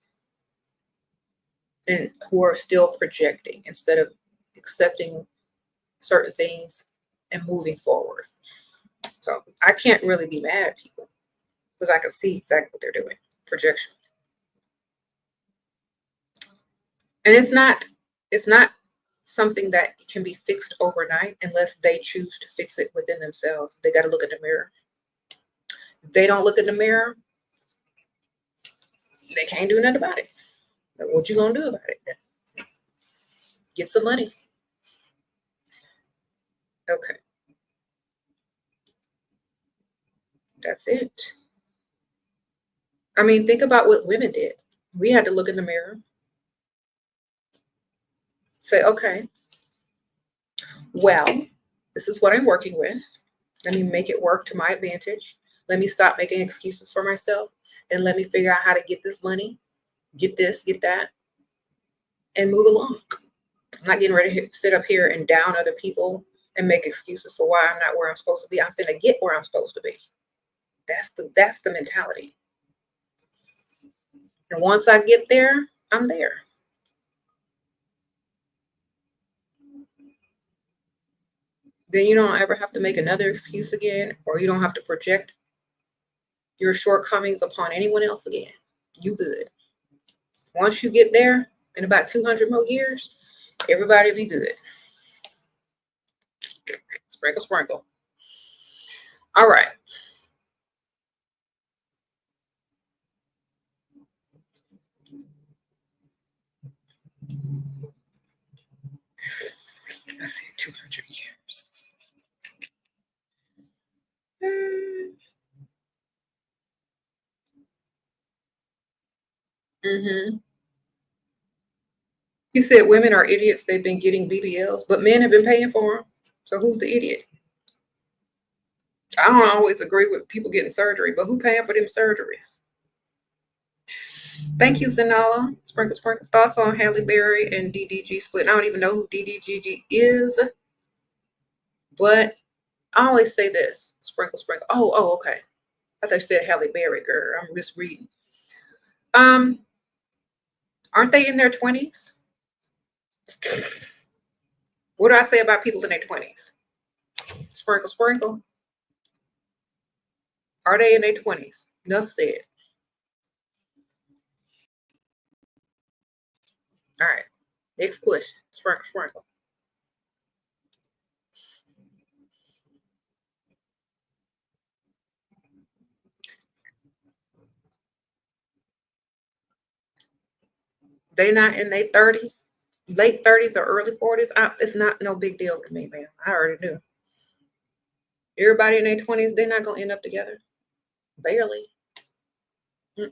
and who are still projecting instead of accepting certain things and moving forward. So I can't really be mad at people because I can see exactly what they're doing. Projection. And it's not something that can be fixed overnight unless they choose to fix it within themselves. They got to look in the mirror. If they don't look in the mirror, they can't do nothing about it. What you gonna do about it? Get some money. Okay. That's it. I mean, think about what women did. We had to look in the mirror, say, okay, well, this is what I'm working with. Let me make it work to my advantage. Let me stop making excuses for myself and let me figure out how to get this money, get this, get that, and move along. I'm not getting ready to sit up here and down other people and make excuses for why I'm not where I'm supposed to be. I'm finna get where I'm supposed to be. That's the mentality. And once I get there, I'm there. Then you don't ever have to make another excuse again, or you don't have to project your shortcomings upon anyone else again. You good. Once you get there, in about 200 more years, everybody will be good. Sprinkle, sprinkle. All right. I said 200 years. Mm-hmm. He said women are idiots. They've been getting BBLs, but men have been paying for them. So who's the idiot? I don't always agree with people getting surgery, but who paying for them surgeries? Thank you, Zanella. Sprinkle, sprinkle. Thoughts on Halle Berry and DDG split? I don't even know who DDGG is, but I always say this. Sprinkle, sprinkle. Oh, okay. I thought you said Halle Berry, girl. I'm misreading. Aren't they in their 20s? What do I say about people in their 20s? Sprinkle, sprinkle. Are they in their 20s? Enough said. All right. Next question. Sprinkle, sprinkle. They not in their 30s, late 30s or early 40s. It's not no big deal to me, man. I already knew. Everybody in their 20s, they're not gonna end up together. Barely. Mm-mm.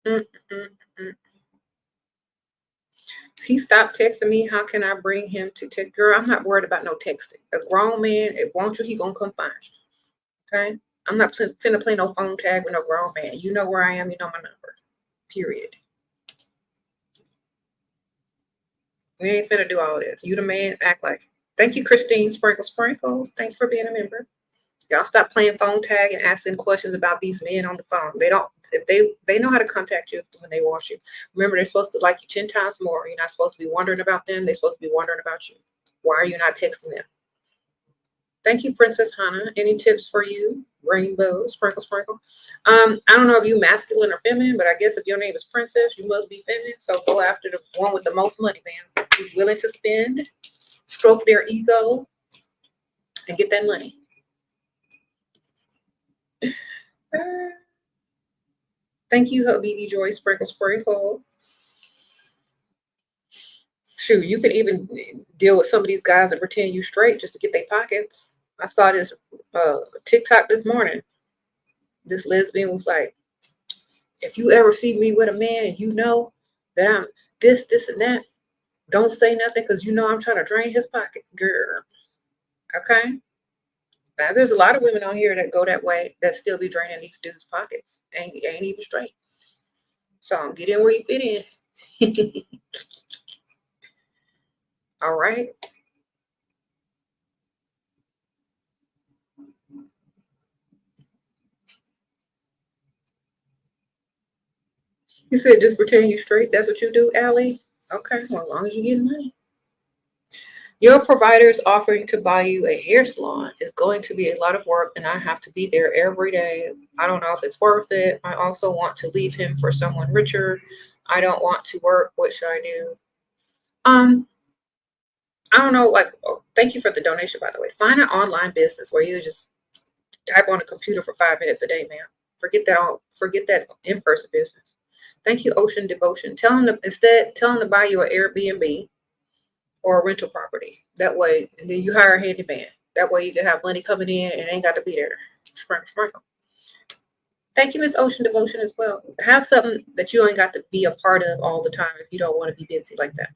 Mm-mm-mm. He stopped texting me. How can I bring him to text? Girl, I'm not worried about no texting. A grown man, if wants you, he gonna come find you. Okay? I'm not finna play no phone tag with no grown man. You know where I am. You know my number. Period. We ain't finna do all this. You the man, act like it. Thank you, Christine Sprinkle Sprinkle. Thank you for being a member. Y'all stop playing phone tag and asking questions about these men on the phone. They don't, if they know how to contact you when they want you. Remember, they're supposed to like you 10 times more. You're not supposed to be wondering about them. They're supposed to be wondering about you. Why are you not texting them? Thank you, Princess Hannah. Any tips for you? Rainbow, sprinkle, sprinkle. I don't know if you masculine or feminine, but I guess if your name is Princess, you must be feminine. So go after the one with the most money, man. Who's willing to spend, stroke their ego, and get that money. Thank you, Habibi Joy, sprinkle, sprinkle. Shoot, you can even deal with some of these guys and pretend you straight just to get their pockets. I saw this TikTok this morning. This lesbian was like, if you ever see me with a man and you know that I'm this, and that, don't say nothing because you know I'm trying to drain his pockets, girl. Okay? Now, there's a lot of women on here that go that way that still be draining these dudes' pockets. Ain't even straight. So get in where you fit in. All right? You said just pretend you straight. That's what you do, Allie? Okay, well, as long as you get money. Your provider is offering to buy you a hair salon. It's going to be a lot of work, and I have to be there every day. I don't know if it's worth it. I also want to leave him for someone richer. I don't want to work. What should I do? I don't know. Like, oh, thank you for the donation, by the way. Find an online business where you just type on a computer for 5 minutes a day, man. Forget that in-person business. Thank you, Ocean Devotion. Tell him to buy you an Airbnb or a rental property. That way, and then you hire a handyman. That way you can have money coming in and it ain't got to be there. Sprinkle, sprinkle. Thank you, Miss Ocean Devotion, as well. Have something that you ain't got to be a part of all the time if you don't want to be busy like that.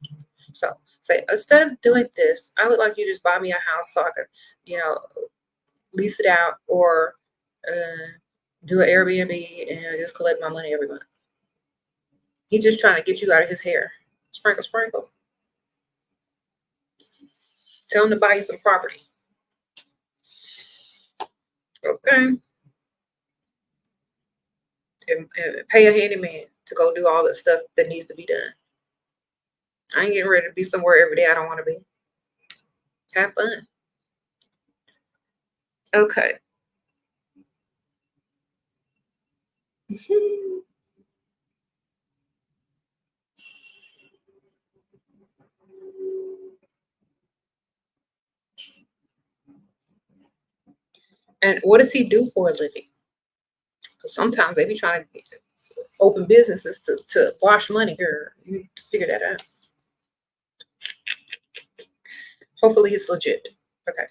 So say, instead of doing this, I would like you to just buy me a house so I could, lease it out or do an Airbnb and just collect my money every month. He's just trying to get you out of his hair. Sprinkle, sprinkle. Tell him to buy you some property. Okay. And pay a handyman to go do all the stuff that needs to be done. I ain't getting ready to be somewhere every day I don't want to be. Have fun. Okay. And what does he do for a living? Because sometimes they be trying to open businesses to wash money. Girl, you need to figure that out. Hopefully it's legit. Okay.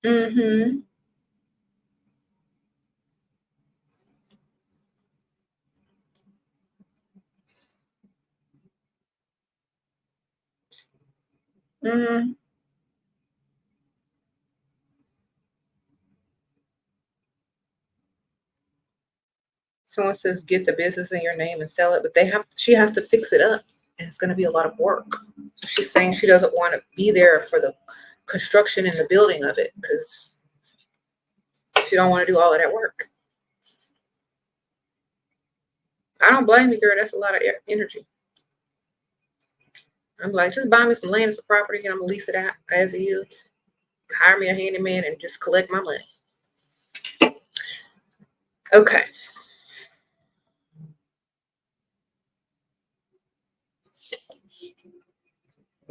Mm-hmm. Mm-hmm. Someone says get the business in your name and sell it, but she has to fix it up, and it's going to be a lot of work. She's saying she doesn't want to be there for the construction and the building of it because she don't want to do all of that work. I don't blame you, girl. That's a lot of energy. I'm like, just buy me some land and some property, and I'm gonna lease it out as is. Hire me a handyman and just collect my money. Okay.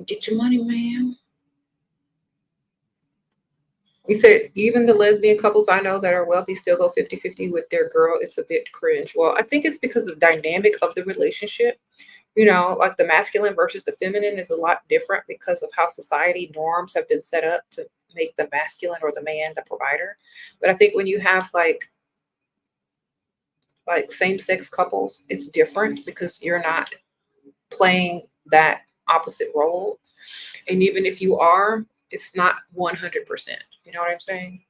Get your money, ma'am. You said even the lesbian couples I know that are wealthy still go 50-50 with their girl. It's a bit cringe. Well, I think it's because of the dynamic of the relationship. Like the masculine versus the feminine is a lot different because of how society norms have been set up to make the masculine or the man the provider. But I think when you have like same-sex couples, it's different because you're not playing that opposite role. And even if you are, it's not 100%. You know what I'm saying?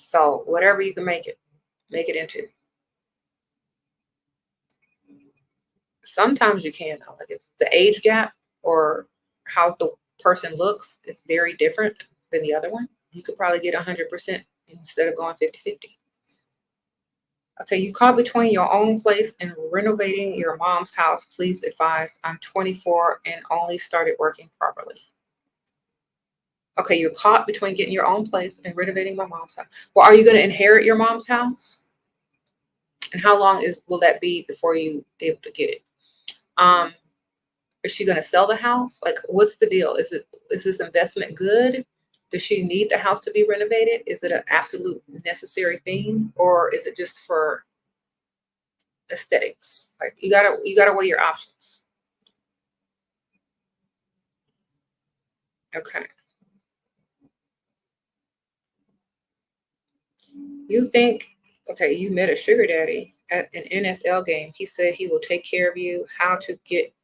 So whatever you can make it into. Sometimes you can though. Like if the age gap or how the person looks is very different than the other one, you could probably get 100% instead of going 50-50. Okay, you caught between your own place and renovating your mom's house. Please advise. I'm 24 and only started working properly. Okay, you're caught between getting your own place and renovating my mom's house. Well, are you going to inherit your mom's house? And how long will that be before you able to get it? Um, is she going to sell the house? Like, what's the deal? Is this investment good? Does she need the house to be renovated? Is it an absolute necessary thing, or is it just for aesthetics? Like you gotta weigh your options. Okay. You think, okay, you met a sugar daddy at an NFL game. He said he will take care of you. How to get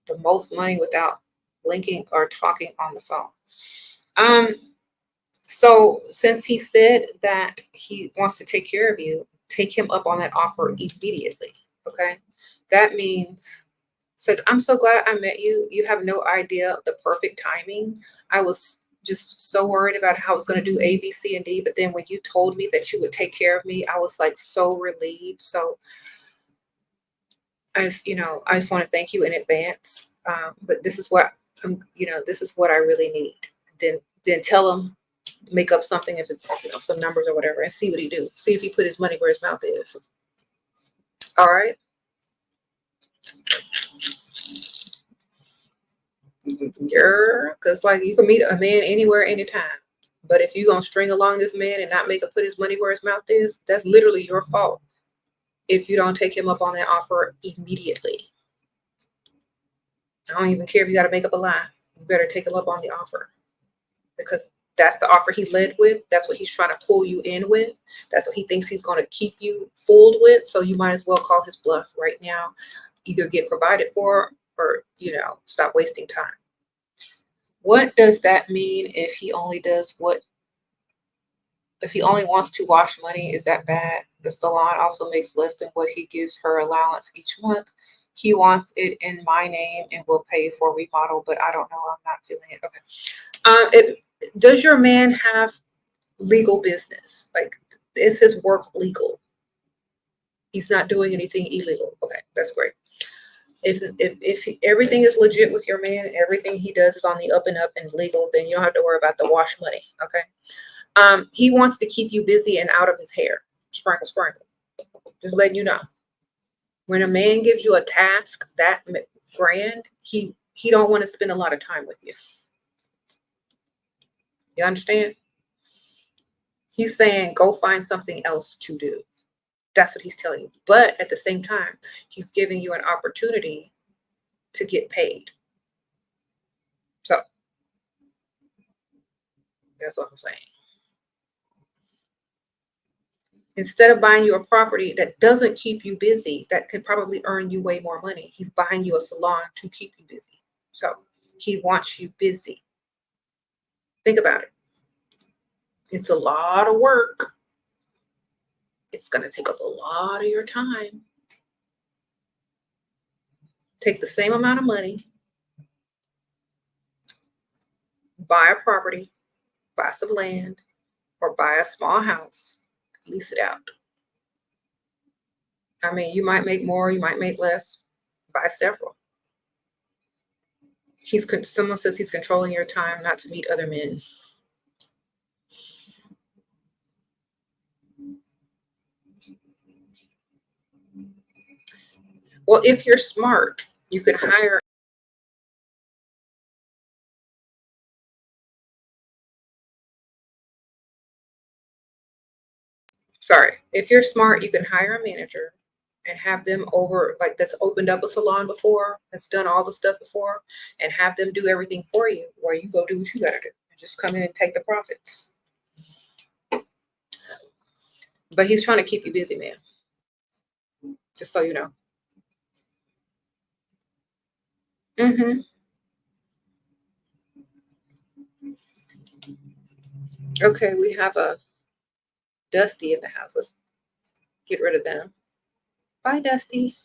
the most money without linking or talking on the phone. Um, so since he said that he wants to take care of you, take him up on that offer immediately. Okay. That means it's like, I'm so glad I met you. You have no idea the perfect timing. I was just so worried about how I was going to do A, B, C, and D. But then when you told me that you would take care of me, I was like so relieved. So I just want to thank you in advance. But this is what this is what I really need. Then tell him, make up something if it's some numbers or whatever, and see what he do. See if he put his money where his mouth is. All right. Yeah, because like you can meet a man anywhere, anytime. But if you're gonna string along this man and not make him put his money where his mouth is, that's literally your fault. If you don't take him up on that offer immediately. I don't even care if you gotta make up a lie. You better take him up on the offer. Because that's the offer he led with. That's what he's trying to pull you in with. That's what he thinks he's going to keep you fooled with. So you might as well call his bluff right now. Either get provided for or, stop wasting time. What does that mean if he only wants to wash money? Is that bad? The salon also makes less than what he gives her allowance each month. He wants it in my name and will pay for remodel, but I don't know. I'm not feeling it. Okay. Does your man have legal business? Like, is his work legal? He's not doing anything illegal. Okay, that's great. If everything is legit with your man and everything he does is on the up and up and legal, then you don't have to worry about the wash money. Okay. He wants to keep you busy and out of his hair. Sprinkle, sprinkle. Just letting you know. When a man gives you a task that grand, he don't want to spend a lot of time with you. You understand? He's saying, go find something else to do. That's what he's telling you. But at the same time, he's giving you an opportunity to get paid. So that's what I'm saying. Instead of buying you a property that doesn't keep you busy, that could probably earn you way more money, he's buying you a salon to keep you busy. So he wants you busy. Think about it. It's a lot of work. It's going to take up a lot of your time. Take the same amount of money, buy a property, buy some land, or buy a small house, lease it out. I mean, you might make more, you might make less. Buy several. Someone says he's controlling your time not to meet other men. Well, if you're smart, you can hire. Sorry, if you're smart, you can hire a manager and have them over, like that's opened up a salon before, that's done all the stuff before, and have them do everything for you, where you go do what you gotta do and just come in and take the profits. But he's trying to keep you busy, man. Just so you know. Mm-hmm. Okay, we have a Dusty in the house. Let's get rid of them. Bye, Dusty.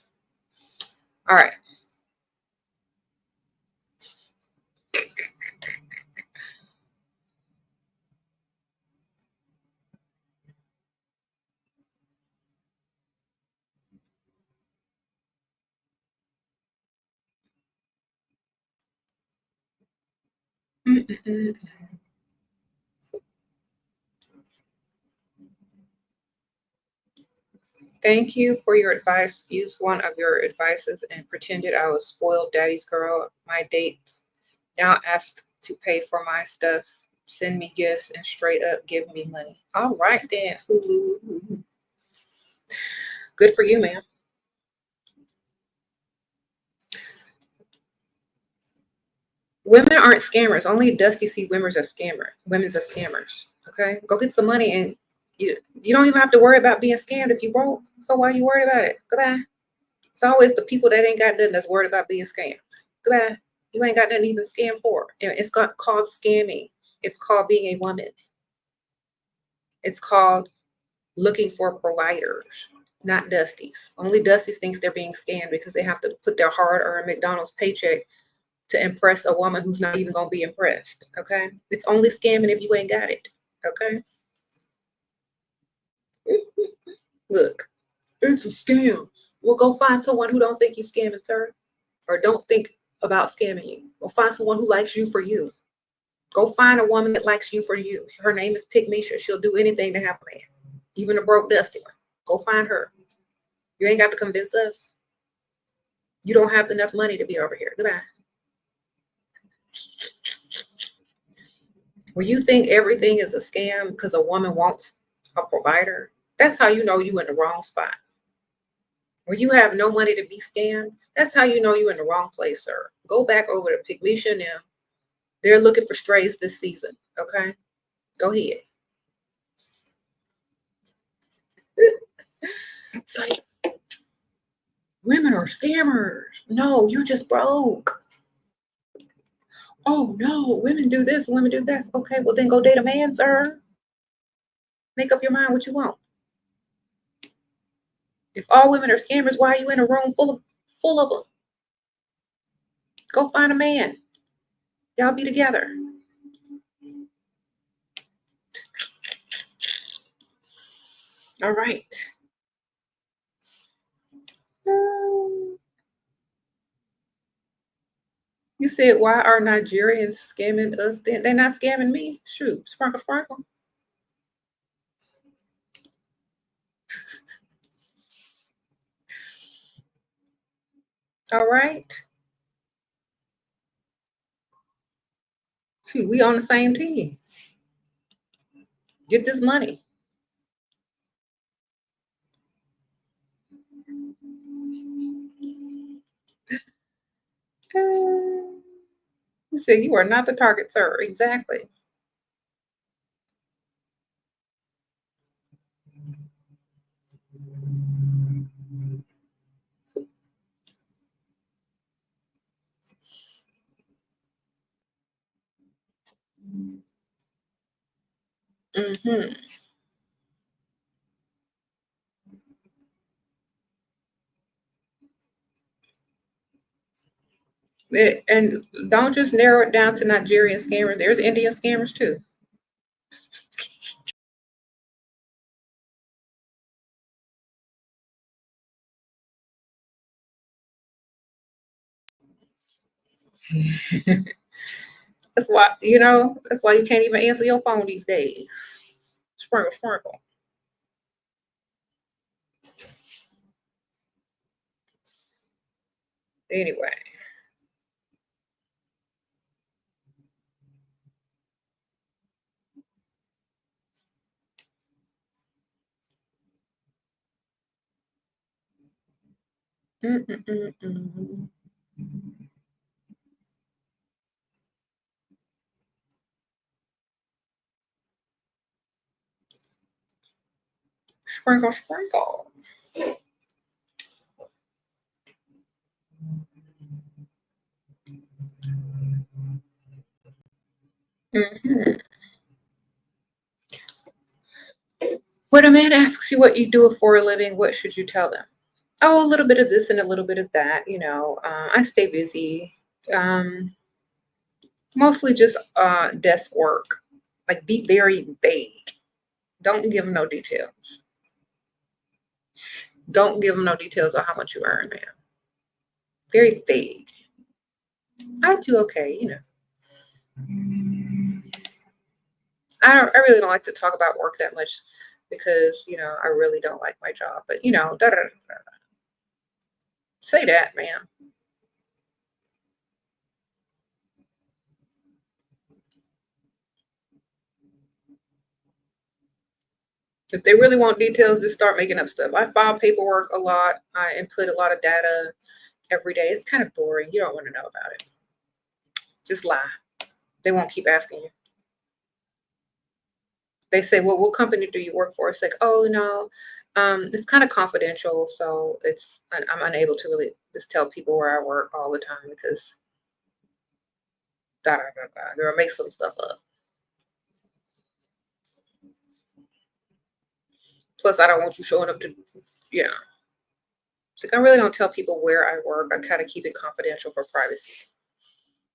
All right. Mm-mm-mm. Thank you for your advice. Use one of your advices and pretended I was spoiled daddy's girl. My dates now asked to pay for my stuff, send me gifts, and straight up give me money. All right then, Hulu. Good for you, man. Women aren't scammers. Only Dusty see women's are scammers. Okay, go get some money, and you don't even have to worry about being scammed if you broke. So why are you worried about it? Goodbye. It's always the people that ain't got nothing that's worried about being scammed. Goodbye. You ain't got nothing to even scam for. It's called scamming. It's called being a woman. It's called looking for providers, not Dusties. Only Dusties thinks they're being scammed because they have to put their hard-earned McDonald's paycheck to impress a woman who's not even going to be impressed. Okay? It's only scamming if you ain't got it. Okay? Look, it's a scam. Well, go find someone who don't think you're scamming, sir, or don't think about scamming you. Go find someone who likes you for you. Go find a woman that likes you for you. Her name is Pygmisha. She'll do anything to have a man, even a broke dusty one. Go find her. You ain't got to convince us. You don't have enough money to be over here. Goodbye. When you think everything is a scam because a woman wants a provider, that's how you know you in the wrong spot. When you have no money to be scammed, that's how you know you're in the wrong place, sir. Go back over to Pygmisha and them. They're looking for strays this season. Okay? Go ahead. It's like, women are scammers. No, you're just broke. Oh no, women do this, women do that. Okay, well then go date a man, sir. Make up your mind what you want. If all women are scammers, why are you in a room full of them? Go find a man. Y'all be together. All right. You said, why are Nigerians scamming us? They're not scamming me. Shoot, sparkle, sparkle. All right. Shoot, we on the same team. Get this money. He said, you are not the target, sir. Exactly. Mm-hmm. And don't just narrow it down to Nigerian scammers. There's Indian scammers too. That's why, that's why you can't even answer your phone these days. Sprinkle, sprinkle. Anyway. Mm-mm-mm-mm. Sprinkle, sprinkle. Hmm. When a man asks you what you do for a living, what should you tell them? Oh, a little bit of this and a little bit of that. I stay busy. Um, Mostly just desk work. Like, be very vague. Don't give them no details. Don't give them no details on how much you earn, man. Very vague. I do okay. I really don't like to talk about work that much because I really don't like my job. But da, da, da, da. Say that, man. If they really want details, just start making up stuff. I file paperwork a lot. I input a lot of data every day. It's kind of boring. You don't want to know about it. Just lie. They won't keep asking you. They say, well, what company do you work for? It's like, oh, no, it's kind of confidential. So I'm unable to really just tell people where I work all the time because da, da, da, da. They'll make some stuff up. Plus, I don't want you showing up to, yeah. It's like, I really don't tell people where I work. I kind of keep it confidential for privacy.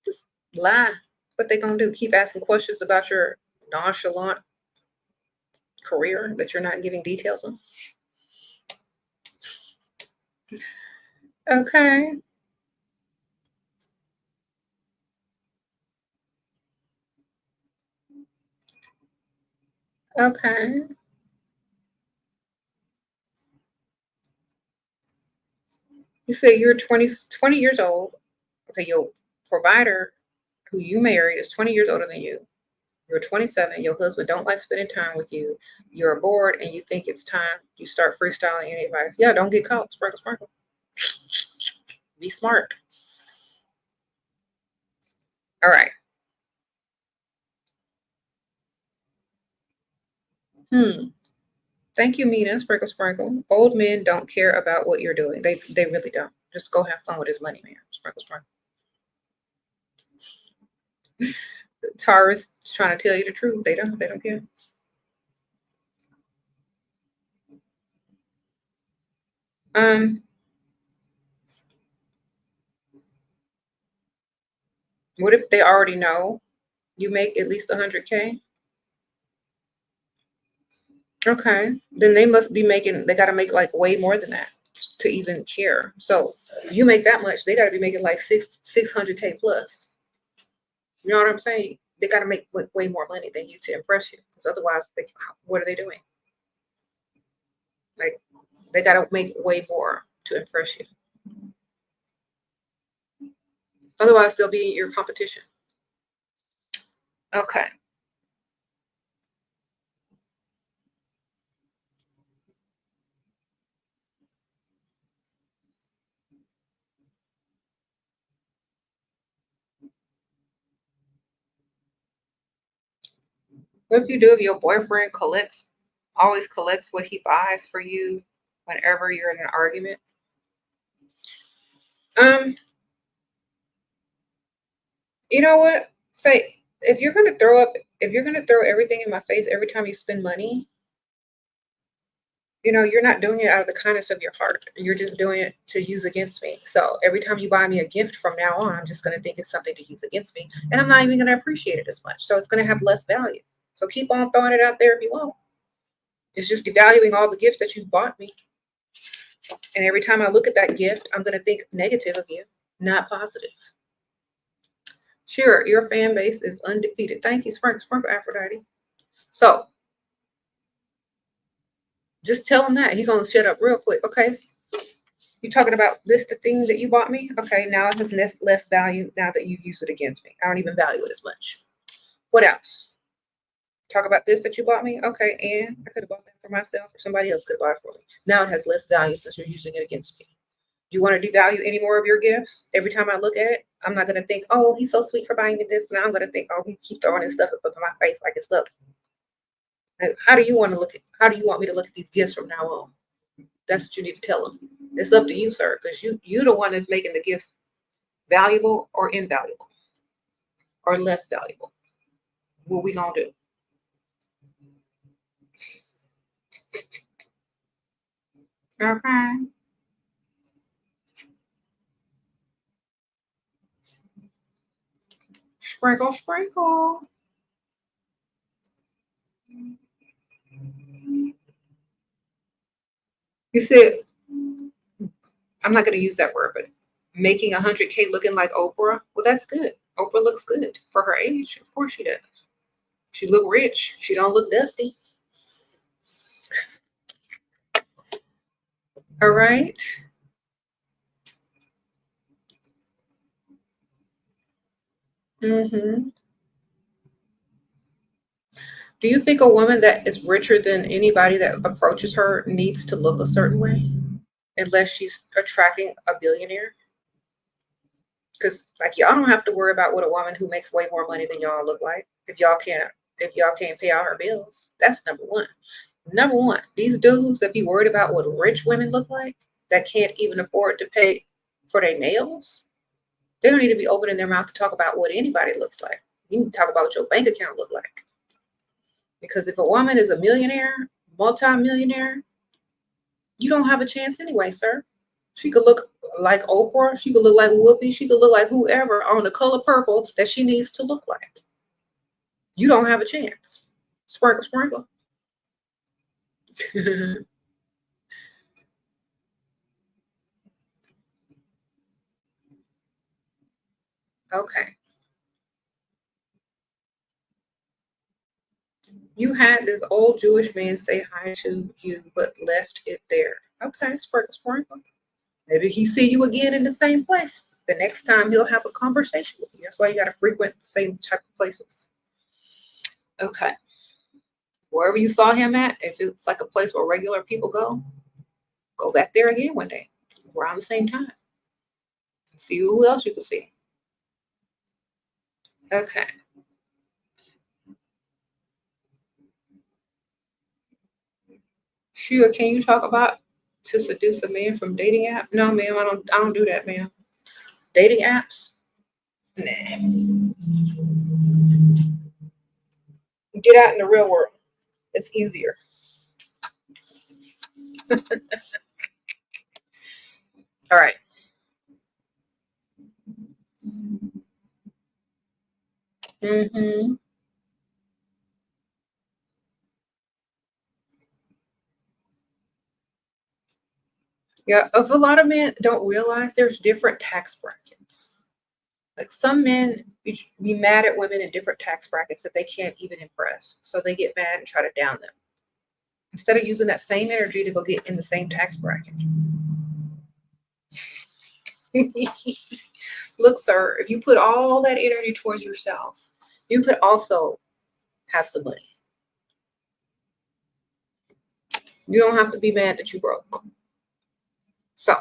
Just lie. What they gonna do? Keep asking questions about your nonchalant career that you're not giving details on? Okay. Okay. You say you're 20 years old. Okay, your provider who you married is 20 years older than you. You're 27. Your husband don't like spending time with you. You're bored and you think it's time you start freestyling any advice. Yeah, don't get caught. Sprinkle, sprinkle. Be smart. All right. Hmm. Thank you, Mina. Sprinkle, sprinkle. Old men don't care about what you're doing. They really don't. Just go have fun with his money, man. Sprinkle, sprinkle. Tara's trying to tell you the truth. They don't. They don't care. Um. What if they already know you make at least 100K? Okay, then they must be making. They got to make like way more than that to even care. So you make that much, they got to be making like 600K plus. You know what I'm saying? They got to make way more money than you to impress you, because otherwise, what are they doing? Like, they got to make way more to impress you. Otherwise, they'll be your competition. Okay. What if you do if your boyfriend always collects what he buys for you whenever you're in an argument? You know what? Say if you're gonna throw everything in my face every time you spend money, you're not doing it out of the kindness of your heart. You're just doing it to use against me. So every time you buy me a gift from now on, I'm just gonna think it's something to use against me, and I'm not even gonna appreciate it as much. So it's gonna have less value. So keep on throwing it out there if you want. It's just devaluing all the gifts that you bought me. And every time I look at that gift, I'm gonna think negative of you, not positive. Sure, your fan base is undefeated. Thank you, Sprinkle Aphrodite. So just tell him that. He's gonna shut up real quick, okay? You talking about the thing that you bought me? Okay, now it has less value now that you use it against me. I don't even value it as much. What else? Talk about this that you bought me? Okay, and I could have bought that for myself or somebody else could have bought it for me. Now it has less value since you're using it against me. Do you want to devalue any more of your gifts? Every time I look at it, I'm not going to think, oh, he's so sweet for buying me this. Now I'm going to think, oh, he keep throwing his stuff up in my face like it's stuff. How do you want me to look at these gifts from now on? That's what you need to tell him. It's up to you, sir, because you're the one that's making the gifts valuable or invaluable or less valuable. What we gonna do? Okay. Sprinkle, sprinkle. You said, I'm not going to use that word, but making 100K looking like Oprah. Well, that's good. Oprah looks good for her age. Of course she does. She look rich. She don't look dusty. All right. Mm-hmm. Do you think a woman that is richer than anybody that approaches her needs to look a certain way unless she's attracting a billionaire? Because like y'all don't have to worry about what a woman who makes way more money than y'all look like if y'all can't pay all her bills. That's number one. Number one, these dudes that be worried about what rich women look like that can't even afford to pay for their nails, they don't need to be opening their mouth to talk about what anybody looks like. You need to talk about what your bank account look like. Because if a woman is a millionaire, multi-millionaire, you don't have a chance anyway, sir. She could look like Oprah. She could look like Whoopi. She could look like whoever on the color purple that she needs to look like. You don't have a chance. Sprinkle, sprinkle. Okay. You had this old Jewish man say hi to you, but left it there. Okay, sprinkle, sprinkle. Maybe he see you again in the same place. The next time he'll have a conversation with you. That's why you got to frequent the same type of places. Okay. Wherever you saw him at, if it's like a place where regular people go back there again one day around the same time. See who else you can see. Okay. Sure, can you talk about to seduce a man from dating app? No, ma'am, I don't do that, ma'am. Dating apps? Nah. Get out in the real world. It's easier. All right. Mm-hmm. Yeah, if a lot of men don't realize there's different tax brackets. Like some men be mad at women in different tax brackets that they can't even impress. So they get mad and try to down them. Instead of using that same energy to go get in the same tax bracket. Look, sir, if you put all that energy towards yourself, you could also have some money. You don't have to be mad that you broke. So,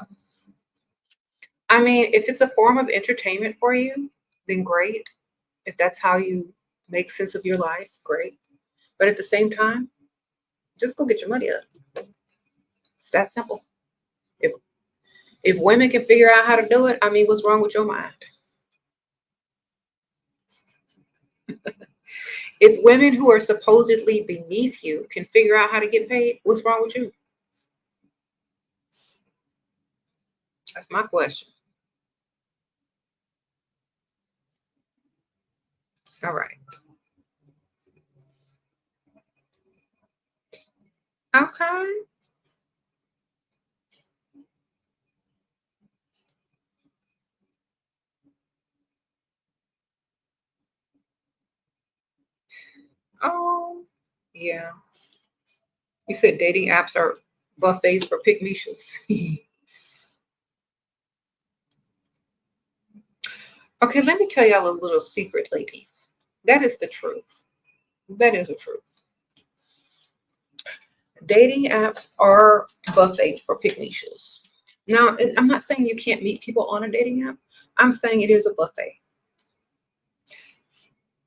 I mean, if it's a form of entertainment for you, then great. If that's how you make sense of your life, great. But at the same time, just go get your money up. It's that simple. If if women can figure out how to do it, I mean, what's wrong with your mind? If women who are supposedly beneath you can figure out how to get paid, what's wrong with you? That's my question. All right. Okay. Oh, yeah. You said dating apps are buffets for pick Okay, let me tell y'all a little secret, ladies. That is the truth. That is the truth. Dating apps are buffets for pick Now, I'm not saying you can't meet people on a dating app. I'm saying it is a buffet.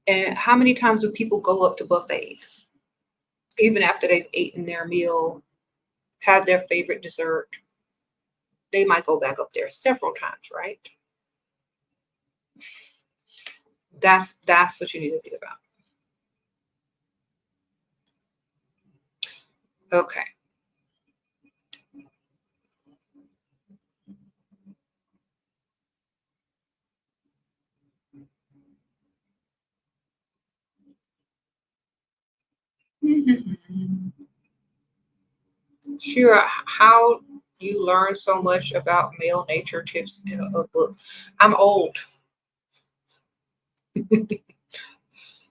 And how many times do people go up to buffets? Even after they've eaten their meal, had their favorite dessert, they might go back up there several times, right? That's what you need to think about. Okay. Sure. How you learn so much about male nature tips in a book. I'm old.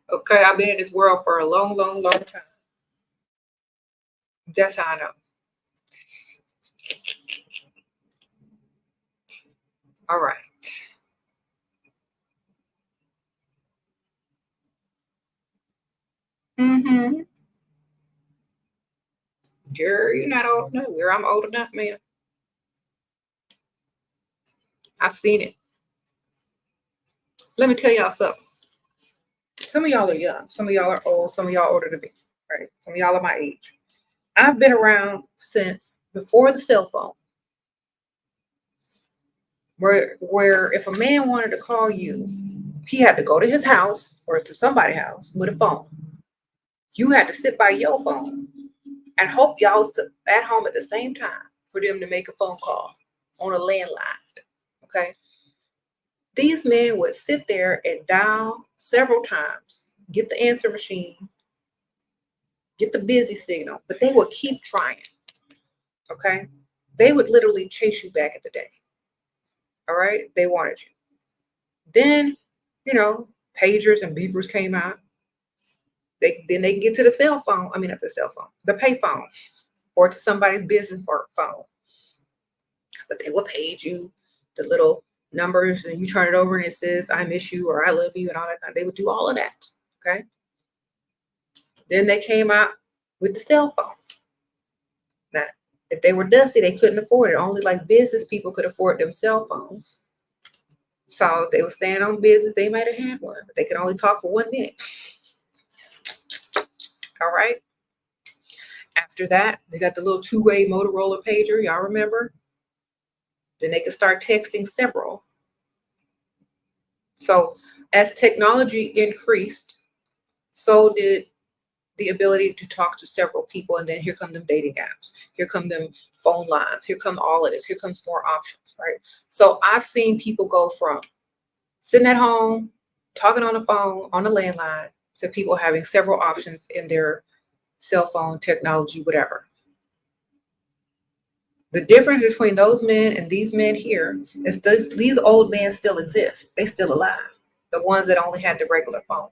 Okay, I've been in this world for a long, long, long time. That's how I know. All right. Mm-hmm. You're not old enough. Where I'm old enough, man. I've seen it. Let me tell y'all something. Some of y'all are young. Some of y'all are old. Some of y'all older than me. Right? Some of y'all are my age. I've been around since before the cell phone. Where if a man wanted to call you, he had to go to his house or to somebody's house with a phone. You had to sit by your phone and hope y'all was at home at the same time for them to make a phone call on a landline. Okay. These men would sit there and dial several times, get the answer machine, get the busy signal, but they would keep trying. Okay. They would literally chase you back at the day. All right. They wanted you. Then, pagers and beepers came out. Then they can get to the cell phone. I mean, not the cell phone, the pay phone, or to somebody's business phone. But they will page you the little numbers, and you turn it over, and it says "I miss you" or "I love you" and all that. They would do all of that. Okay. Then they came out with the cell phone. Now, if they were dusty, they couldn't afford it. Only like business people could afford them cell phones. So if they were standing on business, they might have had one, but they could only talk for 1 minute. All right. After that, they got the little two-way Motorola pager. Y'all remember? Then they could start texting several. So as technology increased, so did the ability to talk to several people. And then here come them dating apps. Here come them phone lines. Here come all of this. Here comes more options, right? So I've seen people go from sitting at home, talking on the phone, on the landline, to people having several options in their cell phone technology, whatever. The difference between those men and these men here is these old men still exist. They still alive. The ones that only had the regular phone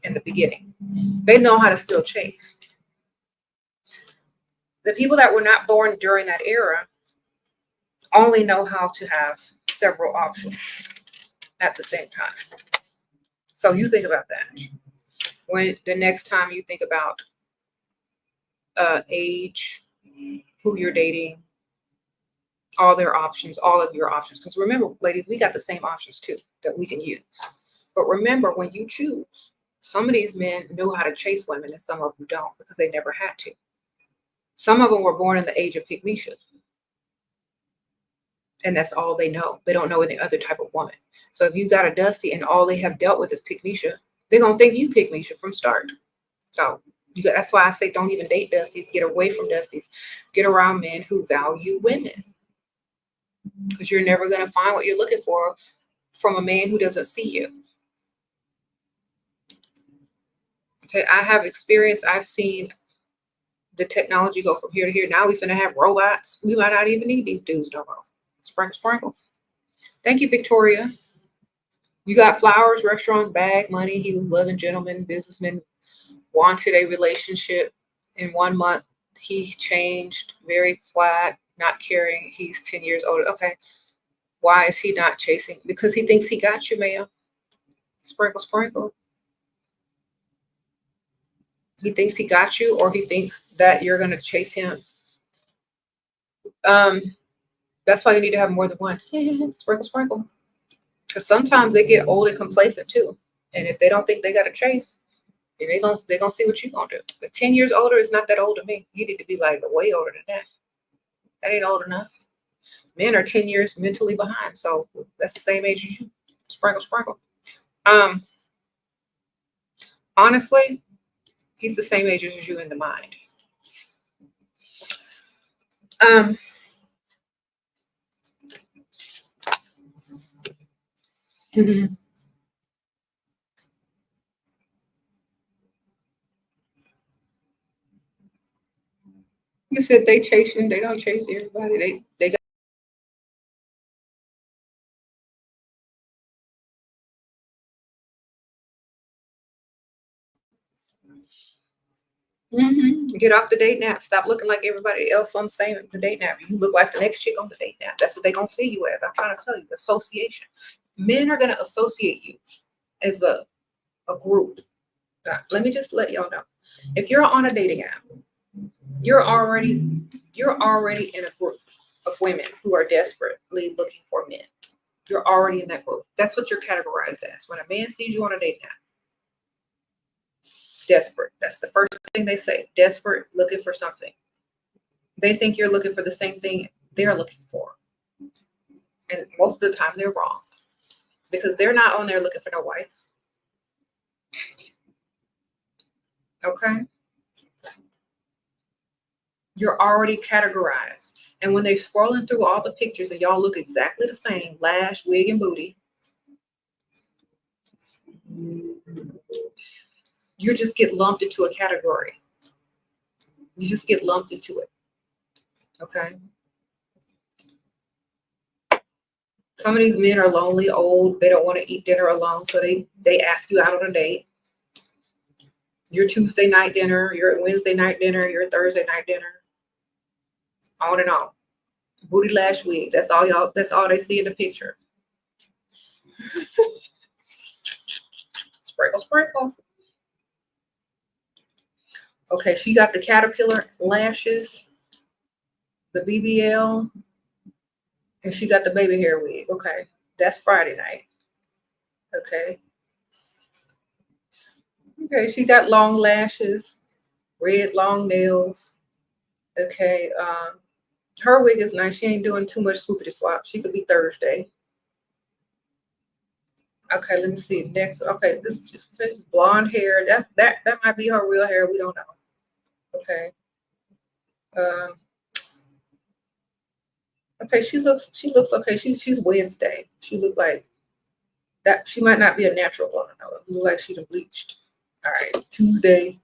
in the beginning. They know how to still chase. The people that were not born during that era only know how to have several options at the same time. So you think about that. When the next time you think about age, who you're dating, all their options, all of your options. Because remember, ladies, we got the same options too that we can use. But remember, when you choose, some of these men know how to chase women and some of them don't because they never had to. Some of them were born in the age of Pygmisha. And that's all they know. They don't know any other type of woman. So if you got a Dusty and all they have dealt with is Pygmisha, they're going to think you Pygmisha from start. So that's why I say don't even date Dusties. Get away from Dusties. Get around men who value women. Because you're never going to find what you're looking for from a man who doesn't see you. Okay, I have experience. I've seen the technology go from here to here. Now we're finna have robots. We might not even need these dudes no more. Sprinkle, sprinkle. Thank you, Victoria. You got flowers, restaurant, bag, money. He was loving gentleman, businessman, wanted a relationship. In 1 month, he changed, very flat, not caring. He's 10 years older. Okay. Why is he not chasing? Because he thinks he got you, ma'am. Sprinkle, sprinkle. He thinks he got you, or he thinks that you're going to chase him. That's why you need to have more than one. Sprinkle, sprinkle. Because sometimes they get old and complacent too. And if they don't think they got to chase, they're gonna see what you're going to do. But 10 years older is not that old to me. You need to be like way older than that. That ain't old enough. Men are 10 years mentally behind. So that's the same age as you. Sprinkle, sprinkle. Honestly, he's the same age as you in the mind. You said they chasing, they don't chase everybody. They got get off the date nap. Stop looking like everybody else on the date nap. You look like the next chick on the date nap. That's what they're gonna see you as. I'm trying to tell you, association. Men are gonna associate you as a group. Let me just let y'all know. If you're on a dating app, you're already in a group of women who are desperately looking for men. You're already in that group. That's what you're categorized as. When a man sees you on a dating app, desperate. That's the first thing they say. Desperate, looking for something. They think you're looking for the same thing they're looking for. And most of the time they're wrong. Because they're not on there looking for no wife. Okay? You're already categorized. And when they're scrolling through all the pictures and y'all look exactly the same, lash, wig, and booty, you just get lumped into a category. You just get lumped into it. Okay? Some of these men are lonely, old. They don't want to eat dinner alone, so they ask you out on a date. Your Tuesday night dinner, your Wednesday night dinner, your Thursday night dinner. On and on. Booty, lash, wig. That's all they see in the picture. Sprinkle, sprinkle. Okay, she got the caterpillar lashes, the BBL, and she got the baby hair wig. Okay, that's Friday night. Okay. Okay, she got long lashes, red long nails. Okay, her wig is nice. She ain't doing too much swoopity swap. She could be Thursday. Okay, let me see. Next, okay, this just says blonde hair. That might be her real hair. We don't know. Okay. Okay, she looks okay. She's Wednesday. She look like that. She might not be a natural blonde. No, it look like she's bleached. All right, Tuesday.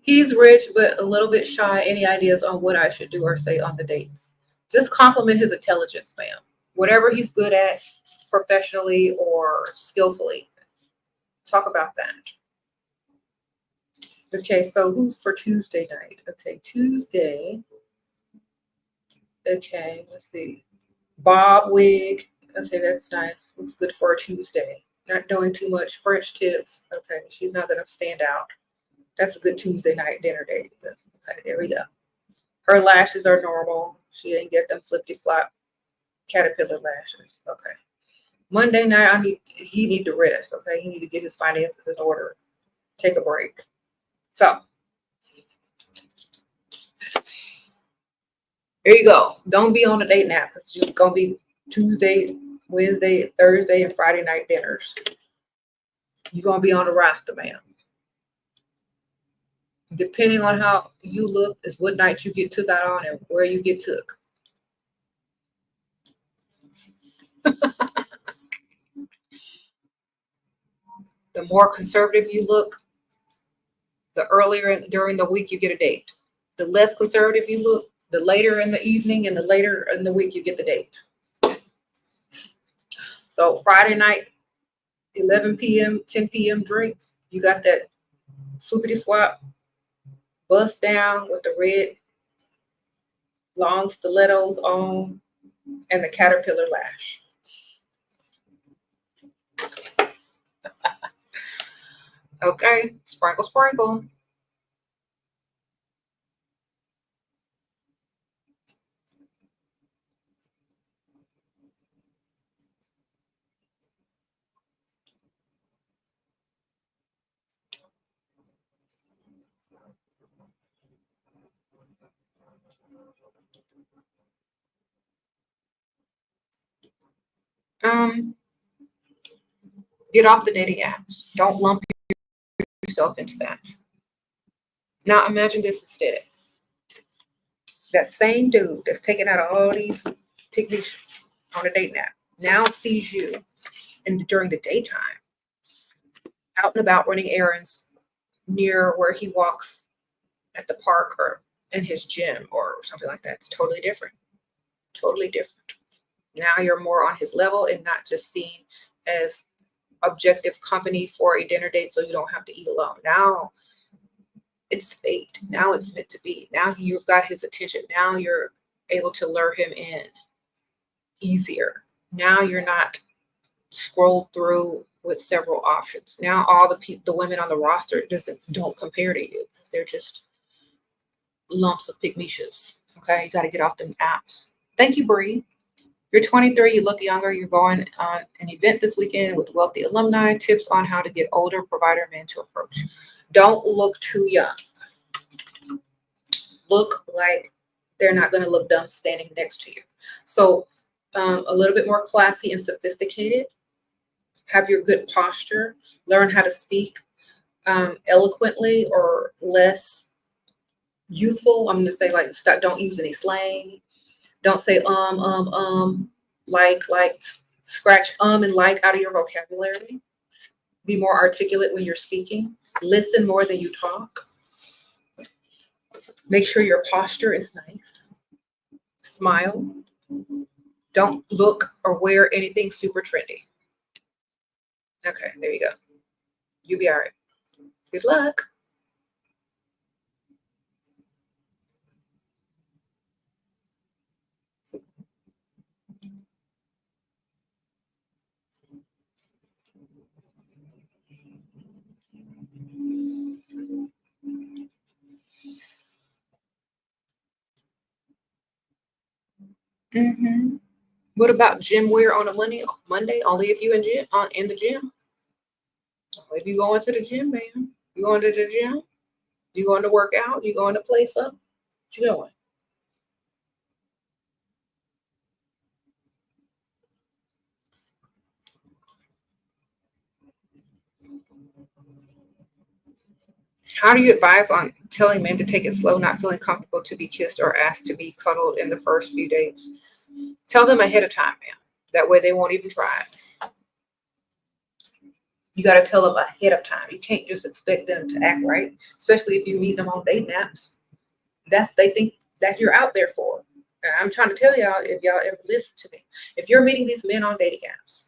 He's rich, but a little bit shy. Any ideas on what I should do or say on the dates? Just compliment his intelligence, ma'am. Whatever he's good at, professionally or skillfully. Talk about that. Okay, so who's for Tuesday night? Okay, Tuesday. Okay, let's see. Bob wig. Okay, that's nice. Looks good for a Tuesday. Not doing too much French tips. Okay, she's not gonna stand out. That's a good Tuesday night dinner date. Okay, there we go. Her lashes are normal. She ain't get them flippy flop caterpillar lashes. Okay. Monday night, he need to rest. Okay, he need to get his finances in order. Take a break. So there you go. Don't be on a date nap because it's just gonna be Tuesday, Wednesday, Thursday, and Friday night dinners. You're gonna be on the roster, man. Depending on how you look is what night you get took out on and where you get took. The more conservative you look, the earlier during the week you get a date. The less conservative you look, the later in the evening and the later in the week you get the date. So Friday night, 11 p.m., 10 p.m. drinks, you got that swoopity swap, bust down with the red long stilettos on and the caterpillar lash. Okay, sprinkle, sprinkle. Get off the dating apps. Don't lump yourself into that. Now imagine this instead. That same dude that's taking out all these pygmies on a dating app now sees you during the daytime out and about running errands near where he walks at the park or in his gym or something like that. It's totally different. Totally different. Now you're more on his level and not just seen as objective company for a dinner date so you don't have to eat alone. Now it's fate. Now it's meant to be. Now you've got his attention. Now you're able to lure him in easier. Now you're not scrolled through with several options. Now all the women on the roster don't compare to you because they're just lumps of pygmies. Okay, you got to get off them apps. Thank you, Bree. You're 23, you look younger, you're going on an event this weekend with wealthy alumni, tips on how to get older provider men to approach. Don't look too young. Look like they're not going to look dumb standing next to you. So a little bit more classy and sophisticated. Have your good posture. Learn how to speak eloquently or less youthful. I'm going to say don't use any slang. Don't say like scratch and like out of your vocabulary. Be more articulate when you're speaking. Listen more than you talk. Make sure your posture is nice. Smile. Don't look or wear anything super trendy. Okay, there you go. You'll be all right. Good luck. Mm-hmm. What about gym wear on a Monday? Only if you in the gym. If you going to the gym, man. You going to the gym? You going to work out? You going to play something? What you doing? How do you advise on telling men to take it slow, not feeling comfortable to be kissed or asked to be cuddled in the first few dates? Tell them ahead of time, man. That way they won't even try it. You got to tell them ahead of time. You can't just expect them to act right, especially if you meet them on dating apps. They think that you're out there for. I'm trying to tell y'all, if y'all ever listen to me, if you're meeting these men on dating apps,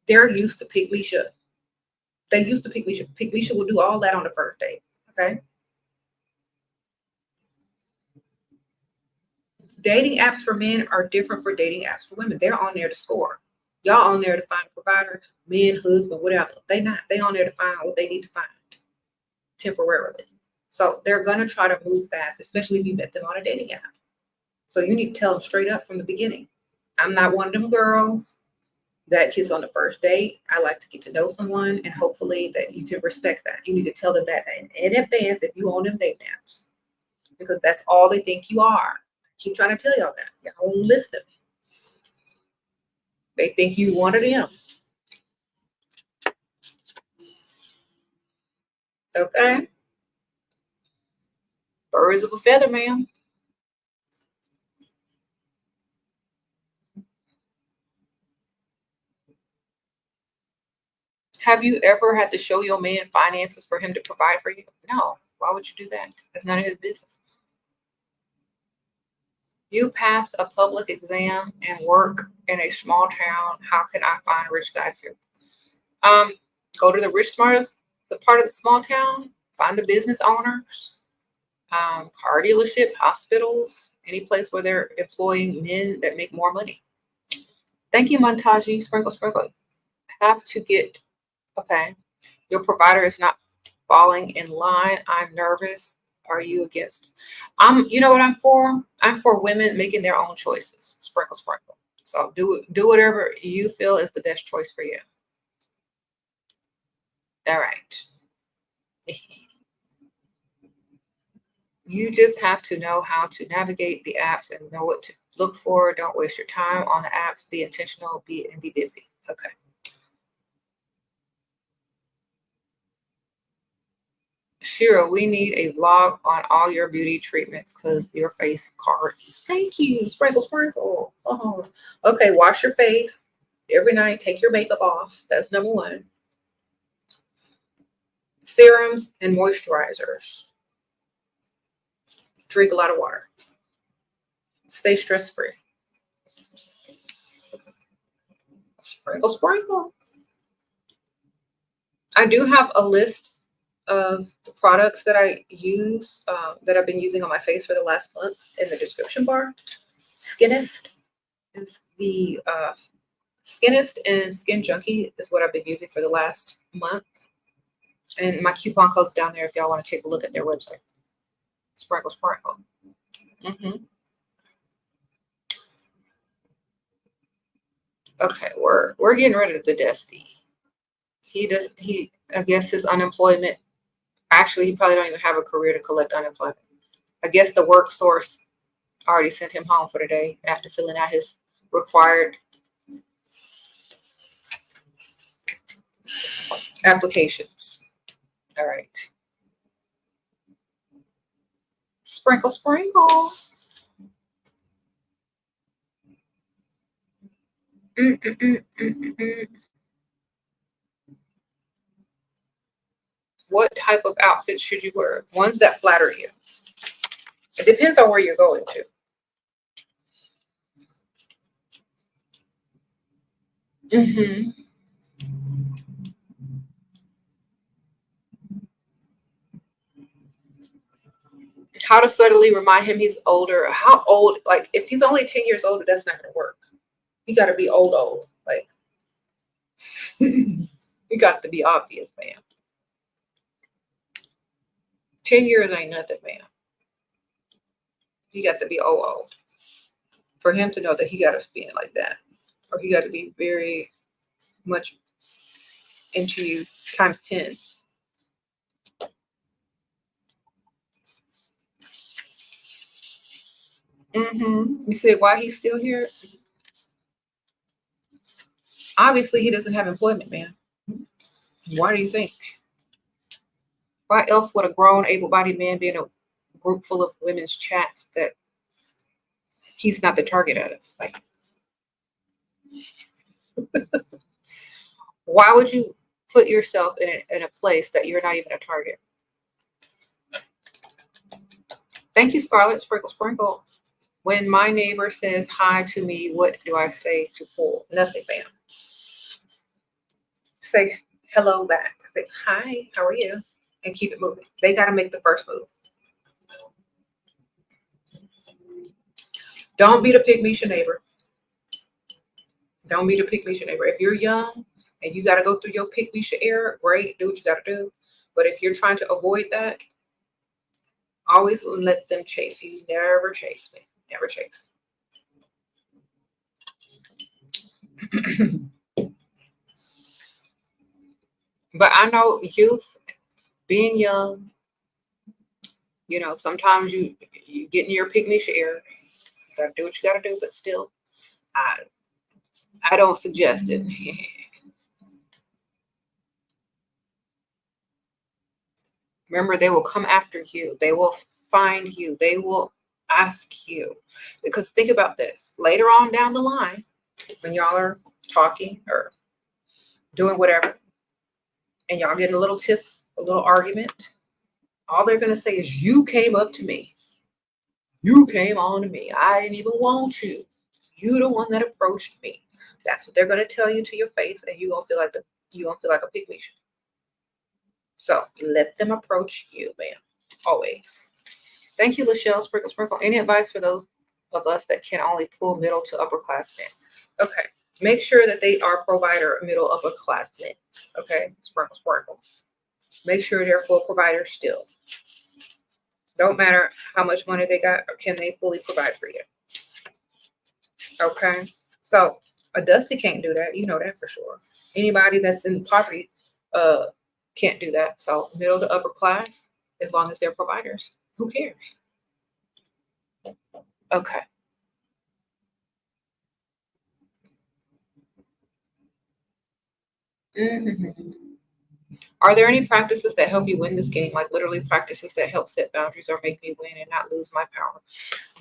they're used to pygmy. They used to pygmy. Pygmy will do all that on the first date. Okay. Dating apps for men are different for dating apps for women. They're on there to score. Y'all on there to find a provider, men, husband, whatever. They not. They on there to find what they need to find temporarily. So they're gonna try to move fast, especially if you met them on a dating app. So you need to tell them straight up from the beginning. I'm not one of them girls that kiss on the first date. I like to get to know someone, and hopefully that you can respect that. You need to tell them that in advance if you own them dating apps, because that's all they think you are. Keep trying to tell y'all that. Y'all won't listen. They think you one of them. Okay? Birds of a feather, ma'am. Have you ever had to show your man finances for him to provide for you? No. Why would you do that? That's none of his business. You passed a public exam and work in a small town. How can I find rich guys here? Go to the rich smartest, the part of the small town, find the business owners, car dealership, hospitals, any place where they're employing men that make more money. Thank you, Montaji. Sprinkle, sprinkle. Have to get, okay. Your provider is not falling in line. I'm nervous. Are you against? You know what I'm for? I'm for women making their own choices. Sprinkle, sprinkle. So do whatever you feel is the best choice for you. All right. You just have to know how to navigate the apps and know what to look for. Don't waste your time on the apps. Be intentional, be busy. Okay. Shira, we need a vlog on all your beauty treatments because your face card. Thank you. Sprinkle, sprinkle. Oh. Okay, wash your face every night. Take your makeup off. That's number one. Serums and moisturizers. Drink a lot of water. Stay stress-free. Sprinkle, sprinkle. I do have a list of the products that I use, that I've been using on my face for the last month in the description bar. SKINIST is the SKINIST and Skin Junkie is what I've been using for the last month. And my coupon code's down there if y'all want to take a look at their website. Sprinkle, sprinkle. Okay, we're getting rid of the Dusty. I guess his unemployment, actually, he probably don't even have a career to collect unemployment. I guess the work source already sent him home for the day after filling out his required applications. All right. Sprinkle, sprinkle. What type of outfits should you wear? Ones that flatter you. It depends on where you're going to. How to subtly remind him he's older. How old? Like, if he's only 10 years older, that's not going to work. You got to be old. Like, you got to be obvious, man. 10 years ain't nothing, man. You got to be old for him to know that he got to spend like that, or he got to be very much into you times 10. You said why he's still here? Obviously, he doesn't have employment, man. Why do you think? Why else would a grown, able-bodied man be in a group full of women's chats that he's not the target of? Like, why would you put yourself in a place that you're not even a target? Thank you, Scarlett. Sprinkle, sprinkle. When my neighbor says hi to me, what do I say to pull? Nothing, ma'am. Say hello back. Say, hi, how are you? And keep it moving. They got to make the first move. Don't be the pygmy neighbor. Don't be the pygmy neighbor. If you're young and you got to go through your pygmy era, great, do what you got to do. But if you're trying to avoid that, always let them chase you. Never chase me. Never chase. But I know youth, being young, you know, sometimes you get in your pygmy era. You gotta do what you gotta do, but still, I don't suggest it. Remember, they will come after you. They will find you. They will ask you. Because think about this. Later on down the line, when y'all are talking or doing whatever, and y'all getting a little tiff, a little argument, all they're going to say is, you came up to me. You came on to me. I didn't even want you. You the one that approached me. That's what they're going to tell you to your face, and you're going to feel like a pygmy. So let them approach you, ma'am. Always. Thank you, Lachelle. Sprinkle, sprinkle. Any advice for those of us that can only pull middle to upper class men? Okay. Make sure that they are provider, middle, upper class men. Okay. Sprinkle, sprinkle. Make sure they're full providers still. Don't matter how much money they got, or can they fully provide for you? Okay. So a Dusty can't do that. You know that for sure. Anybody that's in poverty can't do that. So middle to upper class, as long as they're providers, who cares? Okay. Mm-hmm. Are there any practices that help you win this game? Like literally practices that help set boundaries or make me win and not lose my power?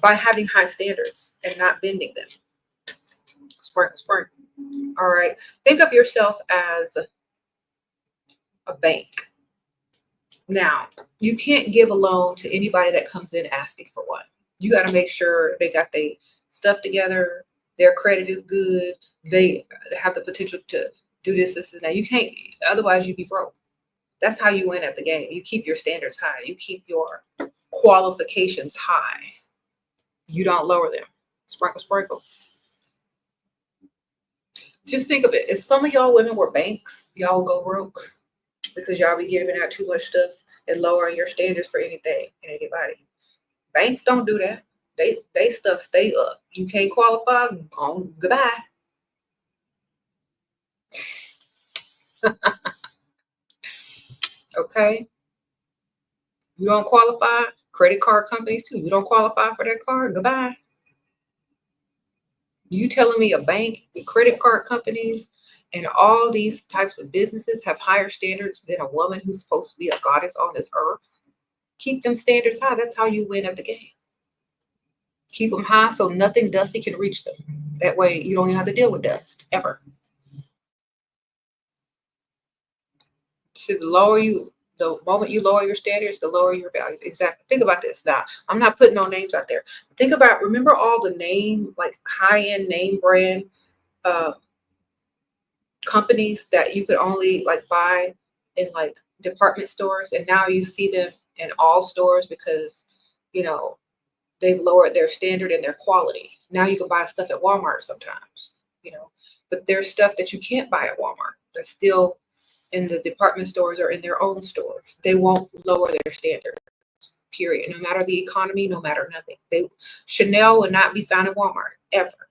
By having high standards and not bending them. Sprinkle, sprinkle. All right. Think of yourself as a bank. Now, you can't give a loan to anybody that comes in asking for one. You got to make sure they got their stuff together, their credit is good, they have the potential to do this, and that. You can't, otherwise you'd be broke. That's how you win at the game. You keep your standards high. You keep your qualifications high. You don't lower them. Sprinkle, sprinkle. Just think of it. If some of y'all women were banks, y'all go broke because y'all be giving out too much stuff and lowering your standards for anything and anybody. Banks don't do that. They stuff stay up. You can't qualify, gone, goodbye. Okay. You don't qualify. Credit card companies too. You don't qualify for that card, goodbye. You telling me a bank, the credit card companies, and all these types of businesses have higher standards than a woman who's supposed to be a goddess on this earth? Keep them standards high. That's how you win at the game. Keep them high so nothing dusty can reach them. That way you don't even have to deal with dust ever. To lower you, the moment you lower your standards, the lower your value. Exactly. Think about this. Now, I'm not putting no names out there. Think about, remember all the name, like high-end name brand companies that you could only like buy in like department stores, and now you see them in all stores because, you know, they've lowered their standard and their quality. Now you can buy stuff at Walmart sometimes, you know, but there's stuff that you can't buy at Walmart that's still in the department stores or in their own stores. They won't lower their standards, period. No matter the economy, no matter nothing. Chanel will not be found at Walmart, ever.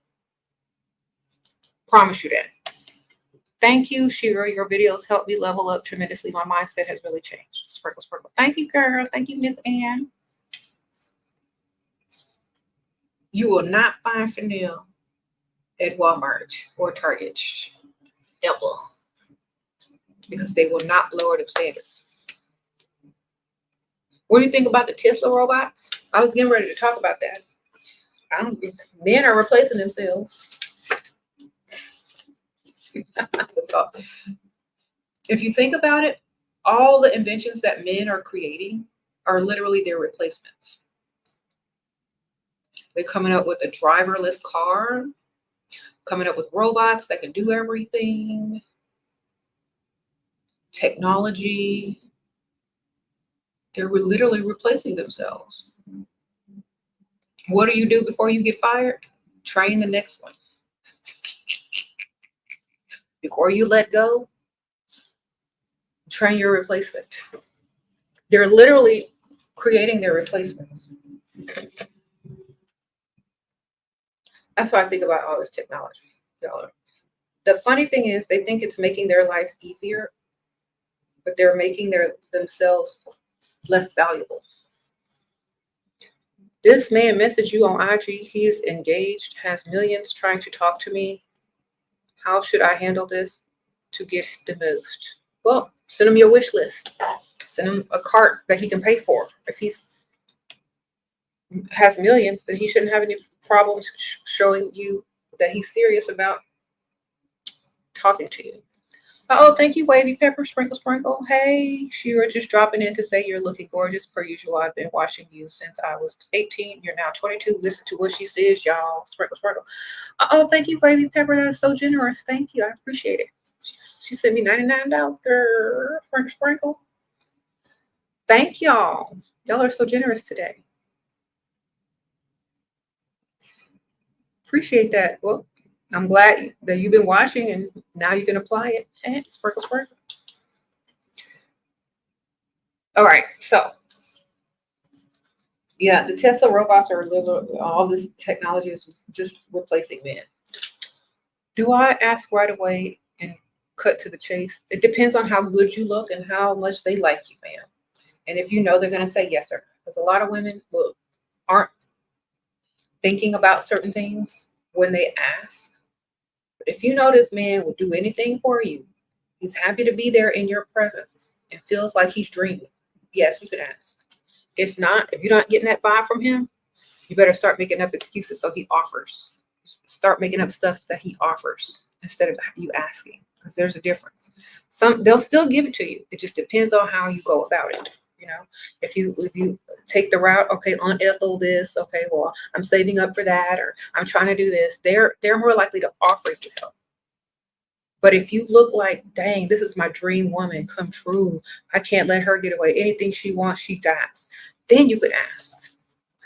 Promise you that. Thank you, Shira. Your videos helped me level up tremendously. My mindset has really changed. Sprinkle, sprinkle. Thank you, girl. Thank you, Miss Ann. You will not find Chanel at Walmart or Target ever, because they will not lower the standards. What do you think about the Tesla robots? I was getting ready to talk about that. Men are replacing themselves. If you think about it, all the inventions that men are creating are literally their replacements. They're coming up with a driverless car, coming up with robots that can do everything, technology. They're literally replacing themselves. What do you do before you get fired? Train the next one. Before you let go, train your replacement. They're literally creating their replacements. That's what I think about all this technology. The funny thing is they think it's making their lives easier, but they're making themselves less valuable. This man messaged you on IG. He is engaged, has millions trying to talk to me. How should I handle this to get the most? Well, send him your wish list. Send him a cart that he can pay for. If he has millions, then he shouldn't have any problems showing you that he's serious about talking to you. Oh, thank you, Wavy Pepper, Sprinkle Sprinkle. Hey, Shira, just dropping in to say you're looking gorgeous per usual. I've been watching you since I was 18. You're now 22. Listen to what she says, y'all. Sprinkle Sprinkle. Oh, thank you, Wavy Pepper. That's so generous. Thank you. I appreciate it. She sent me $99. Girl, Sprinkle Sprinkle. Thank y'all. Y'all are so generous today. Appreciate that. Well, I'm glad that you've been watching and now you can apply it. And sprinkle, sprinkle. All right. So, yeah, the Tesla robots are all this technology is just replacing men. Do I ask right away and cut to the chase? It depends on how good you look and how much they like you, man. And if you know they're going to say yes or no. Because a lot of women aren't thinking about certain things when they ask. If you know this man will do anything for you, he's happy to be there in your presence and feels like he's dreaming, yes, you can ask. If not, if you're not getting that vibe from him, you better start making up excuses so he offers. Start making up stuff that he offers instead of you asking, because there's a difference. They'll still give it to you. It just depends on how you go about it. You know, if you take the route, okay, unethical this, okay, well, I'm saving up for that, or I'm trying to do this, they're more likely to offer you help. But if you look like, dang, this is my dream woman come true, I can't let her get away, anything she wants, she got, then you could ask.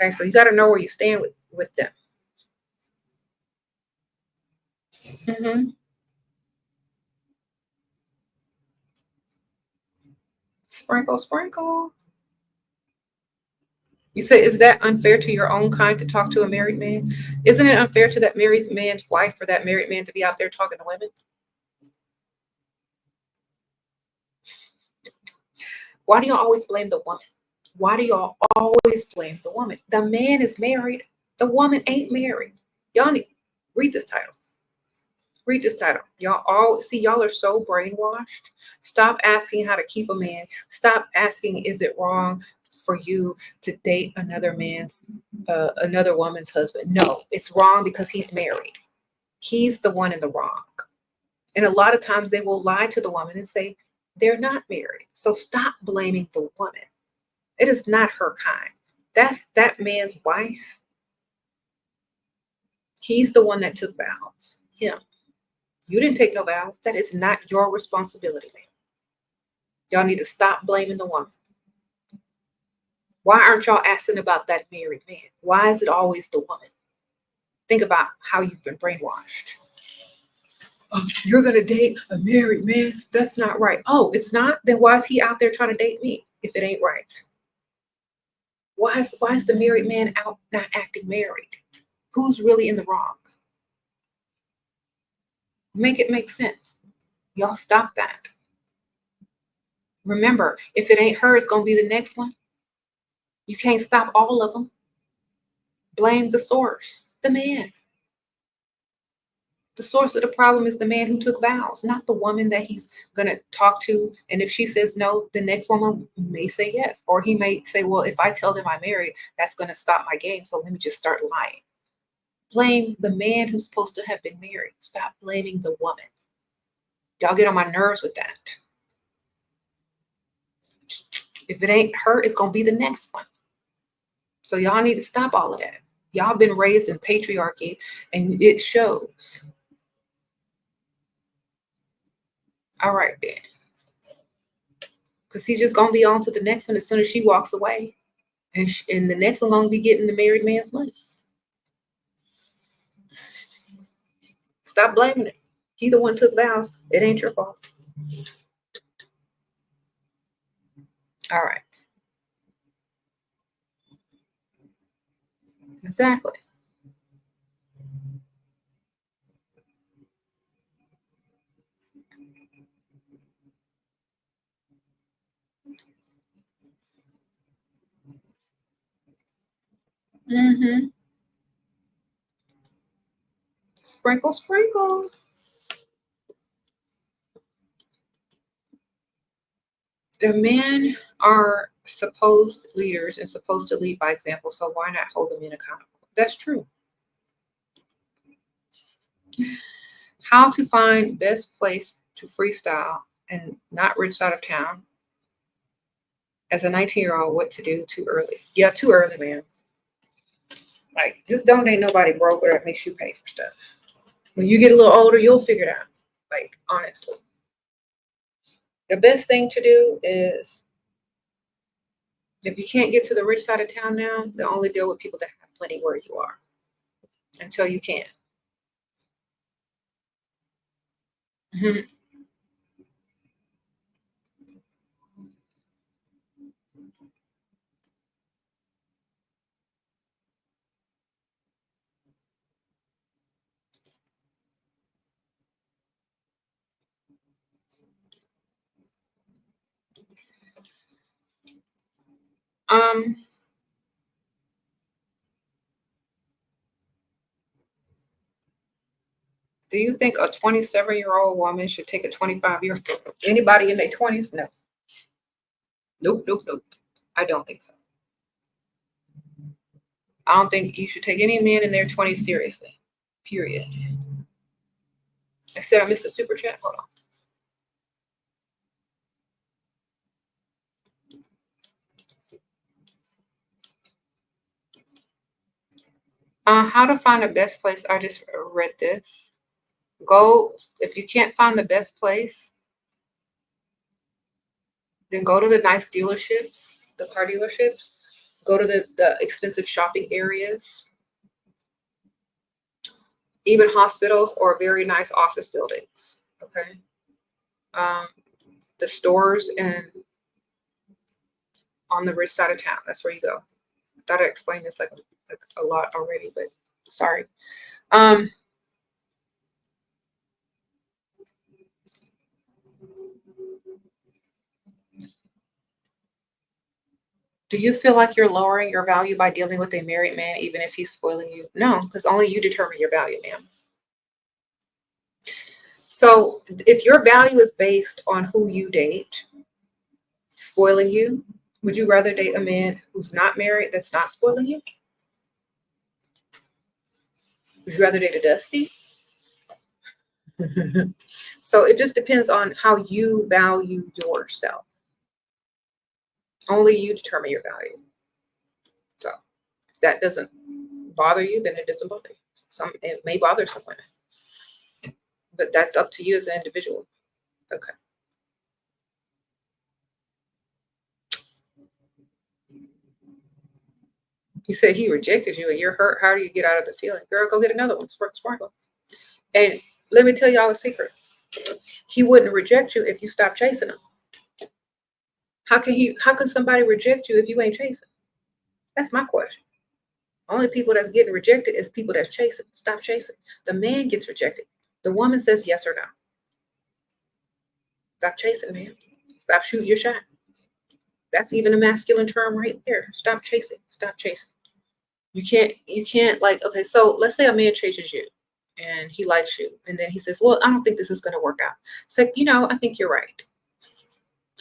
Okay, so you got to know where you stand with them. Sprinkle, sprinkle. You say, is that unfair to your own kind to talk to a married man? Isn't it unfair to that married man's wife for that married man to be out there talking to women? Why do y'all always blame the woman? Why do y'all always blame the woman? The man is married. The woman ain't married. Y'all need read this title. Read this title. Y'all are so brainwashed. Stop asking how to keep a man. Stop asking, is it wrong for you to date another woman's husband? No, it's wrong because he's married. He's the one in the wrong. And a lot of times they will lie to the woman and say they're not married. So stop blaming the woman. It is not her kind. That's that man's wife. He's the one that took vows. Him. You didn't take no vows. That is not your responsibility, man. Y'all need to stop blaming the woman. Why aren't y'all asking about that married man? Why is it always the woman? Think about how you've been brainwashed. Oh, you're going to date a married man? That's not right. Oh, it's not? Then why is he out there trying to date me if it ain't right? Why is the married man out not acting married? Who's really in the wrong? Make it make sense. Y'all stop that. Remember, if it ain't her, it's going to be the next one. You can't stop all of them. Blame the source, the man. The source of the problem is the man who took vows, not the woman that he's going to talk to. And if she says no, the next woman may say yes. Or he may say, well, if I tell them I'm married, that's going to stop my game. So let me just start lying. Blame the man who's supposed to have been married. Stop blaming the woman. Y'all get on my nerves with that. If it ain't her, it's going to be the next one. So y'all need to stop all of that. Y'all been raised in patriarchy and it shows. All right, then. Because he's just going to be on to the next one as soon as she walks away. And the next one going to be getting the married man's money. Stop blaming it. He the one took vows. It ain't your fault. All right. Exactly. Mm-hmm. Sprinkle, sprinkle. The men are supposed leaders and supposed to lead by example, so why not hold the men accountable? That's true. How to find best place to freestyle and not rich side of town. As a 19-year-old, what to do too early? Yeah, too early, man. Like, just don't date nobody broke or that makes you pay for stuff. When you get a little older, you'll figure it out. Like, honestly. The best thing to do is, if you can't get to the rich side of town now, then only deal with people that have money where you are until you can. Mhm. Um, do you think a 27-year-old woman should take a 25-year-old? Anybody in their 20s? No. Nope, nope, nope. I don't think so. I don't think you should take any men in their 20s seriously. Period. I said I missed a super chat. Hold on. How to find the best place. I just read this. Go, if you can't find the best place, then go to the nice dealerships, the car dealerships. Go to the expensive shopping areas, even hospitals or very nice office buildings. Okay. Um, the stores and on the rich side of town. That's where you go. I thought I explained this like a lot already, but sorry. Um, do you feel like you're lowering your value by dealing with a married man, even if he's spoiling you? No, because only you determine your value, ma'am. So if your value is based on who you date, spoiling you, would you rather date a man who's not married that's not spoiling you? Would you rather date a dusty? So it just depends on how you value yourself. Only you determine your value. So if that doesn't bother you, then it doesn't bother you. It may bother someone, but that's up to you as an individual. Okay. You said he rejected you and you're hurt. How do you get out of the feeling? Girl, go get another one. Sparkle. And let me tell y'all a secret. He wouldn't reject you if you stop chasing him. How can somebody reject you if you ain't chasing? That's my question. Only people that's getting rejected is people that's chasing. Stop chasing. The man gets rejected. The woman says yes or no. Stop chasing, man. Stop shooting your shot. That's even a masculine term right there. Stop chasing. Stop chasing. You can't like, okay, so let's say a man chases you and he likes you. And then he says, well, I don't think this is going to work out. It's like, I think you're right.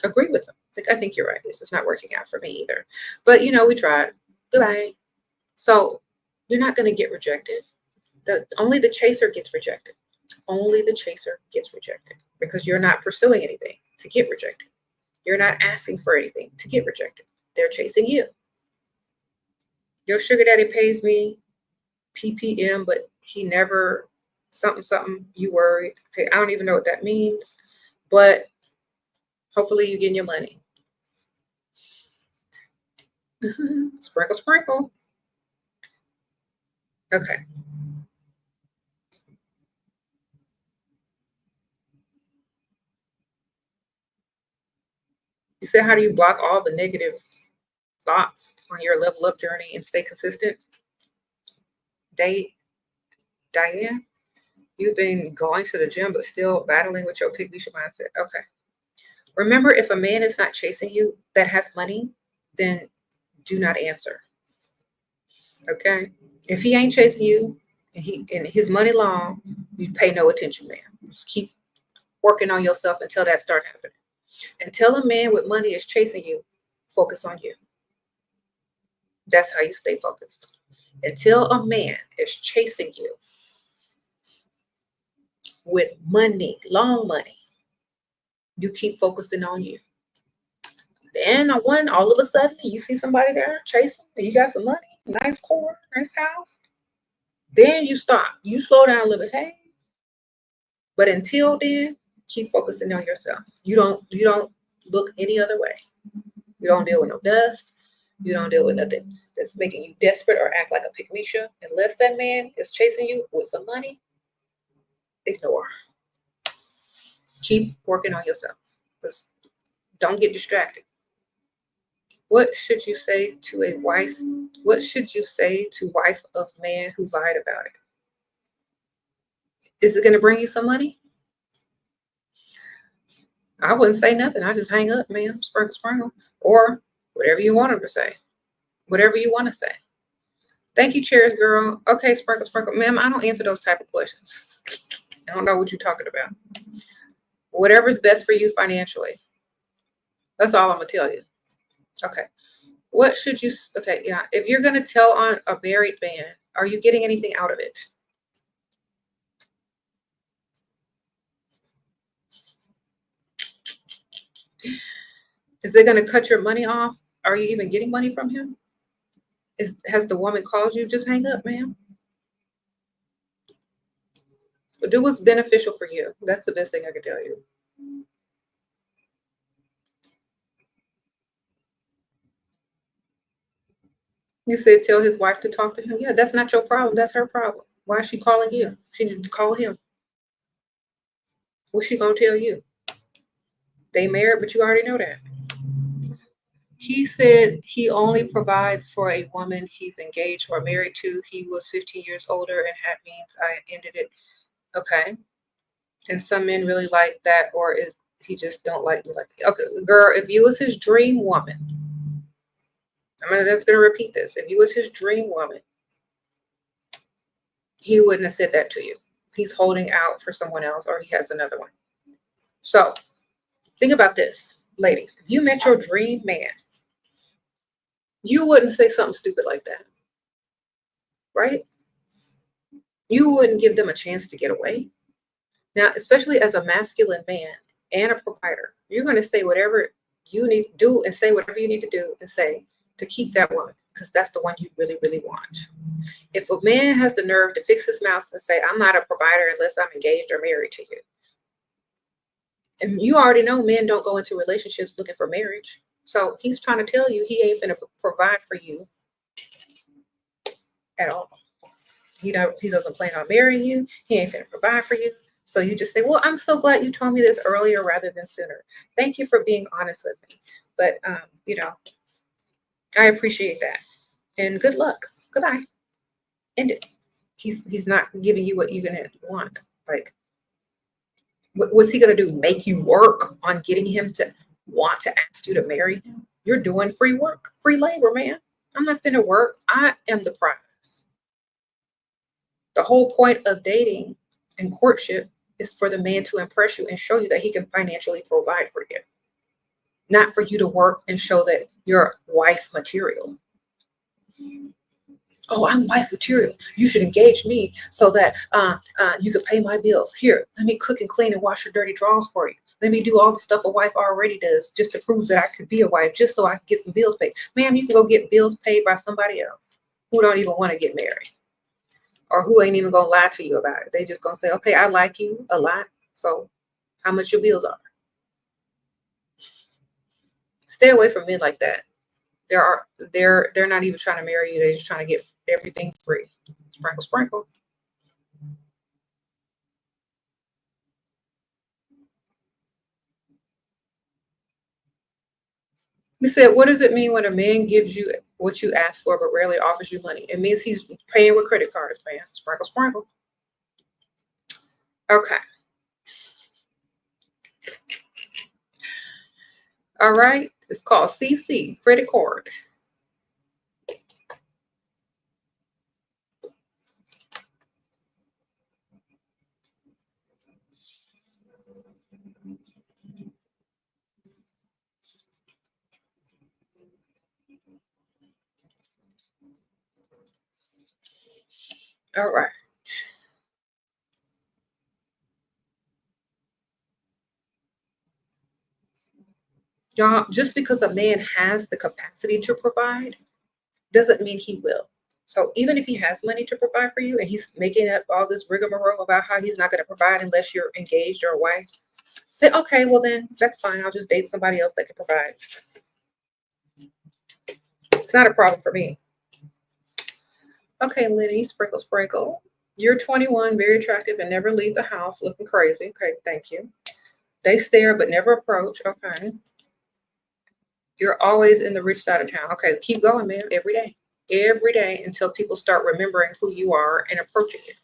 Agree with him. It's like, I think you're right. This is not working out for me either. But, we tried. Goodbye. So you're not going to get rejected. Only the chaser gets rejected. Only the chaser gets rejected because you're not pursuing anything to get rejected. You're not asking for anything to get rejected. They're chasing you. Your sugar daddy pays me PPM, but he never something, you worried. Okay, I don't even know what that means, but hopefully you getting your money. Sprinkle, sprinkle. Okay. You said, how do you block all the negative thoughts on your level up journey and stay consistent? Diane, you've been going to the gym, but still battling with your pygmy mindset. Okay. Remember, if a man is not chasing you that has money, then do not answer. Okay. If he ain't chasing you and his money long, you pay no attention, man. Just keep working on yourself until that start happening. Until a man with money is chasing you, focus on you. That's how you stay focused. Until a man is chasing you with money, long money, you keep focusing on you. Then all of a sudden you see somebody there chasing, and you got some money, nice car, nice house. Then you stop. You slow down a little bit. Hey. But until then, keep focusing on yourself. You don't look any other way. You don't deal with no dust. You don't deal with nothing that's making you desperate or act like a pygmy. Unless that man is chasing you with some money, ignore. Keep working on yourself. Just don't get distracted. What should you say to a wife? What should you say to wife of man who lied about it? Is it going to bring you some money? I wouldn't say nothing. I just hang up, ma'am. Sprinkle. Or whatever you want her to say. Whatever you want to say. Thank you, Chairs Girl. Okay, sprinkle. Ma'am, I don't answer those type of questions. I don't know what you're talking about. Whatever's best for you financially. That's all I'm going to tell you. Okay. What should you, okay, yeah. If you're going to tell on a married man, are you getting anything out of it? Is it going to cut your money off? Are you even getting money from him? Has the woman called you? Just hang up, ma'am. But do what's beneficial for you. That's the best thing I can tell you. You said tell his wife to talk to him. Yeah, that's not your problem. That's her problem. Why is she calling you? She needs to call him. What's she going to tell you? They married, but you already know that. He said he only provides for a woman he's engaged or married to. He was 15 years older, and that means I ended it. Okay. And some men really like that, or is he just don't like me? Like, okay, girl, if you was his dream woman, that's gonna repeat this. If you was his dream woman, he wouldn't have said that to you. He's holding out for someone else, or he has another one. So think about this, ladies. If you met your dream man, you wouldn't say something stupid like that, right? You wouldn't give them a chance to get away. Now, especially as a masculine man and a provider, you're going to say whatever you need to do and say whatever you need to do and say to keep that woman, because that's the one you really, really want. If a man has the nerve to fix his mouth and say, I'm not a provider unless I'm engaged or married to you. And you already know men don't go into relationships looking for marriage. So he's trying to tell you he ain't going to provide for you at all. He doesn't plan on marrying you. He ain't going to provide for you. So you just say, well, I'm so glad you told me this earlier rather than sooner. Thank you for being honest with me. But, I appreciate that. And good luck. Goodbye. End it. He's not giving you what you're going to want. Like, what's he going to do? Make you work on getting him to want to ask you to marry him? You're doing free work, free labor, man. I'm not finna work. I am the prize. The whole point of dating and courtship is for the man to impress you and show you that he can financially provide for you. Not for you to work and show that you're wife material. Oh, I'm wife material. You should engage me so that you could pay my bills. Here, let me cook and clean and wash your dirty drawers for you. Let me do all the stuff a wife already does just to prove that I could be a wife, just so I can get some bills paid. Ma'am, you can go get bills paid by somebody else who don't even want to get married or who ain't even going to lie to you about it. They just going to say, okay, I like you a lot, so how much your bills are. Stay away from men like that. They're not even trying to marry you. They're just trying to get everything free. Sprinkle, sprinkle. He said, what does it mean when a man gives you what you ask for but rarely offers you money? It means he's paying with credit cards, man. Sprinkle, sprinkle. Okay. All right. It's called CC, credit card. All right. Y'all, just because a man has the capacity to provide doesn't mean he will. So even if he has money to provide for you and he's making up all this rigmarole about how he's not going to provide unless you're engaged or a wife, say, okay, well then that's fine. I'll just date somebody else that can provide. It's not a problem for me. Okay, Lenny, sprinkle, sprinkle. You're 21, very attractive, and never leave the house looking crazy. Okay, thank you. They stare but never approach. Okay. You're always in the rich side of town. Okay, keep going, man. Every day until people start remembering who you are and approaching you.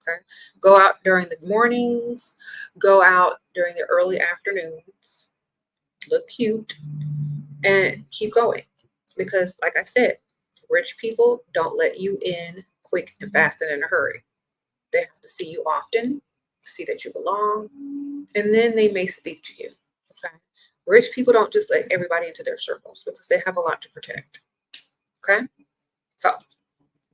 Okay. Go out during the mornings, go out during the early afternoons, look cute, and keep going. Because, like I said, rich people don't let you in quick and fast and in a hurry. They have to see you often, see that you belong, and then they may speak to you. Okay. Rich people don't just let everybody into their circles because they have a lot to protect. Okay. So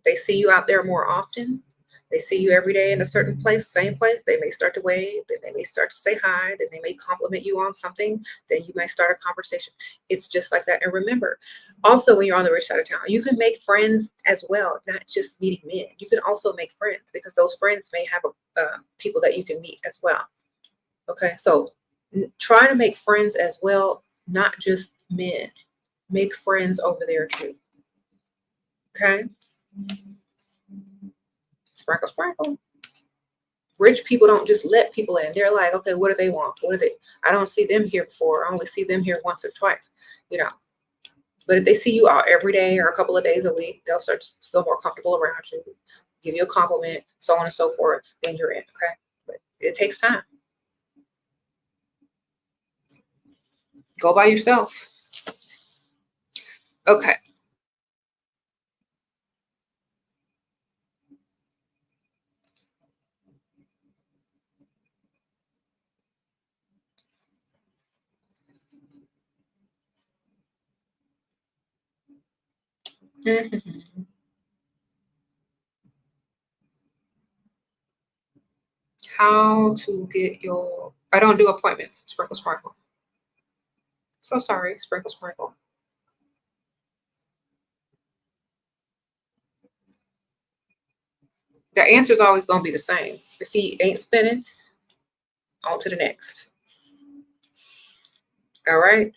they see you out there more often. They see you every day in a certain place, same place. They may start to wave, then they may start to say hi, then they may compliment you on something, then you may start a conversation. It's just like that. And remember, also when you're on the rich side of town, you can make friends as well, not just meeting men. You can also make friends because those friends may have people that you can meet as well. Okay, so try to make friends as well, not just men. Make friends over there too. Okay. Sprinkle, sprinkle. Rich people don't just let people in. They're like, okay, what do they want? What do they? I don't see them here before. I only see them here once or twice, you know. But if they see you out every day or a couple of days a week, they'll start to feel more comfortable around you, give you a compliment, so on and so forth. Then you're in, okay? But it takes time. Go by yourself. Okay. Mm-hmm. How to get your, I don't do appointments, sprinkle, sprinkle. So sorry, sprinkle, sprinkle. The answer is always going to be the same. If he ain't spinning, on to the next. All right.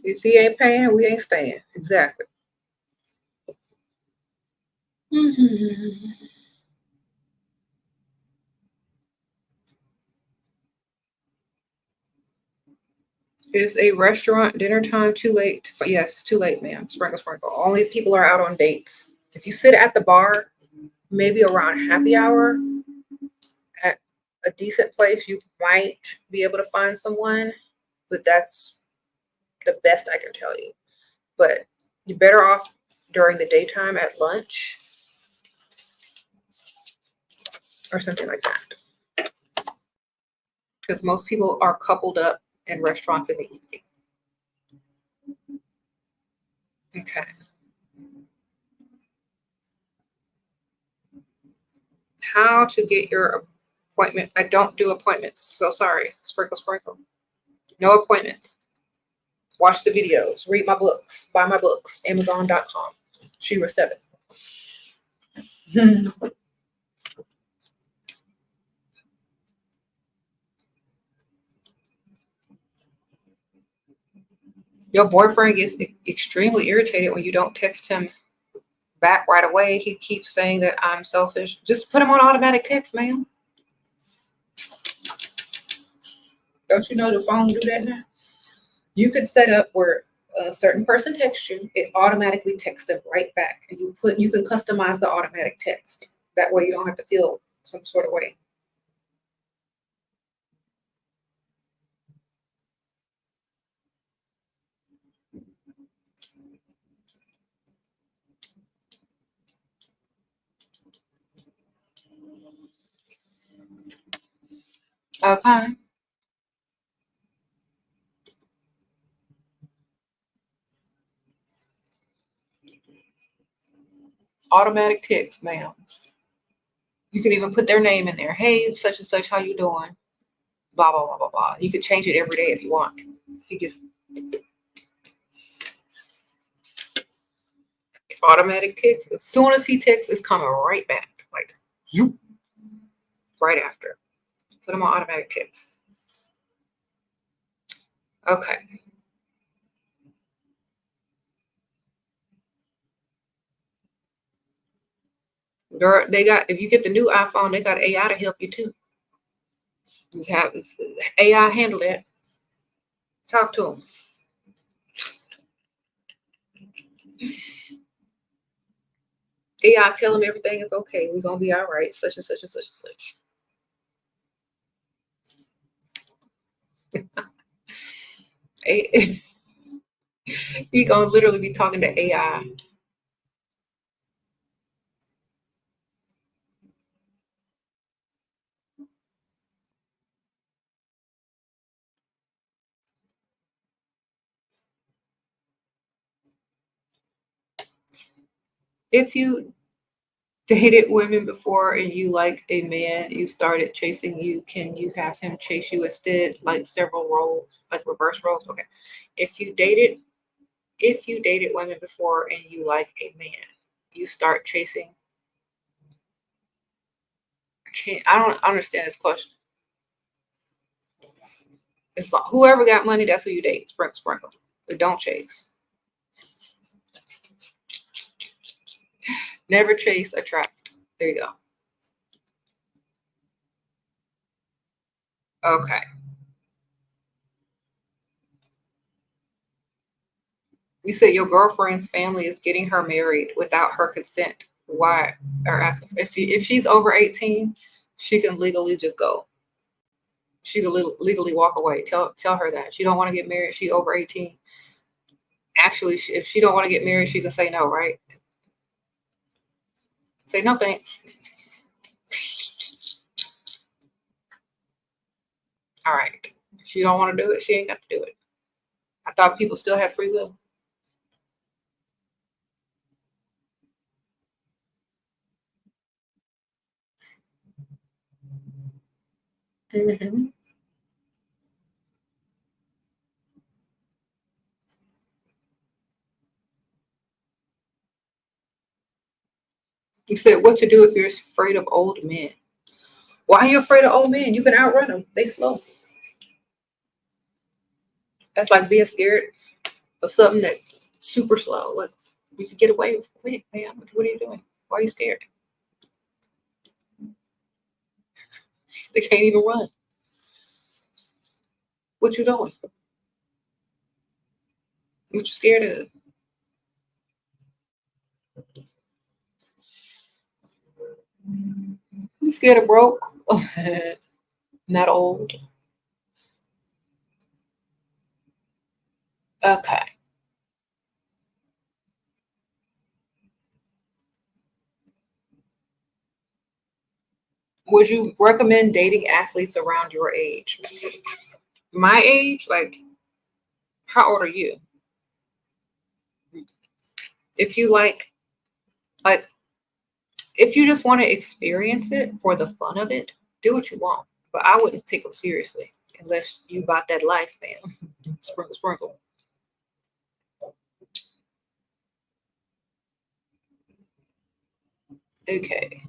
If he ain't paying, we ain't staying. Exactly. Mm-hmm. Is a restaurant dinner time too late? Yes, too late, ma'am. Sprinkle, sprinkle. Only people are out on dates. If you sit at the bar, maybe around happy hour at a decent place, you might be able to find someone, but that's the best I can tell you. But you're better off during the daytime at lunch or something like that. Because most people are coupled up in restaurants in the evening. Okay. How to get your appointment? I don't do appointments. So sorry. Sprinkle, sprinkle. No appointments. Watch the videos. Read my books. Buy my books. Amazon.com. SheRaSeven. Your boyfriend gets extremely irritated when you don't text him back right away. He keeps saying that I'm selfish. Just put him on automatic text, ma'am. Don't you know the phone do that now? You could set up where a certain person texts you, it automatically texts them right back. And you can customize the automatic text. That way you don't have to feel some sort of way. Okay. Automatic text, ma'am. You can even put their name in there. Hey, such and such, how you doing? Blah, blah, blah, blah, blah. You can change it every day if you want. If you just automatic text, as soon as he texts, it's coming right back. Like, zoop, right after. Put him on automatic text. Okay. Girl, they got, if you get the new iPhone, they got AI to help you too. Just have AI handle that. Talk to them. AI tell them everything is okay. We're gonna be all right. Such and such and such and such. He gonna literally be talking to AI. If you dated women before and you like a man, you started chasing you, can you have him chase you instead, like several roles, like reverse roles? Okay. If you dated women before and you like a man, you start chasing. I don't understand this question. It's like whoever got money, that's who you date. Sprinkle, sprinkle. But don't chase. Never chase, attract. There you go. Okay. You said your girlfriend's family is getting her married without her consent. Why? Or ask if she's over 18, she can legally just go. She can legally walk away. Tell her that she don't want to get married. She over 18. Actually, if she don't want to get married, she can say no, right? Say no, thanks. All right. If she don't want to do it, she ain't got to do it. I thought people still had free will. Mm-hmm. You said what to do if you're afraid of old men. Why are you afraid of old men? You can outrun them. They slow. That's like being scared of something that's super slow. Like we could get away with it, man. What are you doing? Why are you scared? They can't even run. What you doing? What you scared of? You scared of broke? Not old. Okay. Would you recommend dating athletes around your age? My age? Like, how old are you? If you like, if you just want to experience it for the fun of it, do what you want. But I wouldn't take them seriously unless you bought that life, man. Sprinkle, sprinkle. Okay.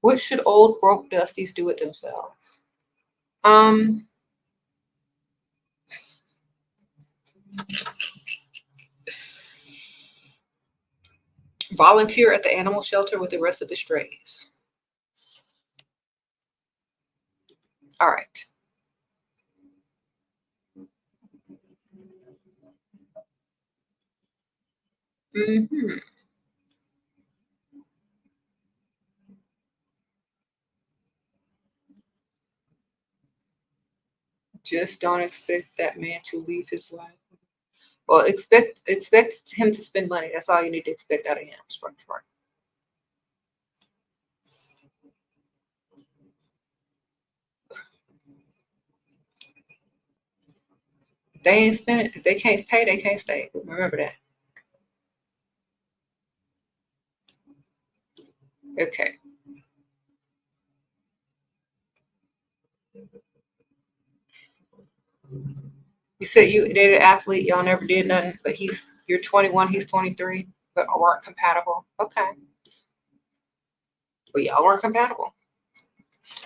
What should old broke dusties do it themselves? Um, Volunteer at the animal shelter with the rest of the strays. All right. Mm-hmm. Just don't expect that man to leave his wife. Well, expect him to spend money. That's all you need to expect out of him. If they ain't spending, if they can't pay, they can't stay. Remember that. Okay. You said you dated an athlete, y'all never did nothing, but you're 21, he's 23, but weren't compatible. Okay. But y'all weren't compatible.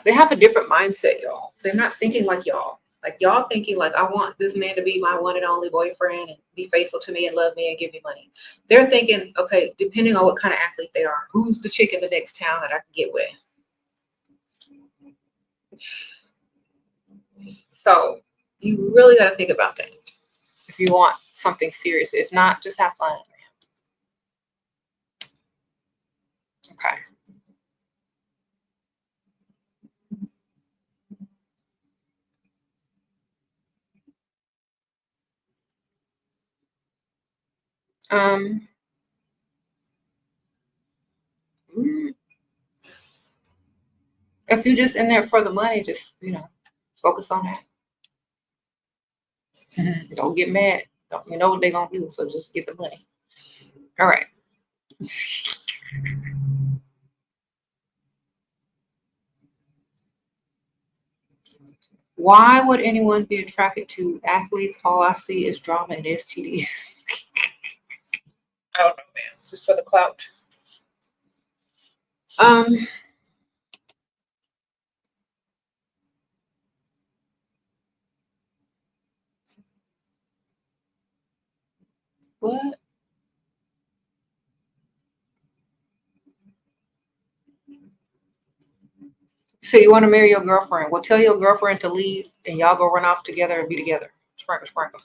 They have a different mindset, y'all. They're not thinking like y'all. Like y'all thinking like, I want this man to be my one and only boyfriend and be faithful to me and love me and give me money. They're thinking, okay, depending on what kind of athlete they are, who's the chick in the next town that I can get with? So you really got to think about that if you want something serious. If not, just have fun, man. Okay. If you're just in there for the money, just, focus on that. Don't get mad. You know what they're going to do, so just get the money. All right. Why would anyone be attracted to athletes? All I see is drama and STDs. I don't know, man. Just for the clout. What? So you want to marry your girlfriend? Well, tell your girlfriend to leave, and y'all go run off together and be together. Sprinkle, sprinkle.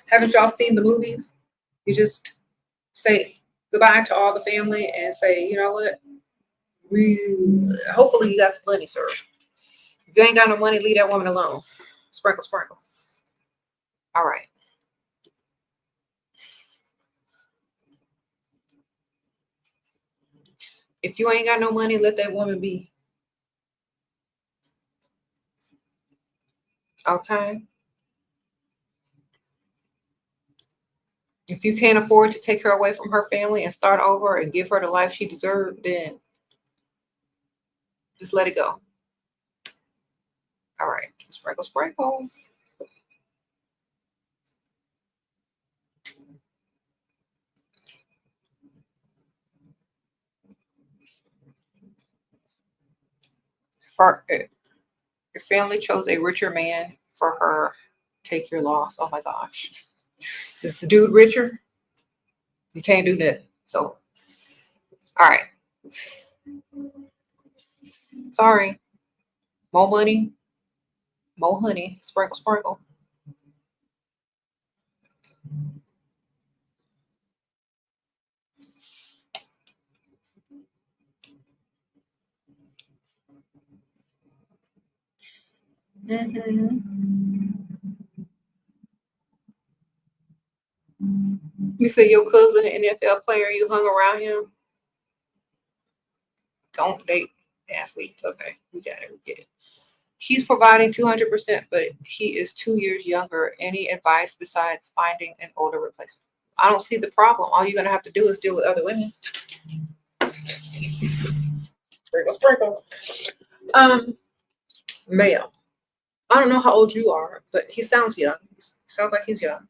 Haven't y'all seen the movies? You just say goodbye to all the family and say, you know what? Hopefully you got some money, sir. If you ain't got no money, leave that woman alone. Sprinkle, sprinkle. All right. If you ain't got no money, let that woman be. Okay. If you can't afford to take her away from her family and start over and give her the life she deserved, then just let it go. All right. Sprinkle, sprinkle. For your family chose a richer man for her, take your loss. Oh my gosh. Is the dude richer? You can't do that. So, all right. Sorry. More money, more honey. Sprinkle, sprinkle. You say your cousin an NFL player, you hung around him? Don't date athletes. Okay, we got it. We get it. He's providing 200%, but he is 2 years younger. Any advice besides finding an older replacement? I don't see the problem. All you're going to have to do is deal with other women. Sprinkle, sprinkle. Ma'am, I don't know how old you are, but he sounds young. He sounds like he's young.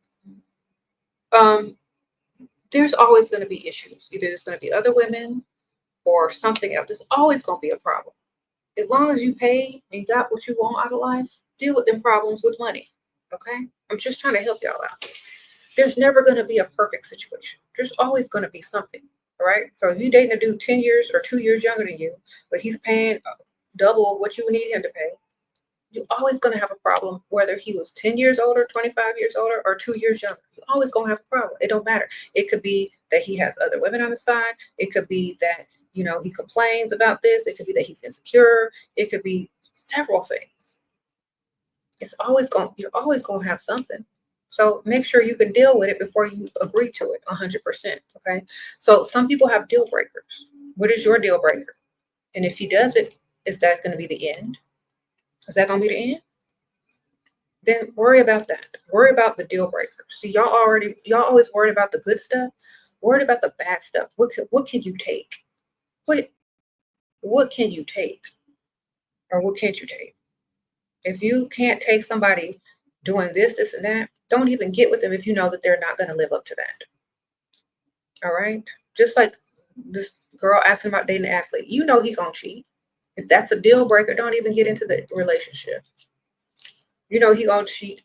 There's always going to be issues. Either there's going to be other women or something else. There's always going to be a problem. As long as you pay and you got what you want out of life, deal with them problems with money. Okay? I'm just trying to help y'all out. there's never going to be a perfect situation. There's always going to be something, right? So if you dating a dude 10 years or 2 years younger than you, but he's paying double of what you would need him to pay, you're always going to have a problem, whether he was 10 years older, 25 years older, or 2 years younger. You're always going to have a problem. It don't matter. It could be that he has other women on the side. It could be that, you know, he complains about this. It could be that he's insecure. It could be several things. You're always going to have something. So make sure you can deal with it before you agree to it 100%. Okay. So some people have deal breakers. What is your deal breaker? And if he does it, is that going to be the end? Is that going to be the end? Then worry about that. Worry about the deal breaker. See, y'all always worried about the good stuff. Worried about the bad stuff. What can you take? What can you take? Or what can't you take? If you can't take somebody doing this, and that, don't even get with them if you know that they're not going to live up to that. All right? Just like this girl asking about dating an athlete. You know he's going to cheat. If that's a deal breaker, don't even get into the relationship. You know he going to cheat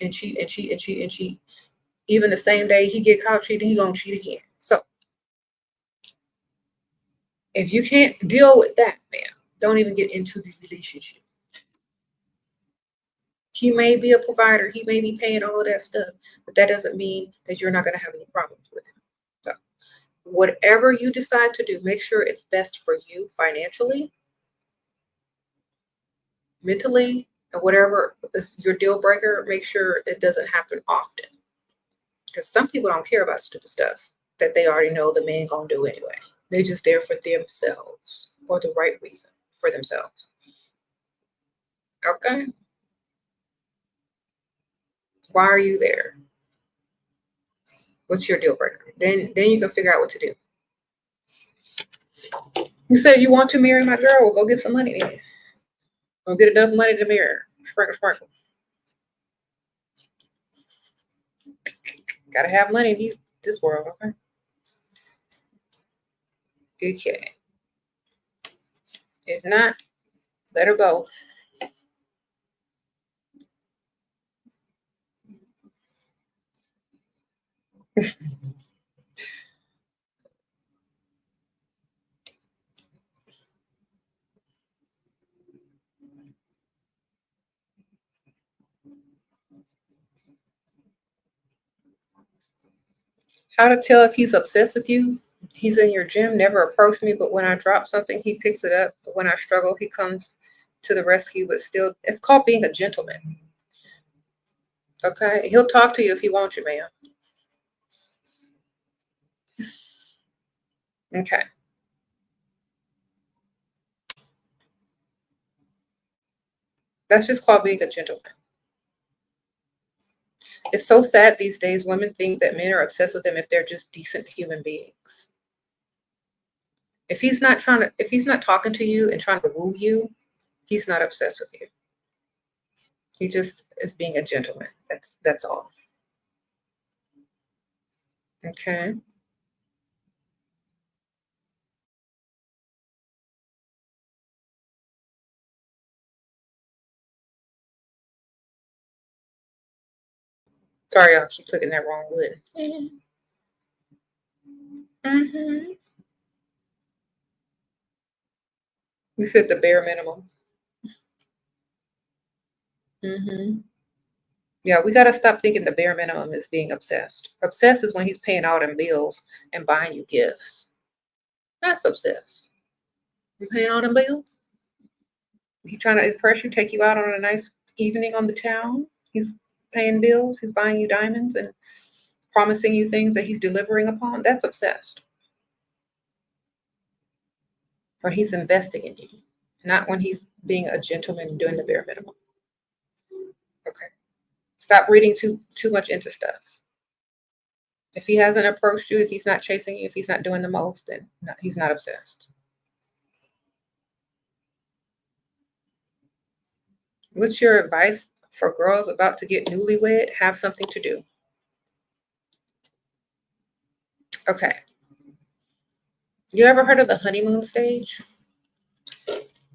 and cheat. Even the same day he get caught cheating, he going to cheat again. So if you can't deal with that, man, don't even get into the relationship. He may be a provider. He may be paying all of that stuff, but that doesn't mean that you're not going to have any problems with him. So whatever you decide to do, make sure it's best for you financially, mentally, and whatever is your deal breaker, make sure it doesn't happen often. Because some people don't care about stupid stuff that they already know the man gonna do anyway. They're just there for themselves or the right reason for themselves. Okay? Why are you there? What's your deal breaker? Then you can figure out what to do. You said you want to marry my girl. Well, go get some money then. Go get enough money to marry her. Sprinkle, sprinkle. Gotta have money in this world, okay? Okay. If not, let her go. How to tell if he's obsessed with you? He's in your gym, never approached me, but when I drop something, he picks it up. When I struggle, he comes to the rescue, but still, it's called being a gentleman. Okay? He'll talk to you if he wants you, ma'am. Okay. That's just called being a gentleman. It's so sad these days. Women think that men are obsessed with them if they're just decent human beings. If he's not talking to you and trying to woo you, he's not obsessed with you. He just is being a gentleman. That's all. Okay. Sorry, I'll keep clicking that wrong button. Mm-hmm. You said the bare minimum. Mm-hmm. Yeah, we got to stop thinking the bare minimum is being obsessed. Obsessed is when he's paying all them bills and buying you gifts. That's obsessed. You paying all them bills? He trying to impress you, take you out on a nice evening on the town. He's paying bills. He's buying you diamonds and promising you things that he's delivering upon. That's obsessed. Or he's investing in you, not when he's being a gentleman and doing the bare minimum. Okay. Stop reading too much into stuff. If he hasn't approached you, if he's not chasing you, if he's not doing the most, then he's not obsessed. What's your advice for girls about to get newlywed? Have something to do. Okay. You ever heard of the honeymoon stage?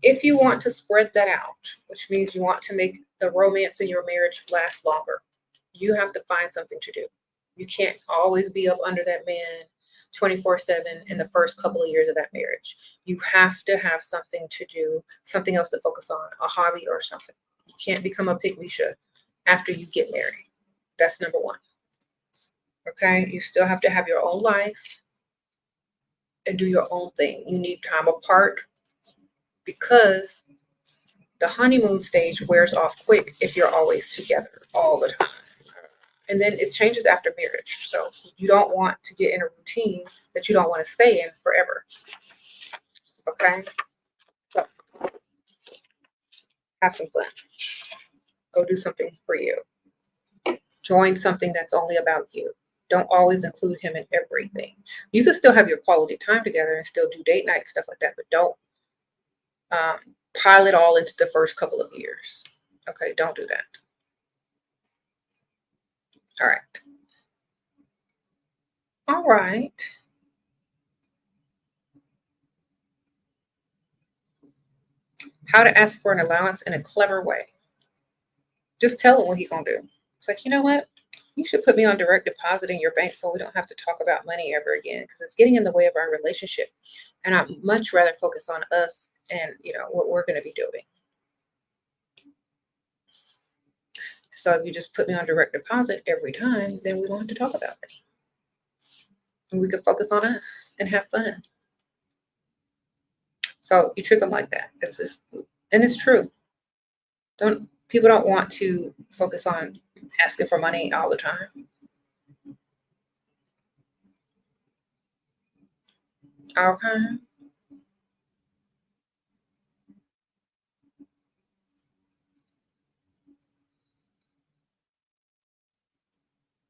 If you want to spread that out, which means you want to make the romance in your marriage last longer, You have to find something to do. You can't always be up under that man 24/7 in the first couple of years of that marriage. You have to have something to do, something else to focus on, a hobby or something. You can't become a pygmy after you get married. That's number one. Okay? You still have to have your own life and do your own thing. You need time apart because the honeymoon stage wears off quick if you're always together all the time. And then it changes after marriage. So you don't want to get in a routine that you don't want to stay in forever. Okay? So have some fun. Go do something for you. Join something that's only about you. Don't always include him in everything. You can still have your quality time together and still do date night, stuff like that, but don't pile it all into the first couple of years. Okay, don't do that. All right. All right. How to ask for an allowance in a clever way. Just tell him what he's going to do. It's like, you know what? You should put me on direct deposit in your bank so we don't have to talk about money ever again because it's getting in the way of our relationship. And I'd much rather focus on us and, what we're going to be doing. So if you just put me on direct deposit every time, then we don't have to talk about money. And we can focus on us and have fun. So you trick them like that. And it's true. People don't want to focus on asking for money all the time. Okay.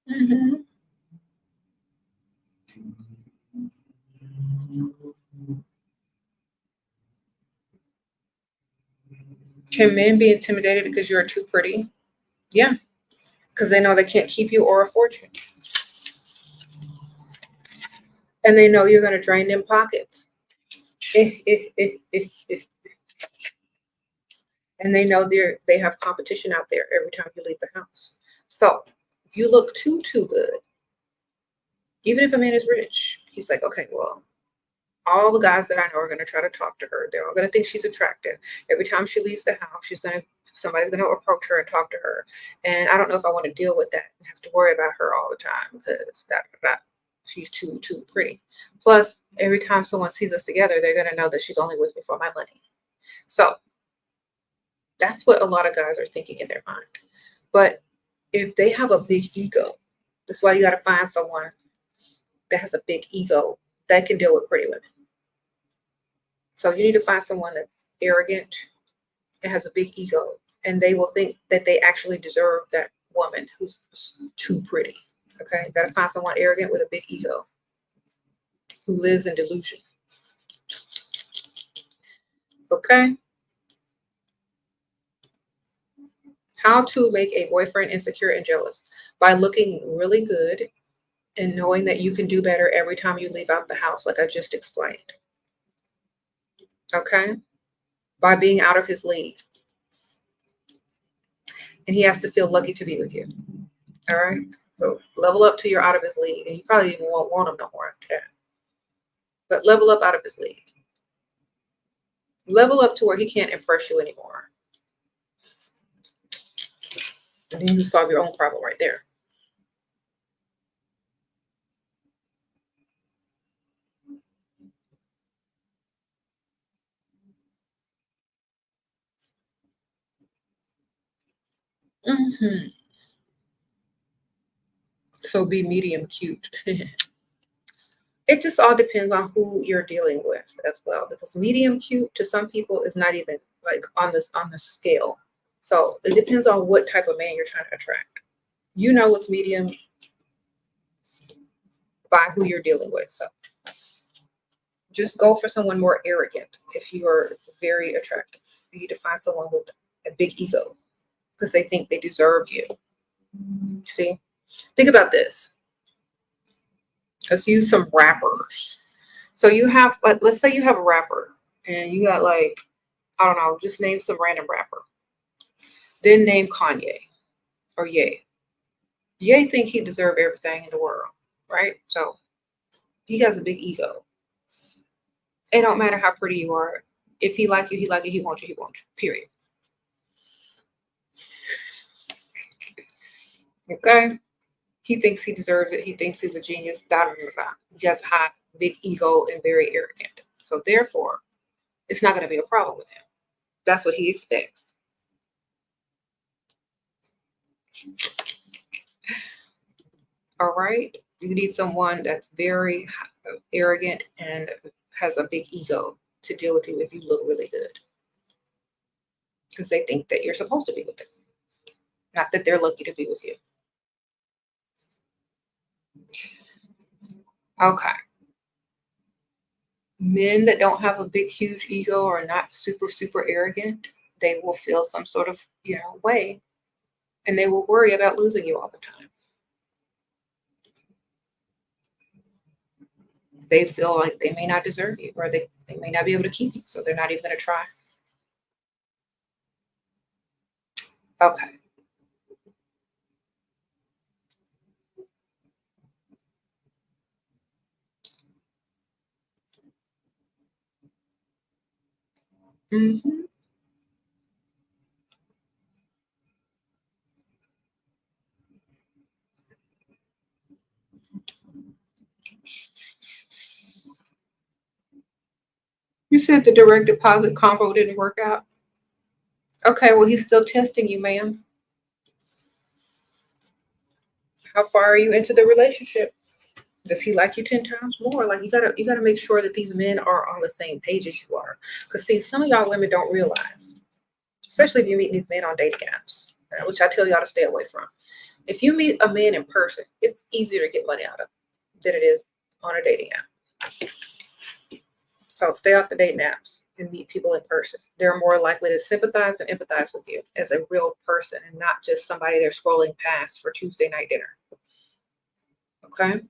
Mm-hmm. Can men be intimidated because you're too pretty? Yeah, because they know they can't keep you or afford you. And they know you're going to drain them pockets. And they know they have competition out there every time you leave the house. So if you look too good, even if a man is rich, he's like, okay, well, all the guys that I know are going to try to talk to her. They're all going to think she's attractive. Every time she leaves the house, somebody's going to approach her and talk to her. And I don't know if I want to deal with that and have to worry about her all the time because she's too pretty. Plus, every time someone sees us together, they're going to know that she's only with me for my money. So that's what a lot of guys are thinking in their mind. But if they have a big ego, that's why you got to find someone that has a big ego that can deal with pretty women. So you need to find someone that's arrogant and has a big ego, and they will think that they actually deserve that woman who's too pretty. Okay, you got to find someone arrogant with a big ego who lives in delusion. Okay. How to make a boyfriend insecure and jealous by looking really good and knowing that you can do better every time you leave out the house, like I just explained. Okay? By being out of his league. And he has to feel lucky to be with you. All right? So level up till you're out of his league. And you probably even won't want him no more after that. But level up out of his league. Level up to where he can't impress you anymore. And then you solve your own problem right there. Mm-hmm. So be medium cute. It just all depends on who you're dealing with as well, because medium cute to some people is not even like on the scale. So it depends on what type of man you're trying to attract. You know what's medium by who you're dealing with. So just go for someone more arrogant if you are very attractive. You need to find someone with a big ego because they think they deserve you. See? Think about this. Let's use some rappers. So you have, let's say you have a rapper and you got like, I don't know, just name some random rapper. Then name Kanye or Ye. You think he deserves everything in the world, right? So he has a big ego. It don't matter how pretty you are. If he like you, he like you. He wants you, he wants you. Period. Okay? He thinks he deserves it. He thinks he's a genius. Da, da, da, da. He has a high, big ego and very arrogant. So therefore, it's not going to be a problem with him. That's what he expects. All right? You need someone that's very arrogant and has a big ego to deal with you if you look really good. Because they think that you're supposed to be with them, not that they're lucky to be with you. Okay. Men that don't have a big, huge ego or not super, super arrogant, they will feel some sort of, way, and they will worry about losing you all the time. They feel like they may not deserve you, or they may not be able to keep you, so they're not even going to try. Okay. Hmm. You said the direct deposit combo didn't work out. Okay, well, he's still testing you, ma'am. How far are you into the relationship? Does he like you 10 times more? Like you gotta make sure that these men are on the same page as you are. Because see, some of y'all women don't realize, especially if you meet these men on dating apps, which I tell y'all to stay away from. If you meet a man in person, it's easier to get money out of than it is on a dating app. So stay off the dating apps and meet people in person. They're more likely to sympathize and empathize with you as a real person and not just somebody they're scrolling past for Tuesday night dinner. Okay?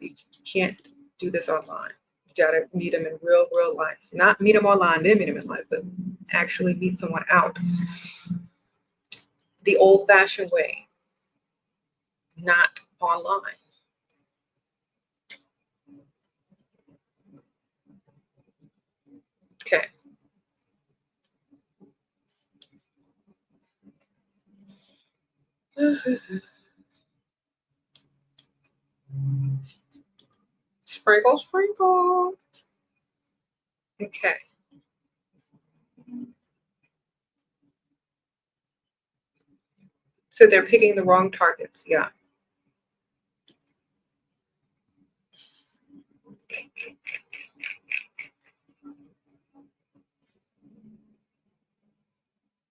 You can't do this online. You gotta meet them in real life. Not meet them online, then meet them in life, but actually meet someone out the old-fashioned way, not online. Okay. Sprinkle, sprinkle. Okay. So they're picking the wrong targets. Yeah.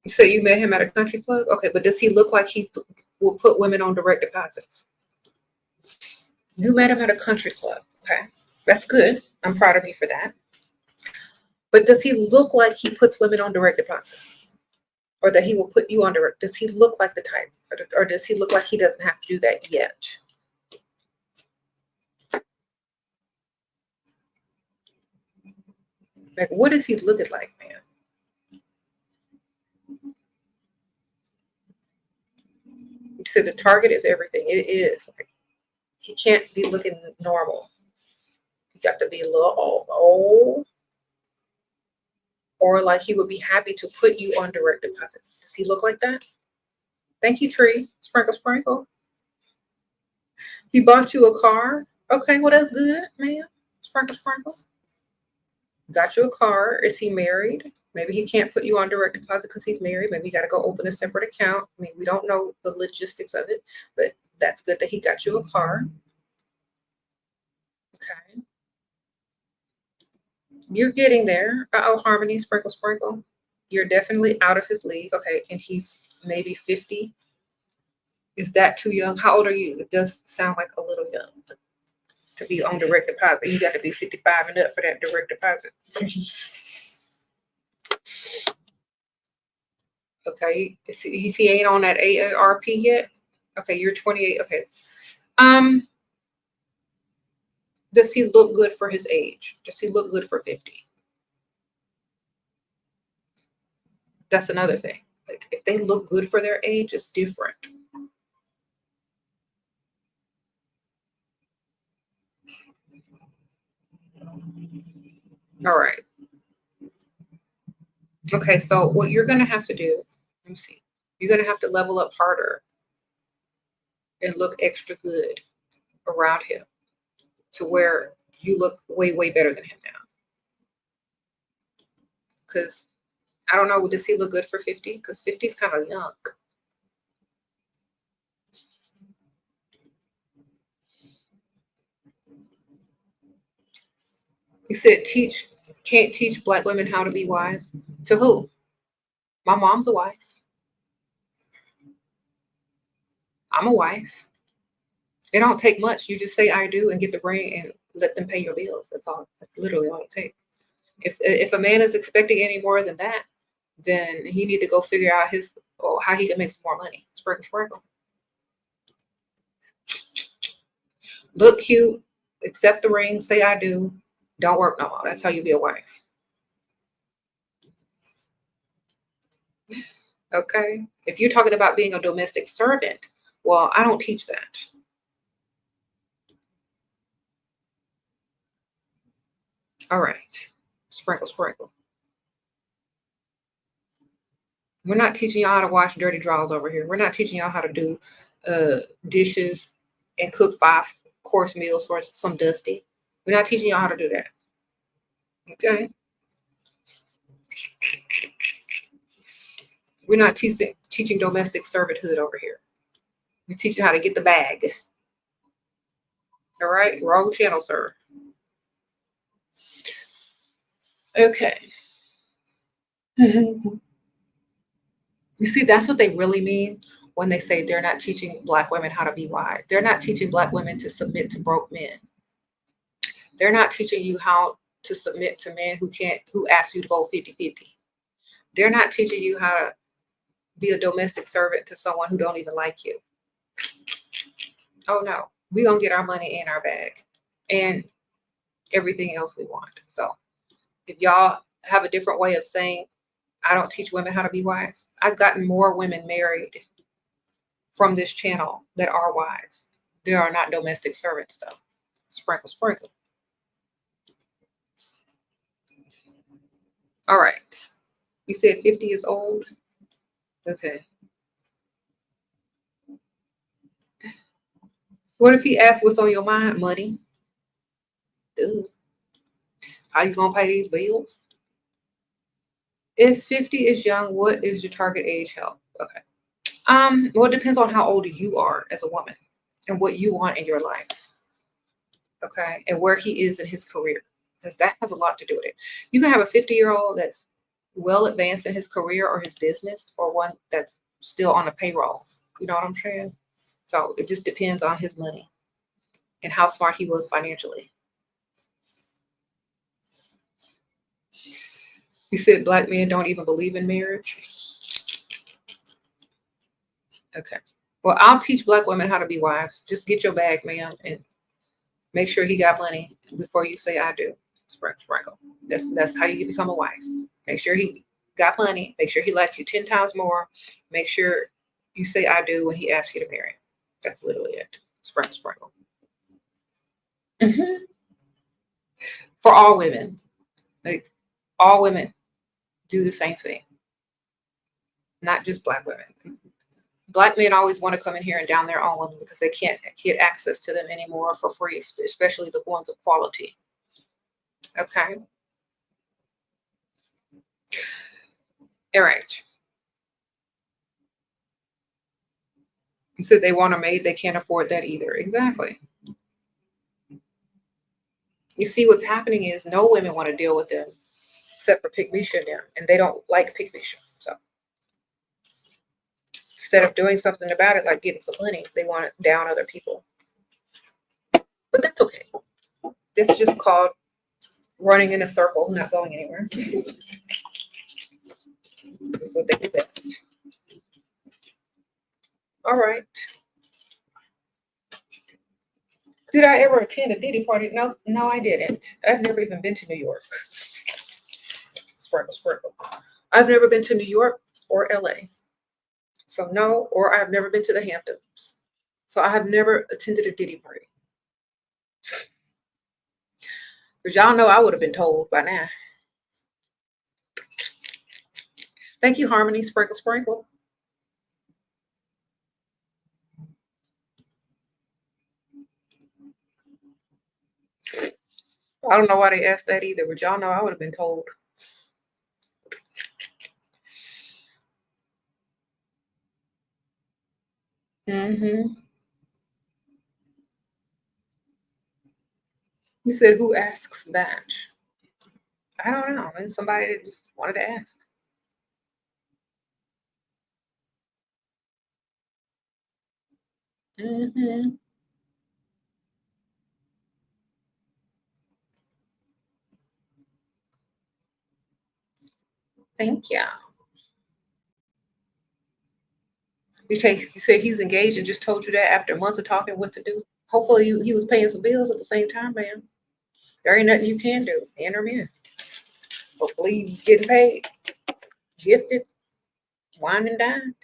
So you met him at a country club? Okay, but does he look like he will put women on direct deposits? You met him at a country club. Okay. That's good. I'm proud of you for that. But does he look like he puts women on direct deposit? Or that he will put you on direct? Does he look like the type? Or does he look like he doesn't have to do that yet? Like, what is he looking like, man? You said the target is everything. It is. Like, he can't be looking normal. He got to be a little old, or like he would be happy to put you on direct deposit. Does he look like that? Thank you, Tree. Sprinkle, sprinkle. He bought you a car. Okay, well, that's good, man. Sprinkle, sprinkle. Got you a car. Is he married? Maybe he can't put you on direct deposit because he's married. Maybe you got to go open a separate account. I mean, we don't know the logistics of it, but that's good that he got you a car. Okay. You're getting there. Uh-oh, Harmony, sprinkle, sprinkle. You're definitely out of his league. Okay, and he's maybe 50. Is that too young? How old are you? It does sound like a little young to be on direct deposit. You got to be 55 and up for that direct deposit. Okay, if he ain't on that AARP yet, okay, you're 28. Okay, does he look good for his age? Does he look good for 50? That's another thing. Like, if they look good for their age, it's different. All right. Okay, so what you're going to have to do, let me see. You're going to have to level up harder and look extra good around him to where you look way, way better than him now. Because I don't know, does he look good for 50? Because 50 is kind of young. He said, can't teach Black women how to be wise. To who? My mom's a wife. I'm a wife. It don't take much. You just say I do and get the ring and let them pay your bills. That's all. That's literally all it takes. If a man is expecting any more than that, then he need to go figure out how he can make some more money. Sprinkle, sprinkle. Look cute, accept the ring, say I do, don't work no more. That's how you be a wife. Okay? If you're talking about being a domestic servant, well, I don't teach that. All right. Sprinkle, sprinkle. We're not teaching y'all how to wash dirty drawers over here. We're not teaching y'all how to do dishes and cook 5-course meals for some dusty. We're not teaching y'all how to do that. Okay? We're not teaching domestic servanthood over here. We're teaching how to get the bag. All right? Wrong channel, sir. Okay. You see, that's what they really mean when they say they're not teaching Black women how to be wise. They're not teaching Black women to submit to broke men. They're not teaching you how to submit to men who ask you to go 50-50. They're not teaching you how to be a domestic servant to someone who don't even like you. Oh no, we're gonna get our money in our bag and everything else we want. So if y'all have a different way of saying, I don't teach women how to be wise, I've gotten more women married from this channel that are wives. They are not domestic servant stuff. Sprinkle, sprinkle. All right. You said 50 is old? Okay. What if he asks what's on your mind? Money. Duh. How you gonna pay these bills? If 50 is young, what is your target age help? Okay. Well, it depends on how old you are as a woman and what you want in your life. Okay. And where he is in his career. Because that has a lot to do with it. You can have a 50-year-old that's well advanced in his career or his business, or one that's still on the payroll. You know what I'm saying? So it just depends on his money and how smart he was financially. You said Black men don't even believe in marriage. Okay. Well, I'll teach Black women how to be wives. Just get your bag, ma'am, and make sure he got money before you say I do. Sprinkle, sprinkle. That's how you become a wife. Make sure he got money. Make sure he likes you 10 times more. Make sure you say I do when he asks you to marry. That's literally it. Sprinkle, sprinkle. Mm-hmm. For all women, like all women do the same thing. Not just Black women. Black men always want to come in here and down their own women because they can't get access to them anymore for free, especially the ones of quality. Okay. All right. You said they want a maid, they can't afford that either. Exactly. You see, what's happening is no women want to deal with them except for Pygmisha there, and they don't like Pygmisha. So instead of doing something about it, like getting some money, they want to down other people. But that's okay. It's just called running in a circle, not going anywhere. That's what they do best. All right. Did I ever attend a Diddy party? No, I didn't. I've never even been to New York. Sprinkle, sprinkle. I've never been to New York or LA. So no, or I've never been to the Hamptons. So I have never attended a Diddy party. Because y'all know I would have been told by now. Thank you, Harmony. Sprinkle, sprinkle. I don't know why they asked that either, but y'all know I would have been told. Mm-hmm. You said, who asks that? I don't know. It's somebody that just wanted to ask. Mm-hmm. Thank you. Because you said he's engaged and just told you that after months of talking what to do. Hopefully he was paying some bills at the same time, man. There ain't nothing you can do. Enter him in. Hopefully he's getting paid, gifted, wine and dined.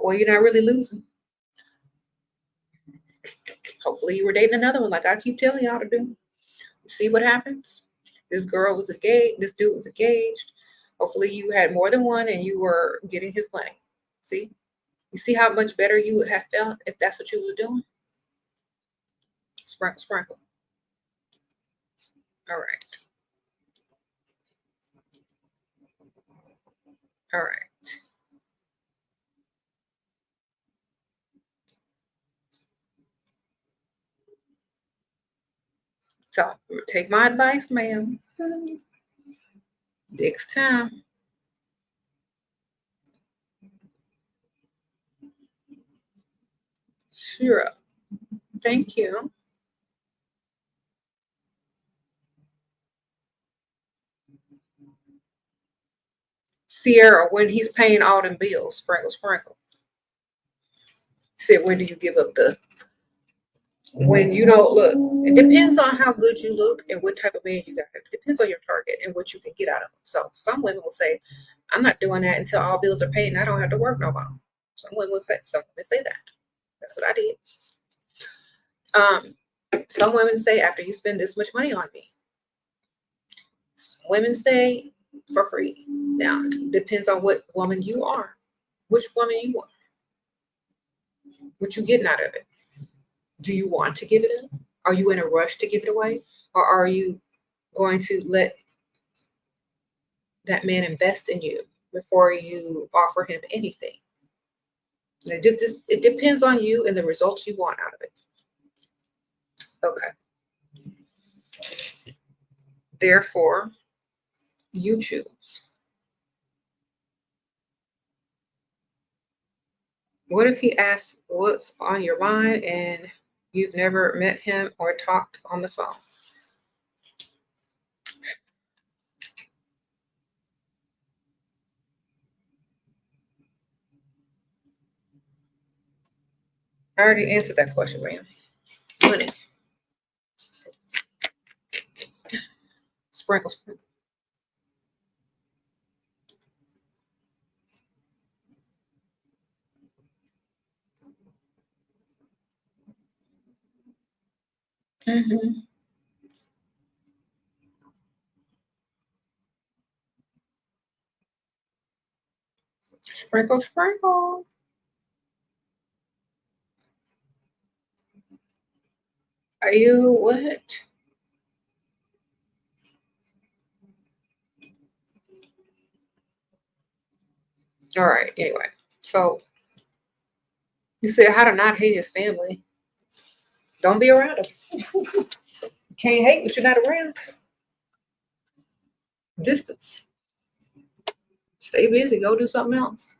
Well, you're not really losing. Hopefully you were dating another one like I keep telling y'all to do. See what happens? This girl was engaged. This dude was engaged. Hopefully you had more than one and you were getting his money. See? You see how much better you would have felt if that's what you was doing? Sprinkle, sprinkle. All right. All right. So take my advice, ma'am. Next time. Sure. Thank you. Sierra, when he's paying all them bills, sprinkle, sprinkle. Said, when do you give up the when you don't look? It depends on how good you look and what type of man you got. It depends on your target and what you can get out of them. So some women will say, I'm not doing that until all bills are paid and I don't have to work no more. Some women will say, some women say that. That's what I did. Some women say, after you spend this much money on me. Some women say, for free. Now, it depends on what woman you are, which woman you are, what you getting out of it. Do you want to give it up? Are you in a rush to give it away? Or are you going to let that man invest in you before you offer him anything? It depends on you and the results you want out of it. Okay. Therefore, you choose. What if he asks what's on your mind and you've never met him or talked on the phone? I already answered that question, ma'am. Money. Sprinkle, sprinkle. Mm-hmm. Sprinkle, sprinkle. Are you what? All right. Anyway, so you said how to not hate his family. Don't be around him. You can't hate what you're not around. Distance. Stay busy. Go do something else.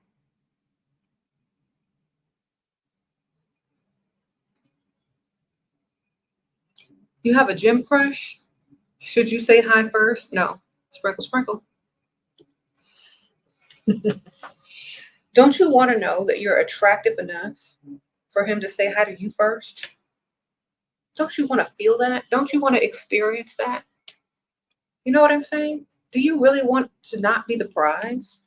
You have a gym crush? Should you say hi first? No. Sprinkle, sprinkle. Don't you want to know that you're attractive enough for him to say hi to you first? Don't you want to feel that? Don't you want to experience that? You know what I'm saying? Do you really want to not be the prize?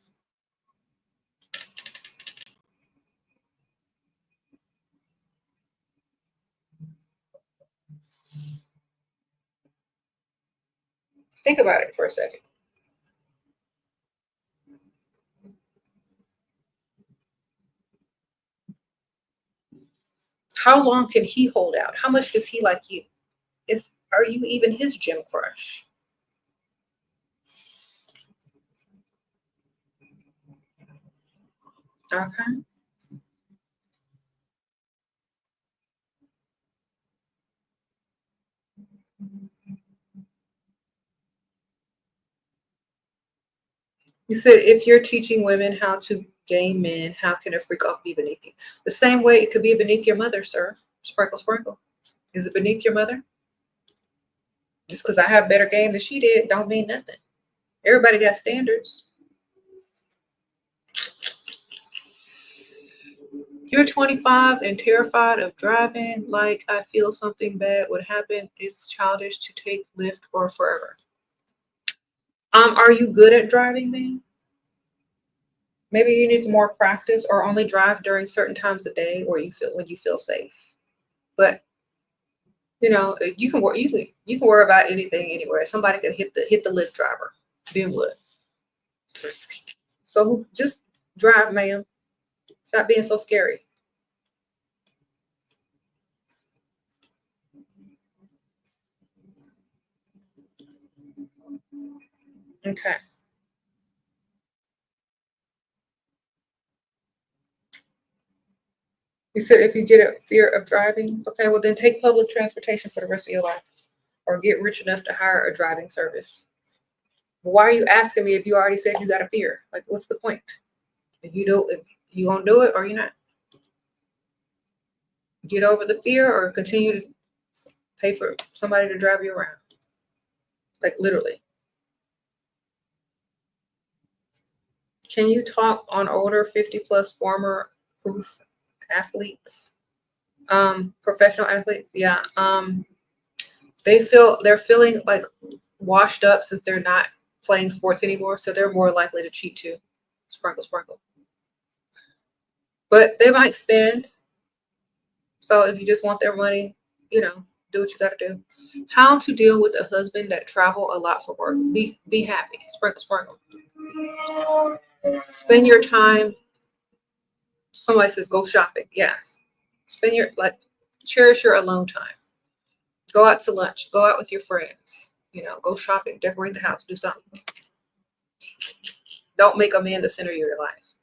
Think about it for a second. How long can he hold out? How much does he like you? Are you even his gym crush? Okay. You said if you're teaching women how to gain men, how can a freak off be beneath you? The same way it could be beneath your mother, sir. Sprinkle, sprinkle. Is it beneath your mother? Just because I have better game than she did, don't mean nothing. Everybody got standards. You're 25 and terrified of driving like I feel something bad would happen. It's childish to take Lyft or forever. Are you good at driving, man? Maybe you need more practice or only drive during certain times of day or when you feel safe. But you know, you can worry about anything anywhere. Somebody can hit the Lyft driver. Then what? So just drive, ma'am. Stop being so scary. Okay. You said if you get a fear of driving, okay, well then take public transportation for the rest of your life, or get rich enough to hire a driving service. Why are you asking me if you already said you got a fear? Like, what's the point? If you gonna do it or you're not. Get over the fear or continue to pay for somebody to drive you around. Like literally. Can you talk on older 50 plus former proof athletes? Professional athletes, yeah. They're feeling like washed up since they're not playing sports anymore, so they're more likely to cheat too. Sprinkle, sprinkle. But they might spend. So if you just want their money, do what you gotta do. How to deal with a husband that travel a lot for work. Be happy. Sprinkle, sprinkle. Spend your time. Somebody says go shopping. Yes. Cherish your alone time. Go out to lunch. Go out with your friends. Go shopping. Decorate the house. Do something. Don't make a man the center of your life.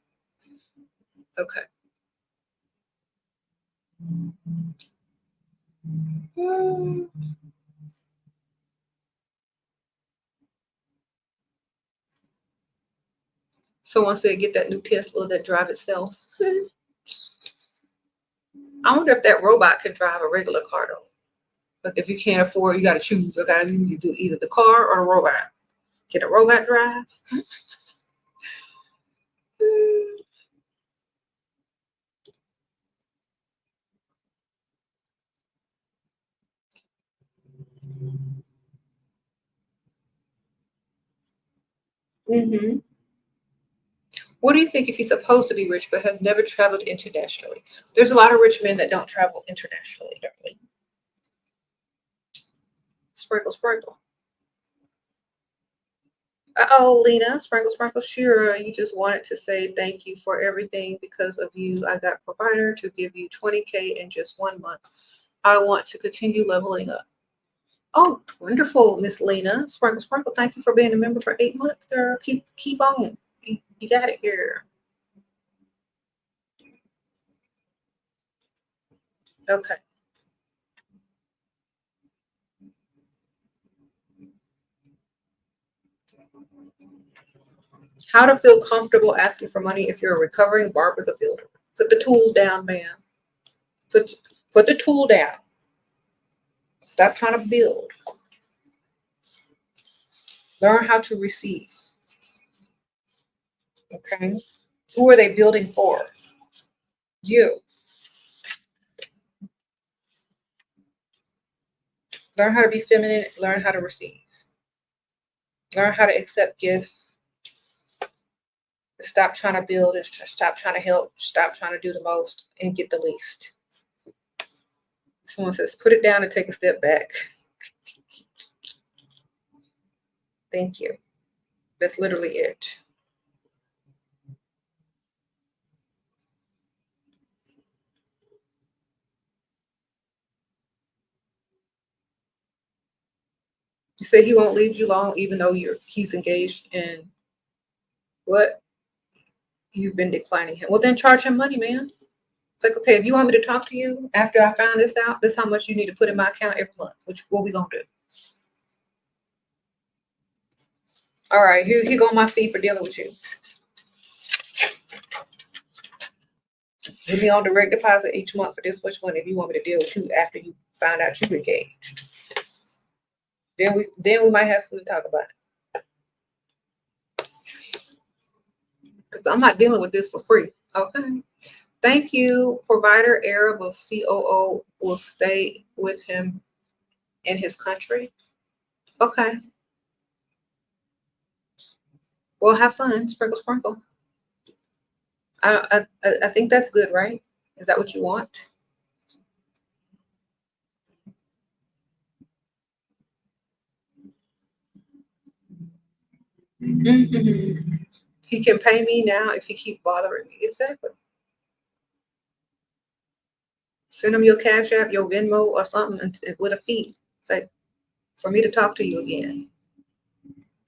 Okay. Someone said get that new Tesla that drive itself. I wonder if that robot can drive a regular car though. Like if you can't afford, you got to choose. You got to do either the car or the robot. Can a robot drive? Mm-hmm. What do you think if he's supposed to be rich but has never traveled internationally? There's a lot of rich men that don't travel internationally, darling. Sprinkle, sprinkle. Oh, Lena, sprinkle, sprinkle. Sure, you just wanted to say thank you for everything. Because of you, I got provider to give you 20K in just 1 month. I want to continue leveling up. Oh, wonderful, Miss Lena. Sprinkle, sprinkle. Thank you for being a member for 8 months, girl. Keep on. You got it, girl. Okay. How to feel comfortable asking for money if you're a recovering barber the builder. Put the tools down, man. Put the tool down. Stop trying to build. Learn how to receive. Okay. Who are they building for? You. Learn how to be feminine. Learn how to receive. Learn how to accept gifts. Stop trying to build and stop trying to help. Stop trying to do the most and get the least. Someone says, put it down and take a step back. Thank you. That's literally it. You say he won't leave you long, even though he's engaged in what? You've been declining him. Well, then charge him money, man. It's like, okay, if you want me to talk to you after I found this out, this is how much you need to put in my account every month. What we gonna do? All right, here go my fee for dealing with you. Give me on direct deposit each month for this much money if you want me to deal with you after you found out you engaged. Then we might have something to talk about. Because I'm not dealing with this for free. Okay. Thank you. Provider Arab of COO will stay with him in his country. Okay. Well, have fun. Sprinkle, sprinkle. I think that's good, right? Is that what you want? Mm-hmm. He can pay me now if he keep bothering me. Exactly. Send him your Cash App, your Venmo, or something with a fee. Say, for me to talk to you again.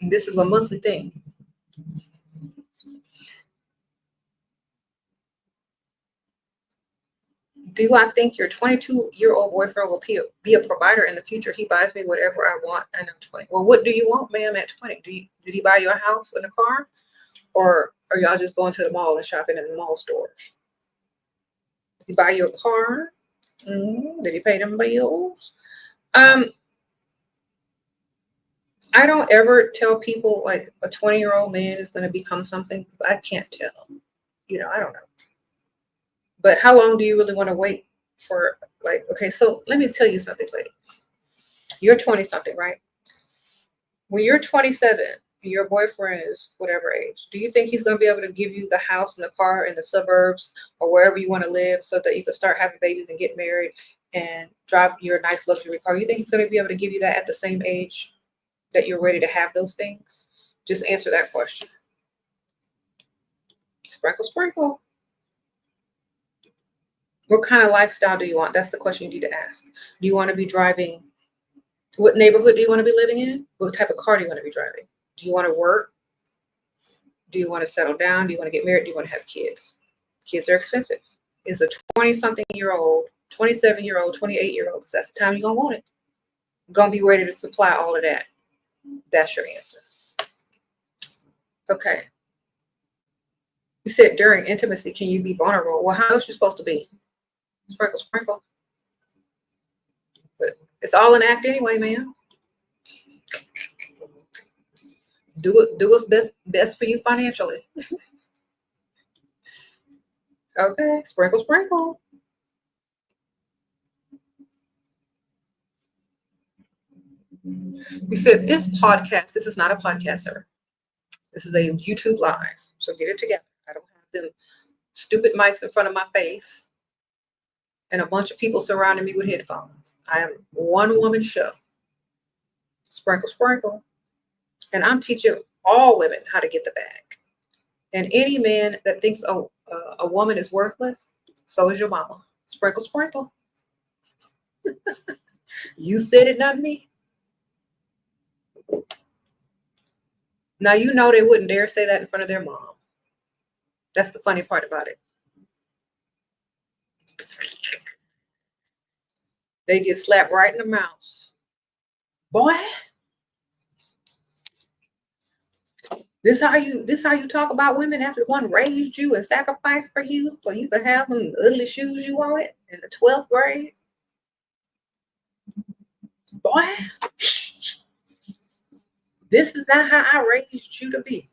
And this is a monthly thing. Do I think your 22-year-old boyfriend will be a provider in the future? He buys me whatever I want, and I'm 20. Well, what do you want, ma'am, at 20? Did he buy you a house and a car? Or are y'all just going to the mall and shopping in the mall stores? Does he buy you a car? Did he pay them bills? I don't ever tell people like a 20-year-old man is going to become something, because I can't tell. I don't know. But how long do you really want to wait for, like, okay, so let me tell you something, lady. You're 20-something, right? When you're 27, your boyfriend is whatever age, do you think he's going to be able to give you the house and the car in the suburbs or wherever you want to live so that you can start having babies and get married and drive your nice luxury car? You think he's going to be able to give you that at the same age that you're ready to have those things? Just answer that question. Sprinkle, sprinkle. What kind of lifestyle do you want? That's the question you need to ask. Do you want to be driving? What neighborhood do you want to be living in? What type of car do you want to be driving? Do you want to work? Do you want to settle down? Do you want to get married? Do you want to have kids? Kids are expensive. Is a 20-something-year-old, 27-year-old, 28-year-old, because that's the time you're going to want it, going to be ready to supply all of that? That's your answer. Okay. You said during intimacy, can you be vulnerable? Well, how else are you supposed to be? Sprinkle, sprinkle. But it's all an act anyway, man. Do what's best for you financially. Okay, sprinkle, sprinkle. We said this is not a podcast, sir. This is a YouTube live. So get it together. I don't have them stupid mics in front of my face and a bunch of people surrounding me with headphones. I am one woman show. Sprinkle, sprinkle. And I'm teaching all women how to get the bag. And any man that thinks, a woman is worthless, so is your mama. Sprinkle, sprinkle. You said it, not me. Now, you know they wouldn't dare say that in front of their mom. That's the funny part about it. They get slapped right in the mouth. Boy, this how you talk about women after one raised you and sacrificed for you so you could have them ugly shoes you wanted in the 12th grade? Boy, this is not how I raised you to be.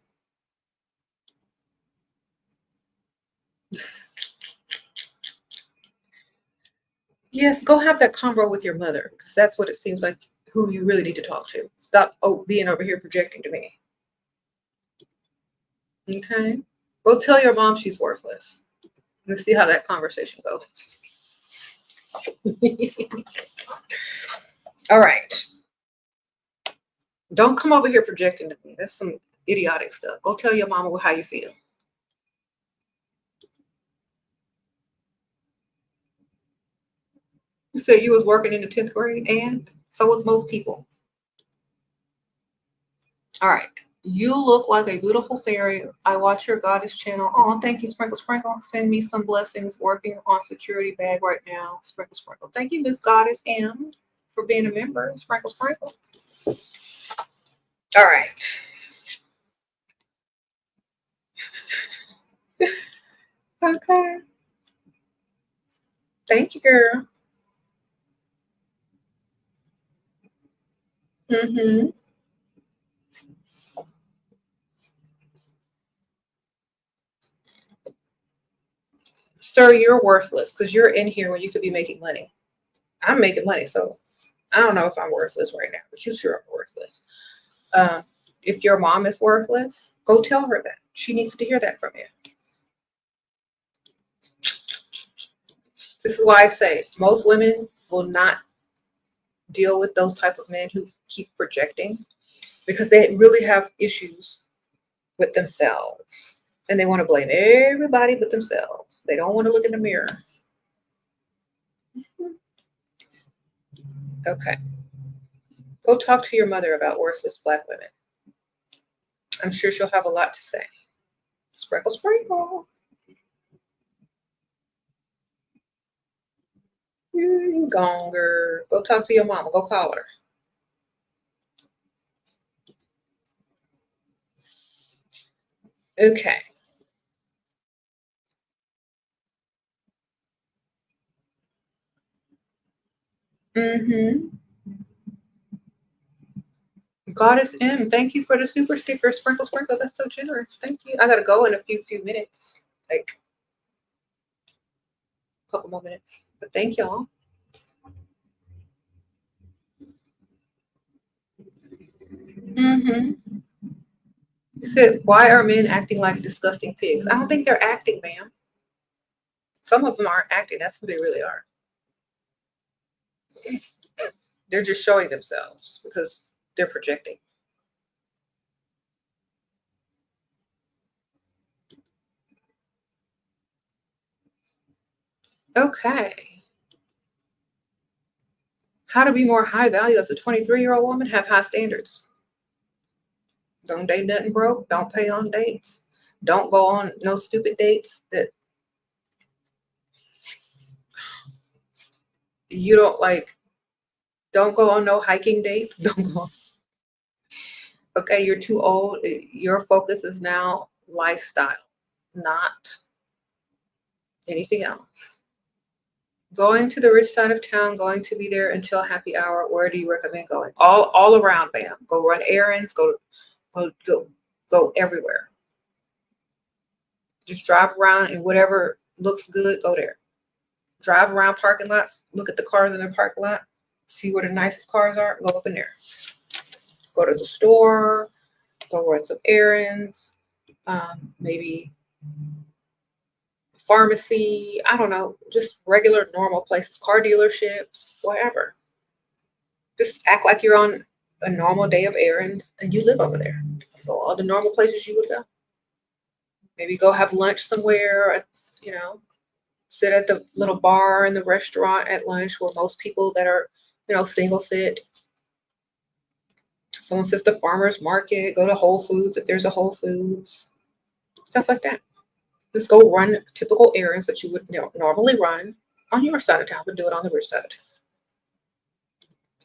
Yes, go have that convo with your mother, because that's what it seems like who you really need to talk to. Stop being over here projecting to me. Okay? Go tell your mom she's worthless. Let's see how that conversation goes. All right. Don't come over here projecting to me. That's some idiotic stuff. Go tell your mama how you feel. You said you was working in the 10th grade, and so was most people. All right. You look like a beautiful fairy. I watch your goddess channel. Oh, thank you, Sprinkle Sprinkle. Send me some blessings. Working on security bag right now. Sprinkle Sprinkle. Thank you, Miss Goddess M, for being a member. Sprinkle Sprinkle. All right. Okay. Thank you, girl. Mm-hmm. Sir, you're worthless because you're in here when you could be making money. I'm making money, so I don't know if I'm worthless right now, but you sure are worthless. If your mom is worthless, go tell her that. She needs to hear that from you. This is why I say most women will not deal with those type of men who keep projecting because they really have issues with themselves and they want to blame everybody but themselves. They don't want to look in the mirror. Okay. Go talk to your mother about worthless Black women. I'm sure she'll have a lot to say. Sprinkle, sprinkle. Gonger. Go talk to your mama. Go call her. Okay. Mm-hmm. Goddess M, thank you for the super sticker. Sprinkle, sprinkle. That's so generous. Thank you. I gotta go in a few minutes. Like a couple more minutes. But thank y'all. Mm-hmm. You said, why are men acting like disgusting pigs? I don't think they're acting, ma'am. Some of them aren't acting. That's who they really are. They're just showing themselves because they're projecting. Okay. How to be more high value as a 23-year-old woman? Have high standards. Don't date nothing broke. Don't pay on dates. Don't go on no stupid dates that you don't like. Don't go on no hiking dates. Don't go. Okay, you're too old. Your focus is now lifestyle, not anything else. Going to the rich side of town, going to be there until happy hour. Where do you recommend going? All around, bam. Go run errands, go everywhere. Just drive around and whatever looks good, go there. Drive around parking lots, look at the cars in the parking lot, see where the nicest cars are, go up in there. Go to the store, go run some errands, maybe pharmacy, I don't know, just regular normal places, car dealerships, whatever. Just act like you're on a normal day of errands and you live over there. Go all the normal places you would go. Maybe go have lunch somewhere, sit at the little bar in the restaurant at lunch where most people that are, single sit. Someone sits the farmer's market, go to Whole Foods if there's a Whole Foods, stuff like that. Just go run typical errands that you would normally run on your side of town, but do it on the rich side of town.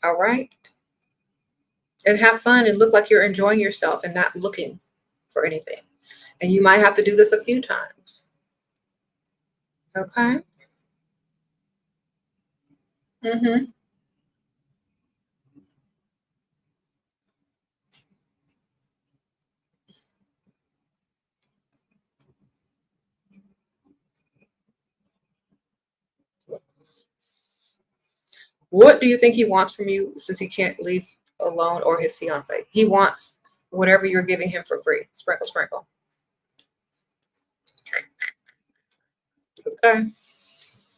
All right? And have fun and look like you're enjoying yourself and not looking for anything. And you might have to do this a few times. Okay? Mm-hmm. What do you think he wants from you since he can't leave alone or his fiance? He wants whatever you're giving him for free. Sprinkle, sprinkle. Okay?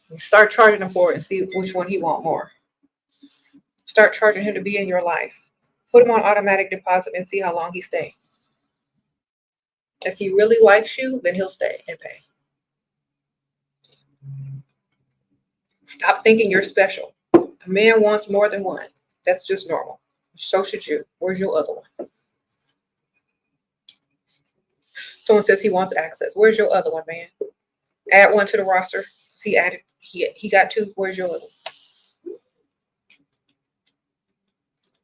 You start charging him for it and see which one he wants more. Start charging him to be in your life. Put him on automatic deposit and see how long he stays. If he really likes you, then he'll stay and pay. Stop thinking you're special. A man wants more than one. That's just normal. So should you. Where's your other one? Someone says he wants access. Where's your other one, man? Add one to the roster. See, added. He got two. Where's your other one?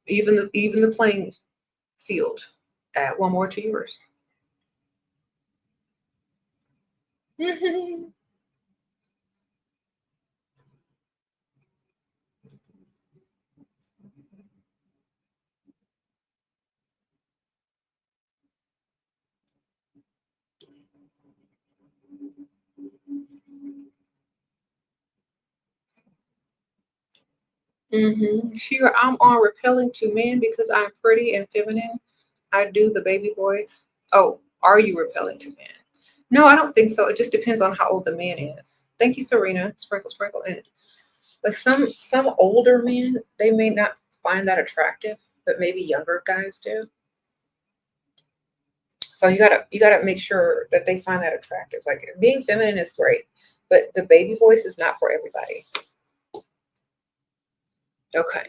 Even the playing field. Add one more to yours. Shira, I'm on repelling to men because I'm pretty and feminine. I do the baby voice. Oh, are you repelling to men? No, I don't think so. It just depends on how old the man is. Thank you, Serena. Sprinkle, sprinkle. And like some older men, they may not find that attractive, but maybe younger guys do. So you gotta make sure that they find that attractive. Like being feminine is great, but the baby voice is not for everybody. Okay.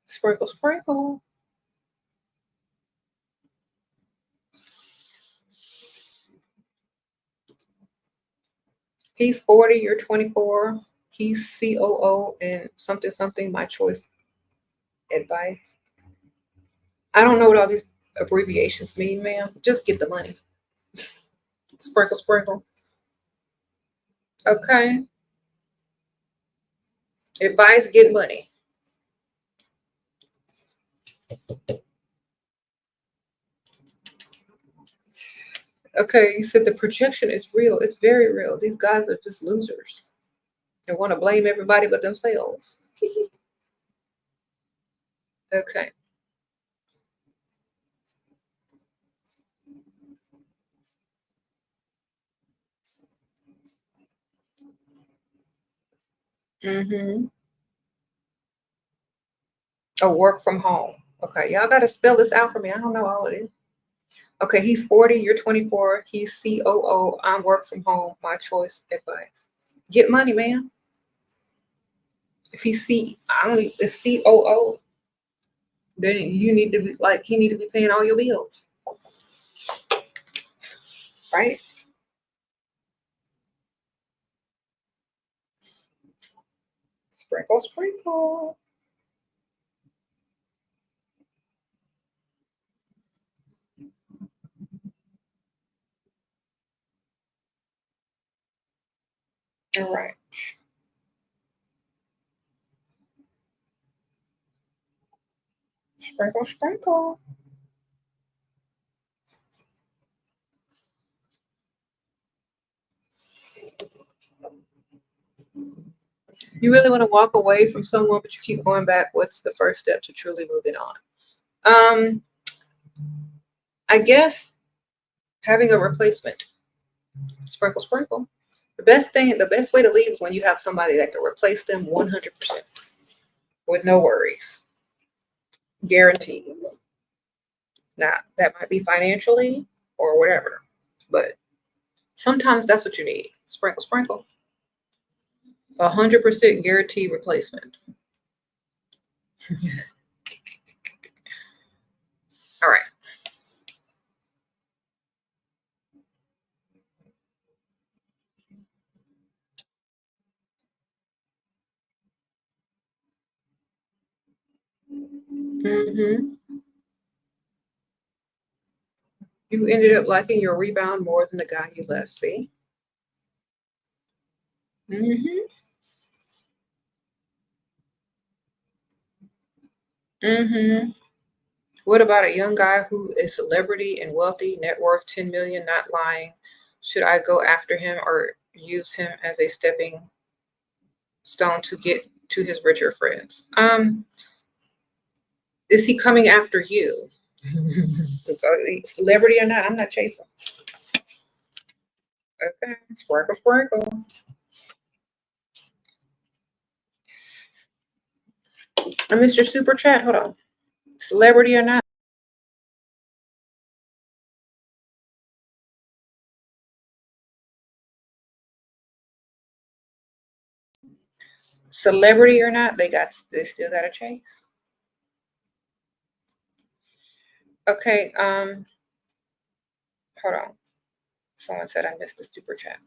Sprinkle, sprinkle. He's 40, you're 24. He's COO and something, something, my choice advice. I don't know what all these abbreviations mean, ma'am. Just get the money. Sprinkle, sprinkle. Okay. Advice, get money. Okay, you said the projection is real. It's very real. These guys are just losers. They want to blame everybody but themselves. Okay. Oh, work from home. Okay, y'all got to spell this out for me. I don't know all of it. Okay, he's 40, you're 24. He's COO. I'm work from home. My choice advice. Get money, man. If he's if COO, then you need to be like he need to be paying all your bills. Right? Sprinkle, sprinkle. All right. Sprinkle, sprinkle. You really want to walk away from someone, but you keep going back. What's the first step to truly moving on? I guess having a replacement. Sprinkle, sprinkle. The best way to leave is when you have somebody that can replace them 100% with no worries. Guaranteed. Now, that might be financially or whatever, but sometimes that's what you need. Sprinkle, sprinkle. 100% guaranteed replacement. All right. You ended up liking your rebound more than the guy you left. See? Mm-hmm. Mm-hmm. What about a young guy who is celebrity and wealthy, net worth 10 million, not lying? Should I go after him or use him as a stepping stone to get to his richer friends? Is he coming after you? So, celebrity or not, I'm not chasing. Okay, sprinkle, sprinkle. I missed your super chat. Hold on. Celebrity or not? Celebrity or not, they still got a chase. Okay, hold on. Someone said I missed the super chat.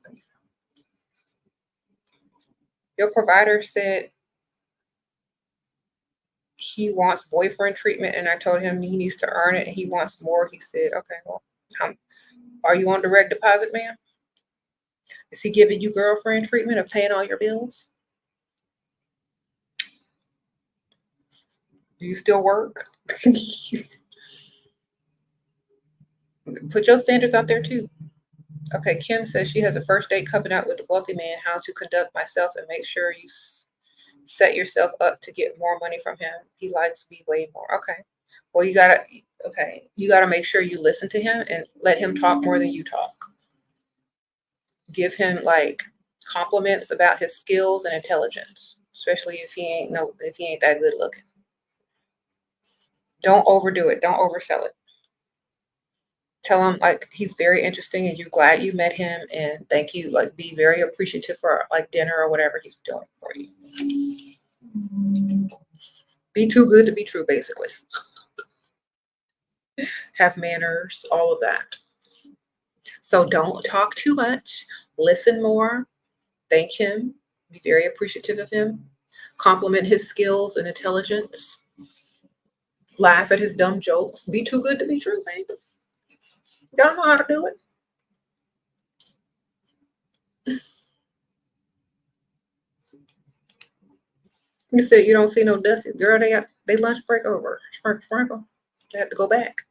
Your provider said he wants boyfriend treatment, and I told him he needs to earn it and he wants more. He said, okay, well, are you on direct deposit, ma'am? Is he giving you girlfriend treatment of paying all your bills? Do you still work? Put your standards out there too. Okay, Kim says she has a first date coming out with a wealthy man. How to conduct myself and make sure you set yourself up to get more money from him. He likes me way more. Okay. Well, you gotta make sure you listen to him and let him talk more than you talk. Give him like compliments about his skills and intelligence, especially if he ain't that good looking. Don't overdo it. Don't oversell it. Tell him like he's very interesting and you're glad you met him and thank you. Like be very appreciative for like dinner or whatever he's doing for you. Be too good to be true, basically. Have manners, all of that. So don't talk too much. Listen more. Thank him. Be very appreciative of him. Compliment his skills and intelligence. Laugh at his dumb jokes. Be too good to be true, baby. Y'all know how to do it. You said you don't see no Dusties. Girl, they lunch break over. Sprinkle. They have to go back.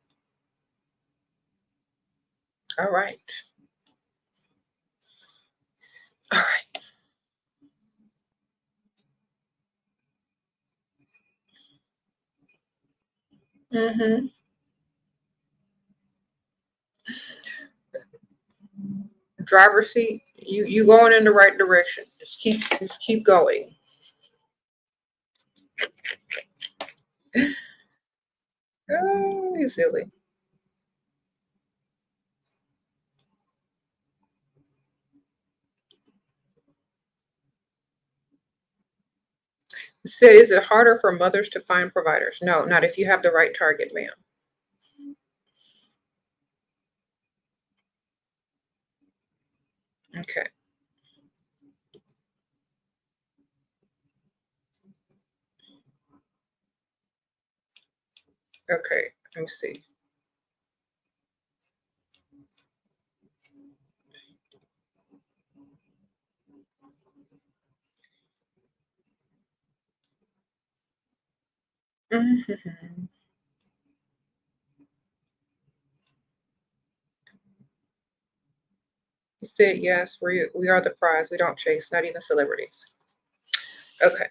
All right. All right. Mm-hmm. Driver's seat. You going in the right direction. Just keep going. Oh, you silly. It said, is it harder for mothers to find providers? No, not if you have the right target, ma'am. Okay. Okay. Let me see. Mm-hmm. You said yes. We are the prize. We don't chase, not even celebrities. Okay.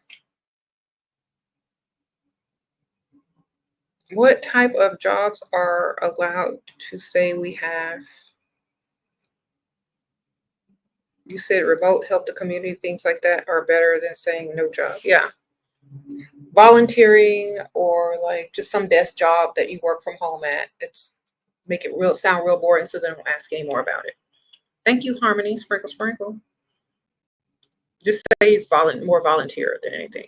What type of jobs are allowed to say we have? You said remote, help the community, things like that are better than saying no job. Yeah. Volunteering or like just some desk job that you work from home at. It's make it sound real boring so they don't ask any more about it. Thank you, Harmony. Sprinkle, sprinkle. Just say it's more volunteer than anything.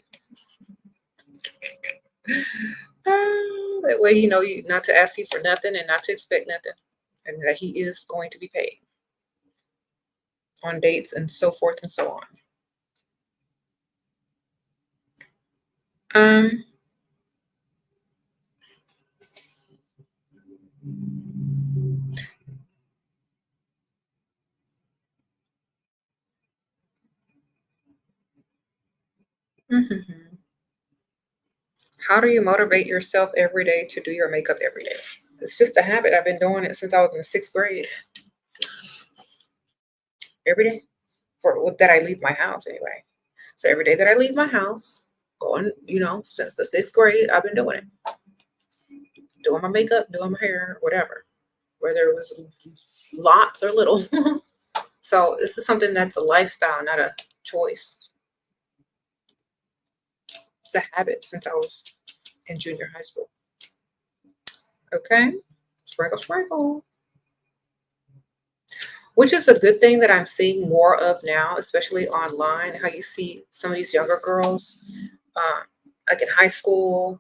That way you know you not to ask you for nothing and not to expect nothing. And that he is going to be paid on dates and so forth and so on. Mm-hmm. How do you motivate yourself every day to do your makeup every day? It's just a habit. I've been doing it since I was in the 6th grade. Every day for that I leave my house anyway. So every day that I leave my house, going, since the 6th grade, I've been doing it. Doing my makeup, doing my hair, whatever. Whether it was lots or little. So this is something that's a lifestyle, not a choice. It's a habit since I was in junior high school. Okay, sprinkle, sprinkle. Which is a good thing that I'm seeing more of now, especially online, how you see some of these younger girls, like in high school,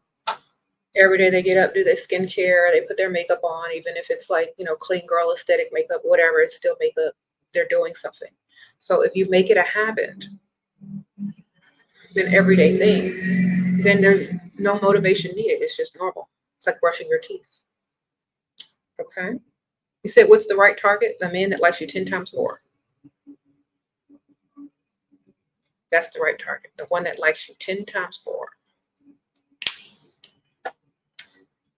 every day they get up, do their skincare, they put their makeup on, even if it's like, you know, clean girl aesthetic makeup, whatever, it's still makeup. They're doing something. So if you make it a habit, an everyday thing, then there's no motivation needed. It's just normal. It's like brushing your teeth. Okay. You said, what's the right target? A man that likes you 10 times more. That's the right target. The one that likes you 10 times more.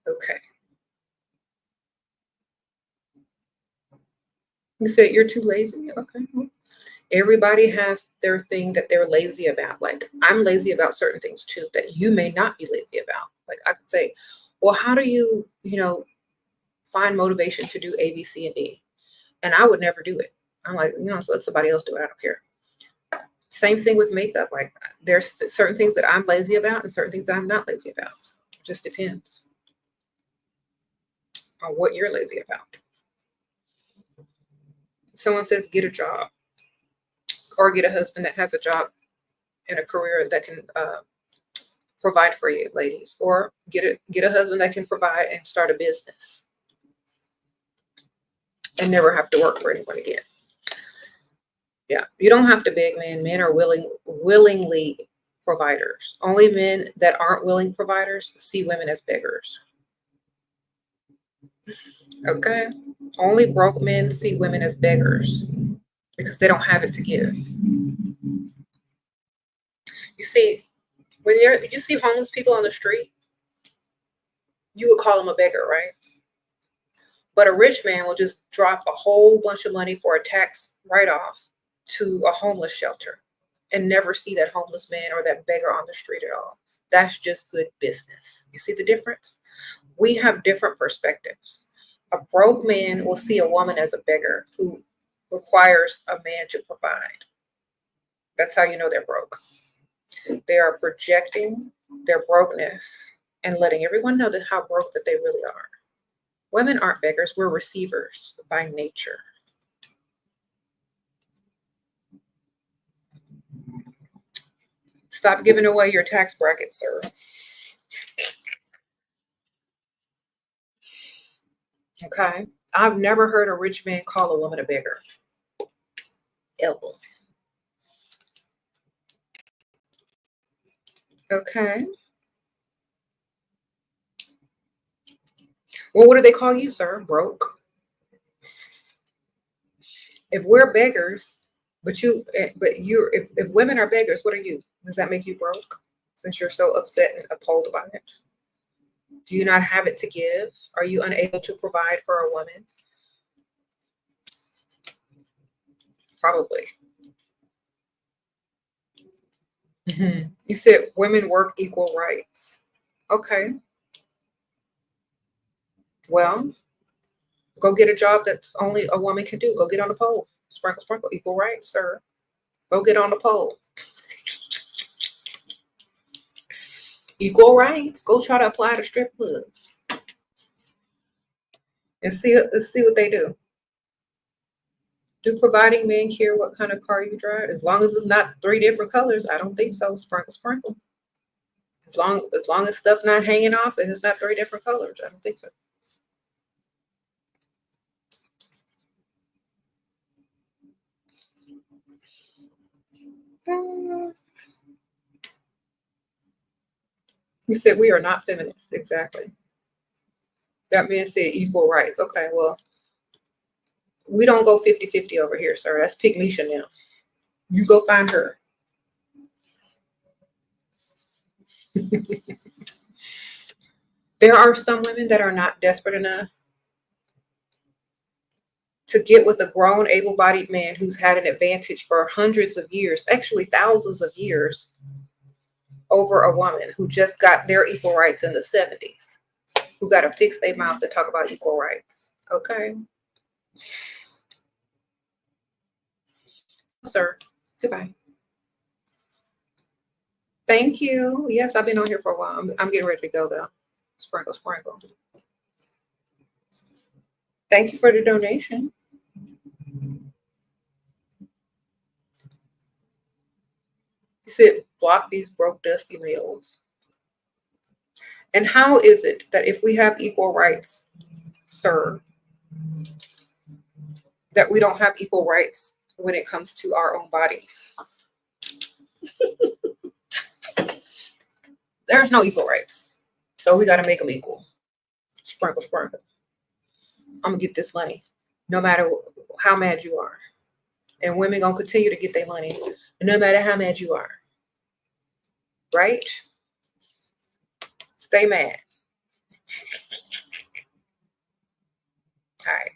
Okay. You said you're too lazy? Okay. Everybody has their thing that they're lazy about. Like, I'm lazy about certain things too that you may not be lazy about. Like, I could say, well, how do you, find motivation to do A, B, C, and D? And I would never do it. I'm like, so let somebody else do it. I don't care. Same thing with makeup. Like, there's certain things that I'm lazy about and certain things that I'm not lazy about. It just depends on what you're lazy about. Someone says, get a job, or get a husband that has a job and a career that can provide for you, ladies, or get a husband that can provide and start a business and never have to work for anyone again. Yeah, you don't have to beg men. Men are willingly providers. Only men that aren't willing providers see women as beggars. Okay? Only broke men see women as beggars because they don't have it to give. You see, when you see homeless people on the street, you would call them a beggar, right? But a rich man will just drop a whole bunch of money for a tax write-off to a homeless shelter and never see that homeless man or that beggar on the street at all. That's just good business. You see the difference? We have different perspectives. A broke man will see a woman as a beggar who requires a man to provide. That's how you know they're broke. They are projecting their brokenness and letting everyone know that how broke that they really are. Women aren't beggars. We're receivers by nature. Stop giving away your tax bracket, sir. Okay. I've never heard a rich man call a woman a beggar. Ever. Okay. Well, what do they call you, sir? Broke. If we're beggars, if women are beggars, what are you? Does that make you broke? Since you're so upset and appalled by it. Do you not have it to give? Are you unable to provide for a woman? Probably. Mm-hmm. You said women work equal rights. Okay. Well, go get a job that's only a woman can do. Go get on the pole. Sprinkle, sprinkle. Equal rights, sir. Go get on the pole. Equal rights. Go try to apply to strip club. And let's see what they do. Do providing men care what kind of car you drive? As long as it's not 3 different colors, I don't think so. Sprinkle, sprinkle. As long as stuff's not hanging off and it's not 3 different colors, I don't think so. You said we are not feminists. Exactly. That man said equal rights. Okay, well, we don't go 50-50 over here, sir. That's Pick Misha now. You go find her. There are some women that are not desperate enough to get with a grown, able-bodied man who's had an advantage for hundreds of years, actually thousands of years, over a woman who just got their equal rights in the 70s, who got to fix their mouth to talk about equal rights. Okay? Sir, goodbye. Thank you. Yes, I've been on here for a while. I'm getting ready to go though. Sprinkle, sprinkle. Thank you for the donation. You said block these broke, dusty males. And how is it that if we have equal rights, sir, that we don't have equal rights when it comes to our own bodies? There's no equal rights. So we got to make them equal. Sprinkle, sprinkle. I'm going to get this money no matter how mad you are. And women going to continue to get their money no matter how mad you are. Right? Stay mad. All right.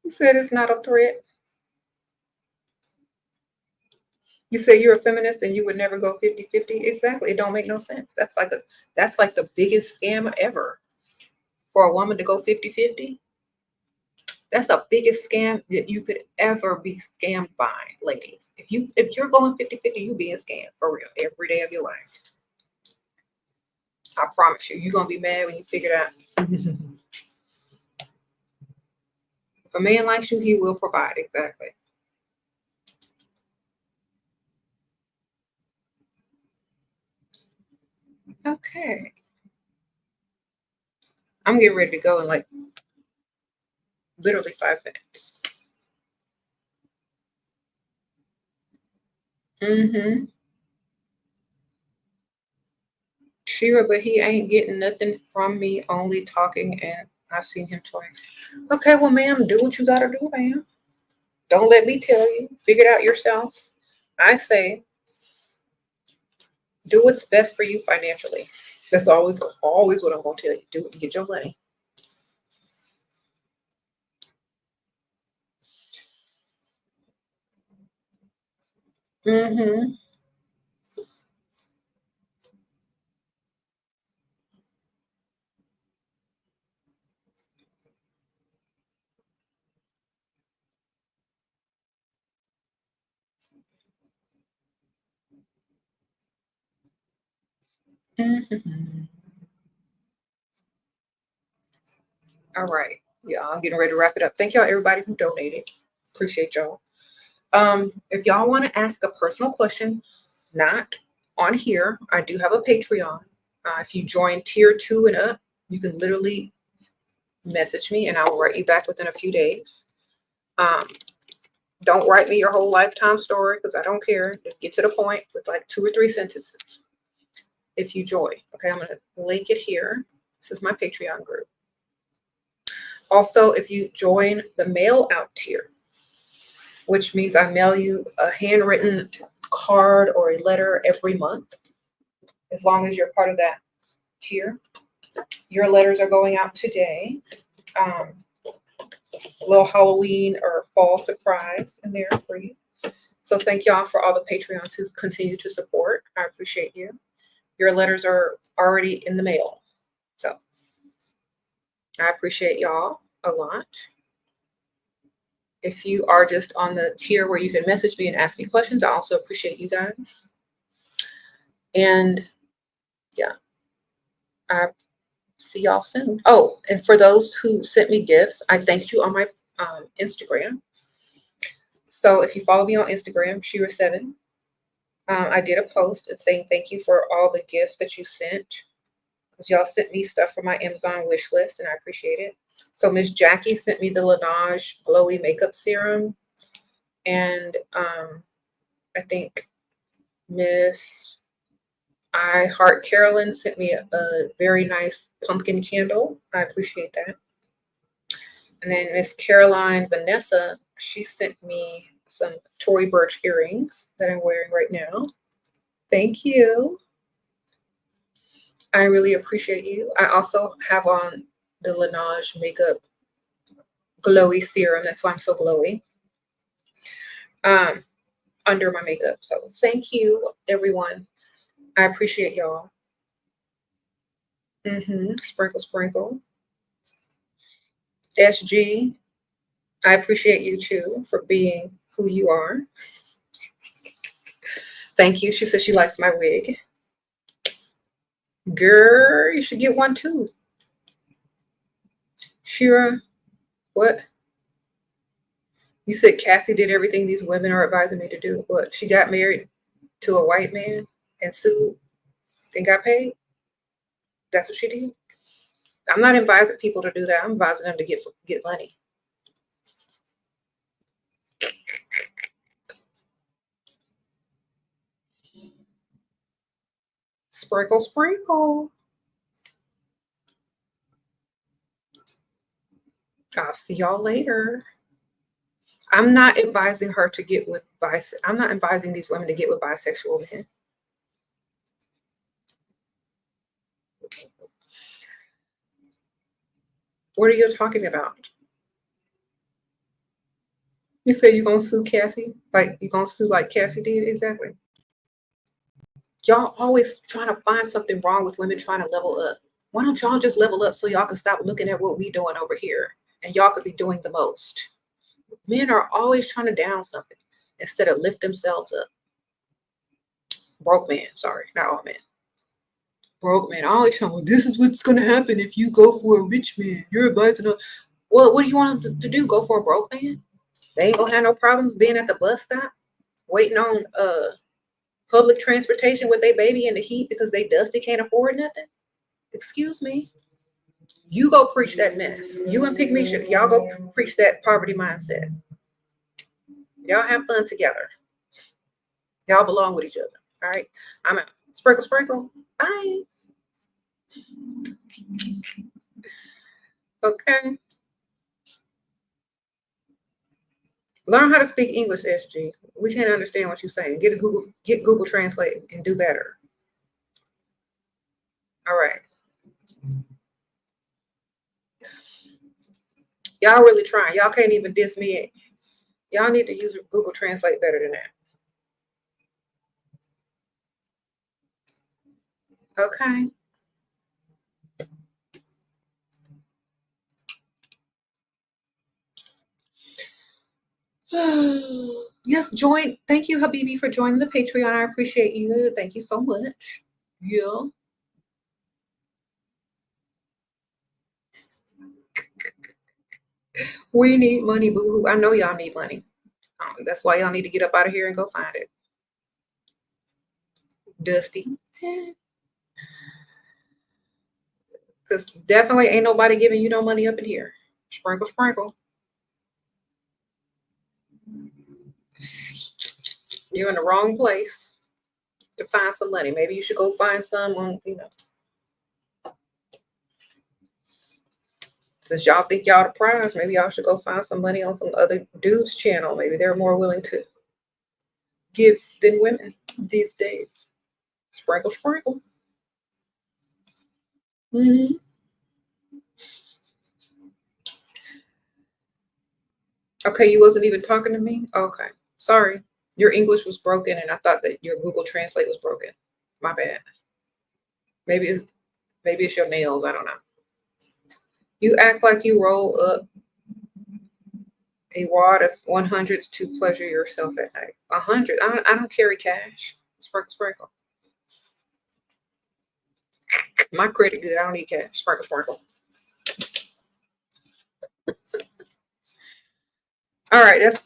You said it's not a threat. You say you're a feminist and you would never go 50-50. Exactly. It don't make no sense. That's like the biggest scam ever. For a woman to go 50-50. That's the biggest scam that you could ever be scammed by, ladies. If you're going 50-50, you being scammed for real every day of your life. I promise you, you're gonna be mad when you figure it out. If a man likes you, he will provide. Exactly. Okay. I'm getting ready to go in like literally 5 minutes. Shira, but he ain't getting nothing from me, only talking, and I've seen him twice. Okay, well, ma'am, do what you gotta do, ma'am. Don't let me tell you. Figure it out yourself. I say, do what's best for you financially. That's always what I'm gonna tell you. Do it and get your money. Mm-hmm. Mm-hmm. All right. Yeah, I'm getting ready to wrap it up. Thank y'all, everybody who donated. Appreciate y'all. If y'all want to ask a personal question, not on here, I do have a Patreon. If you join tier 2 and up, you can literally message me and I will write you back within a few days. Don't write me your whole lifetime story because I don't care. Just get to the point with like 2 or 3 sentences. If you join, okay, I'm going to link it here. This is my Patreon group. Also, if you join the mail out tier, which means I mail you a handwritten card or a letter every month, as long as you're part of that tier. Your letters are going out today. A little Halloween or fall surprise in there for you. So thank y'all for all the Patreons who continue to support. I appreciate you. Your letters are already in the mail. So I appreciate y'all a lot. If you are just on the tier where you can message me and ask me questions, I also appreciate you guys. And yeah, I see y'all soon. Oh, and for those who sent me gifts, I thanked you on my Instagram. So if you follow me on Instagram, SheRaSeven, I did a post saying thank you for all the gifts that you sent. Because y'all sent me stuff from my Amazon wish list, and I appreciate it. So Miss Jackie sent me the Laneige Glowy Makeup Serum. And I think Miss I Heart Carolyn sent me a very nice pumpkin candle. I appreciate that. And then Miss Caroline Vanessa, she sent me some Tory Burch earrings that I'm wearing right now. Thank you. I really appreciate you. I also have on the Laneige Makeup Glowy Serum. That's why I'm so glowy. Under my makeup. So thank you, everyone. I appreciate y'all. Sprinkle, sprinkle. SG, I appreciate you too for being who you are. Thank you. She says she likes my wig. Girl, you should get one too. Shira, what? You said Cassie did everything these women are advising me to do. What? She got married to a white man and sued and got paid? That's what she did? I'm not advising people to do that. I'm advising them to get money. Sprinkle, sprinkle. I'll see y'all later. I'm not advising her to get with I'm not advising these women to get with bisexual men. What are you talking about? You say you're gonna sue Cassie? Like you're gonna sue like Cassie did? Exactly. Y'all always trying to find something wrong with women trying to level up. Why don't y'all just level up so y'all can stop looking at what we doing over here and y'all could be doing the most? Men are always trying to down something instead of lift themselves up. Broke men, sorry, not all men. Broke men always trying, well, this is what's gonna happen if you go for a rich man. You're advising them. Well, what do you want them to do? Go for a broke man? They ain't gonna have no problems being at the bus stop, waiting on public transportation with their baby in the heat because they dusty can't afford nothing. Excuse me. You go preach that mess. You and Pygmy, y'all go preach that poverty mindset. Y'all have fun together. Y'all belong with each other. All right. I'm out. Sprinkle, sprinkle. Bye. Okay. Learn how to speak English, SG. We can't understand what you're saying. Get Google Translate and do better. All right. Y'all really trying. Y'all can't even diss me. Y'all need to use Google Translate better than that. Okay. Yes, join. Thank you, Habibi, for joining the Patreon. I appreciate you. Thank you so much. Yeah. We need money, boo-hoo. I know y'all need money. That's why y'all need to get up out of here and go find it. Dusty. Because definitely ain't nobody giving you no money up in here. Sprinkle, sprinkle. You're in the wrong place to find some money. Maybe you should go find some on, since y'all think y'all the prize, maybe y'all should go find some money on some other dude's channel. Maybe they're more willing to give than women these days. Sprinkle, sprinkle. Mm-hmm. Okay, you wasn't even talking to me? Okay, sorry. Your English was broken and I thought that your Google Translate was broken. My bad. Maybe it's your nails. I don't know. You act like you roll up a wad of 100s to pleasure yourself at night. 100? I don't carry cash. Sprinkle, sprinkle. My credit good. I don't need cash. Sprinkle, sprinkle. All right, that's.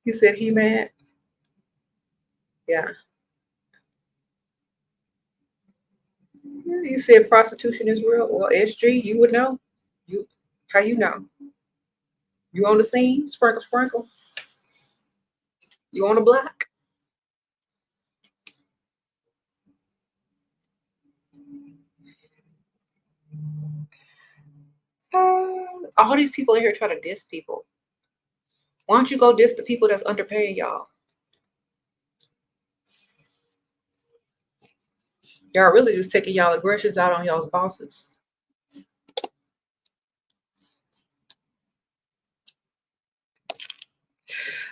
He said he mad. Yeah. You said prostitution is real. Well, SG, you would know. How you know? You on the scene? Sprinkle, sprinkle. You on the block? All these people in here try to diss people. Why don't you go diss the people that's underpaying y'all? Y'all really just taking y'all aggressions out on y'all's bosses.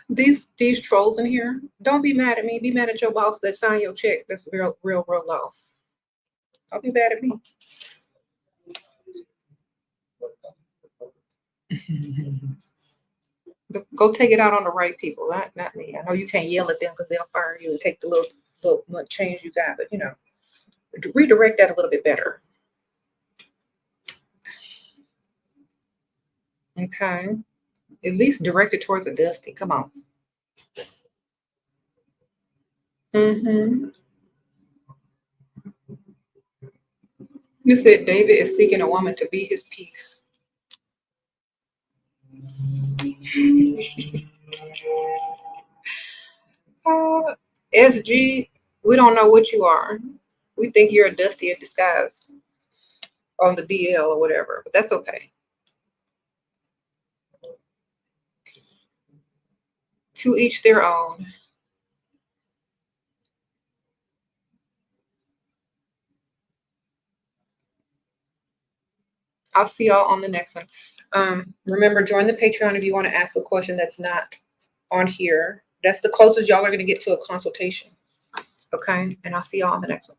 These trolls in here, don't be mad at me. Be mad at your boss that signed your check that's real low. Don't be mad at me. Go take it out on the right people, not me. I know you can't yell at them because they'll fire you and take the little much change you got, but you know, redirect that a little bit better. Okay. At least direct it towards a Dusty. Come on. You said David is seeking a woman to be his peace. SG, we don't know what you are. We think you're a Dusty in disguise on the DL or whatever, but that's okay. To each their own. I'll see y'all on the next one. Remember, join the Patreon if you want to ask a question that's not on here. That's the closest y'all are going to get to a consultation. Okay, and I'll see y'all on the next one.